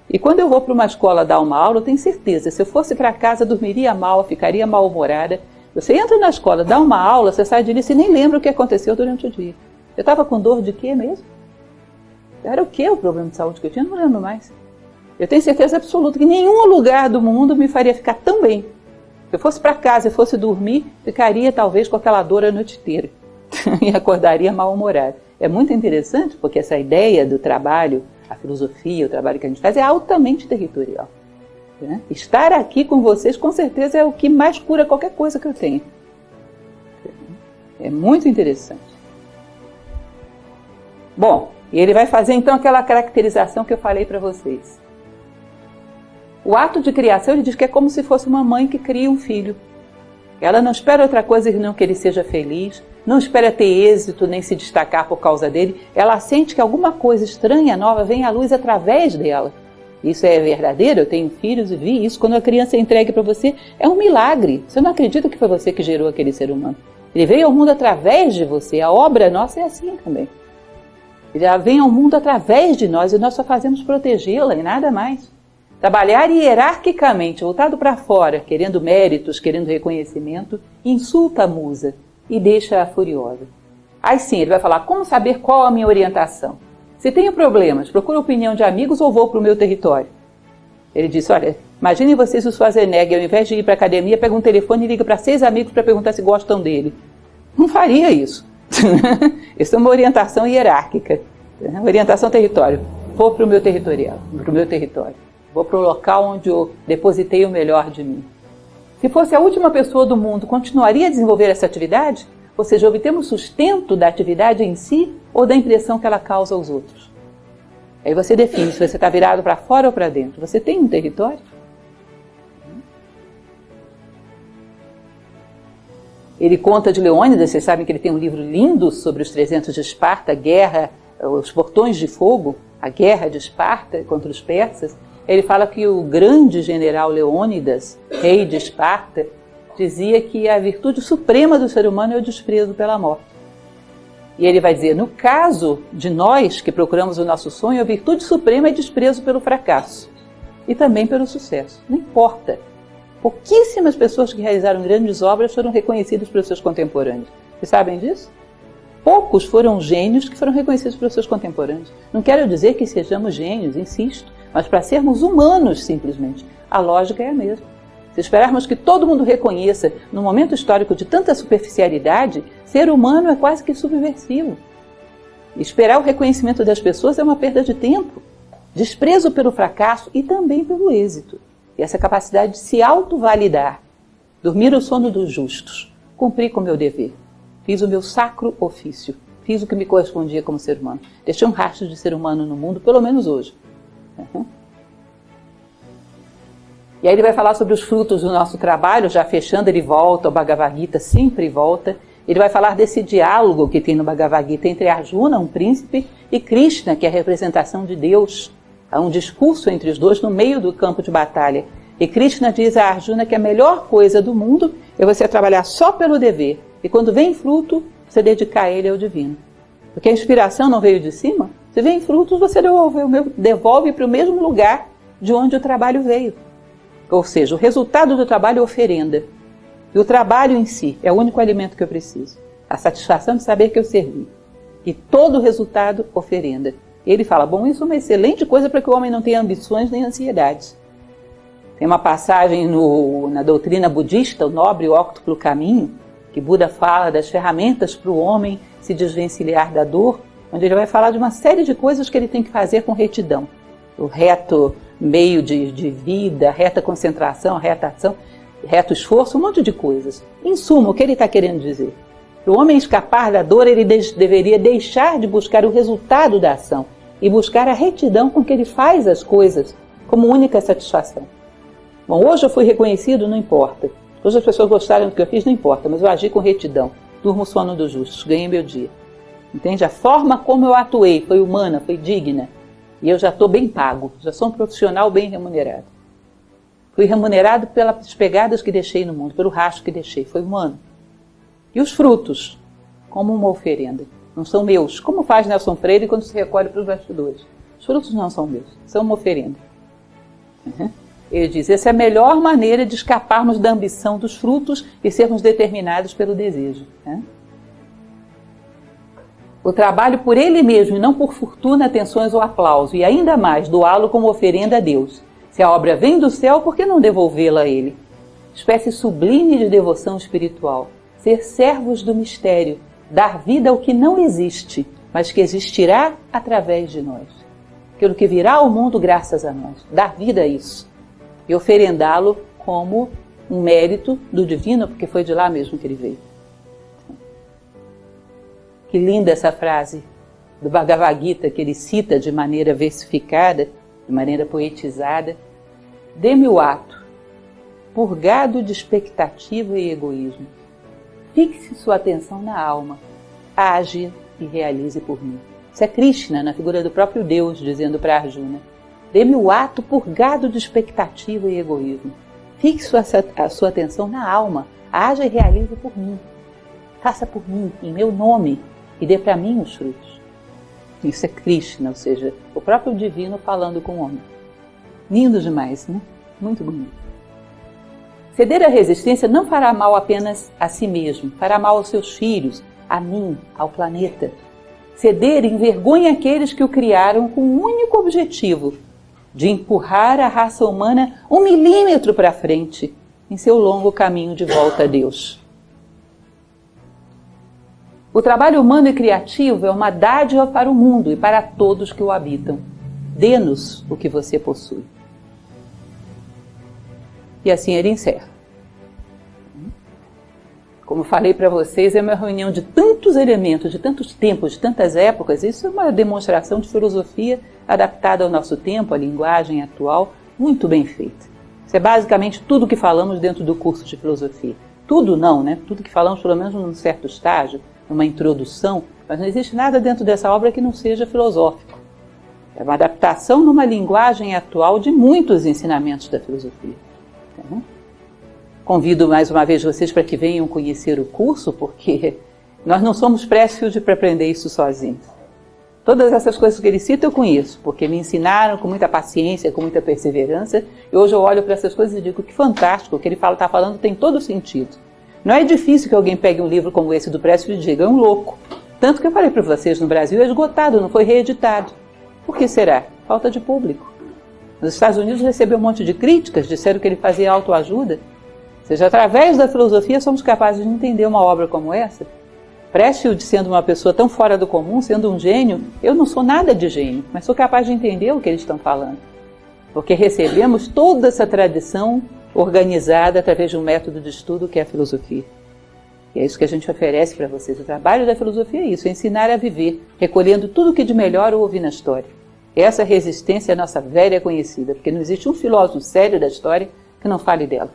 E quando eu vou para uma escola dar uma aula, eu tenho certeza, se eu fosse para casa, dormiria mal, ficaria mal-humorada. Você entra na escola, dá uma aula, você sai de ali e nem lembra o que aconteceu durante o dia. Eu estava com dor de quê mesmo? Era o que o problema de saúde que eu tinha? Não lembro mais. Eu tenho certeza absoluta que nenhum lugar do mundo me faria ficar tão bem. Se eu fosse para casa e fosse dormir, ficaria talvez com aquela dor a noite inteira. E acordaria mal-humorado. É muito interessante porque essa ideia do trabalho, a filosofia, o trabalho que a gente faz é altamente territorial. Né? Estar aqui com vocês com certeza é o que mais cura qualquer coisa que eu tenho. É muito interessante. Bom, e ele vai fazer então aquela caracterização que eu falei para vocês. O ato de criação, ele diz que é como se fosse uma mãe que cria um filho. Ela não espera outra coisa que não que ele seja feliz, não espera ter êxito nem se destacar por causa dele. Ela sente que alguma coisa estranha, nova, vem à luz através dela. Isso é verdadeiro, eu tenho filhos e vi isso. Quando a criança é entregue para você, é um milagre. Você não acredita que foi você que gerou aquele ser humano. Ele veio ao mundo através de você. A obra nossa é assim também. Ele vem ao mundo através de nós e nós só fazemos protegê-la e nada mais. Trabalhar hierarquicamente, voltado para fora, querendo méritos, querendo reconhecimento, insulta a musa e deixa-a furiosa. Aí sim, ele vai falar, como saber qual a minha orientação? Se tenho problemas, procuro a opinião de amigos ou vou para o meu território? Ele disse, olha, imaginem vocês o Schwarzenegger, ao invés de ir para a academia, pega um telefone e liga para 6 amigos para perguntar se gostam dele. Não faria isso. Isso é uma orientação hierárquica, orientação território. Vou para o meu territorial, para o meu território. Vou para o local onde eu depositei o melhor de mim. Se fosse a última pessoa do mundo, continuaria a desenvolver essa atividade? Ou seja, obtemos sustento da atividade em si ou da impressão que ela causa aos outros? Aí você define se você está virado para fora ou para dentro. Você tem um território? Ele conta de Leônidas, vocês sabem que ele tem um livro lindo sobre os 300 de Esparta, a guerra, os portões de fogo, a guerra de Esparta contra os persas. Ele fala que o grande general Leônidas, rei de Esparta, dizia que a virtude suprema do ser humano é o desprezo pela morte. E ele vai dizer, no caso de nós que procuramos o nosso sonho, a virtude suprema é desprezo pelo fracasso e também pelo sucesso. Não importa. Pouquíssimas pessoas que realizaram grandes obras foram reconhecidas pelos seus contemporâneos. Vocês sabem disso? Poucos foram gênios que foram reconhecidos pelos seus contemporâneos. Não quero dizer que sejamos gênios, insisto, mas para sermos humanos, simplesmente. A lógica é a mesma. Se esperarmos que todo mundo reconheça, num momento histórico de tanta superficialidade, ser humano é quase que subversivo. Esperar o reconhecimento das pessoas é uma perda de tempo. Desprezo pelo fracasso e também pelo êxito. E essa capacidade de se autovalidar. Dormir o sono dos justos. Cumprir com o meu dever. Fiz o meu sacro ofício. Fiz o que me correspondia como ser humano. Deixei um rastro de ser humano no mundo, pelo menos hoje. E aí ele vai falar sobre os frutos do nosso trabalho, já fechando, ele volta ao Bhagavad Gita, sempre volta. Ele vai falar desse diálogo que tem no Bhagavad Gita entre Arjuna, um príncipe, e Krishna, que é a representação de Deus. Há um discurso entre os dois no meio do campo de batalha. E Krishna diz a Arjuna que a melhor coisa do mundo é você trabalhar só pelo dever. E quando vem fruto, você dedicar a ele ao divino. Porque a inspiração não veio de cima. Se vem frutos, você devolve para o mesmo lugar de onde o trabalho veio. Ou seja, o resultado do trabalho é oferenda. E o trabalho em si é o único alimento que eu preciso. A satisfação de saber que eu servi. E todo o resultado, oferenda. Ele fala, bom, isso é uma excelente coisa para que o homem não tenha ambições nem ansiedades. Tem uma passagem na doutrina budista, o nobre e o óctuplo caminho, que Buda fala das ferramentas para o homem se desvencilhar da dor, onde ele vai falar de uma série de coisas que ele tem que fazer com retidão. O reto meio de vida, reta concentração, reta ação, reto esforço, um monte de coisas. Em suma, o que ele está querendo dizer? Para o homem escapar da dor, ele deveria deixar de buscar o resultado da ação e buscar a retidão com que ele faz as coisas como única satisfação. Bom, hoje eu fui reconhecido, não importa. Hoje as pessoas gostaram do que eu fiz, não importa, mas eu agi com retidão. Durmo o sono dos justos, ganhei meu dia. Entende? A forma como eu atuei foi humana, foi digna. E eu já estou bem pago, já sou um profissional bem remunerado. Fui remunerado pelas pegadas que deixei no mundo, pelo rastro que deixei, foi humano. E os frutos, como uma oferenda, não são meus. Como faz Nelson Freire quando se recolhe para os bastidores? Os frutos não são meus, são uma oferenda. Ele diz, essa é a melhor maneira de escaparmos da ambição dos frutos e sermos determinados pelo desejo. O trabalho por ele mesmo e não por fortuna, atenções ou aplauso, e ainda mais, doá-lo como oferenda a Deus. Se a obra vem do céu, por que não devolvê-la a ele? Espécie sublime de devoção espiritual. Ser servos do mistério, dar vida ao que não existe, mas que existirá através de nós. Aquilo que virá ao mundo graças a nós. Dar vida a isso. E oferendá-lo como um mérito do divino, porque foi de lá mesmo que ele veio. Que linda essa frase. do Bhagavad Gita, que ele cita de maneira versificada, de maneira poetizada: dê-me o ato, purgado de expectativa e egoísmo. Fixe sua atenção na alma, age e realize por mim. Isso é Krishna, na figura do próprio Deus, dizendo para Arjuna: dê-me o ato purgado de expectativa e egoísmo. Fixe a sua atenção na alma, haja e realize por mim. Faça por mim, em meu nome, e dê para mim os frutos. Isso é Krishna, ou seja, o próprio divino falando com o homem. Lindo demais, né? Muito bonito. Ceder à resistência não fará mal apenas a si mesmo, fará mal aos seus filhos, a mim, ao planeta. Ceder envergonha aqueles que o criaram com o único objetivo de empurrar a raça humana 1 milímetro para frente em seu longo caminho de volta a Deus. O trabalho humano e criativo é uma dádiva para o mundo e para todos que o habitam. Dê-nos o que você possui. E assim ele encerra. Como falei para vocês, é uma reunião de tantos elementos, de tantos tempos, de tantas épocas. Isso é uma demonstração de filosofia adaptada ao nosso tempo, à linguagem atual, muito bem feita. Isso é basicamente tudo que falamos dentro do curso de filosofia. Tudo não, né? Tudo que falamos, pelo menos num certo estágio, numa introdução, mas não existe nada dentro dessa obra que não seja filosófico. É uma adaptação numa linguagem atual de muitos ensinamentos da filosofia. Tá? Convido mais uma vez vocês para que venham conhecer o curso, porque nós não somos Pressfield para aprender isso sozinhos. Todas essas coisas que ele cita eu conheço, porque me ensinaram com muita paciência, com muita perseverança, e hoje eu olho para essas coisas e digo que fantástico, o que ele está falando tem todo sentido. Não é difícil que alguém pegue um livro como esse do Pressfield e diga: é um louco. Tanto que eu falei para vocês, no Brasil é esgotado, não foi reeditado. Por que será? Falta de público. Nos Estados Unidos recebeu um monte de críticas, disseram que ele fazia autoajuda. Ou seja, através da filosofia somos capazes de entender uma obra como essa. Pressfield, sendo uma pessoa tão fora do comum, sendo um gênio, eu não sou nada de gênio, mas sou capaz de entender o que eles estão falando. Porque recebemos toda essa tradição organizada através de um método de estudo que é a filosofia. E é isso que a gente oferece para vocês. O trabalho da filosofia é isso, é ensinar a viver, recolhendo tudo o que de melhor eu ouvi na história. Essa resistência é a nossa velha conhecida, porque não existe um filósofo sério da história que não fale dela.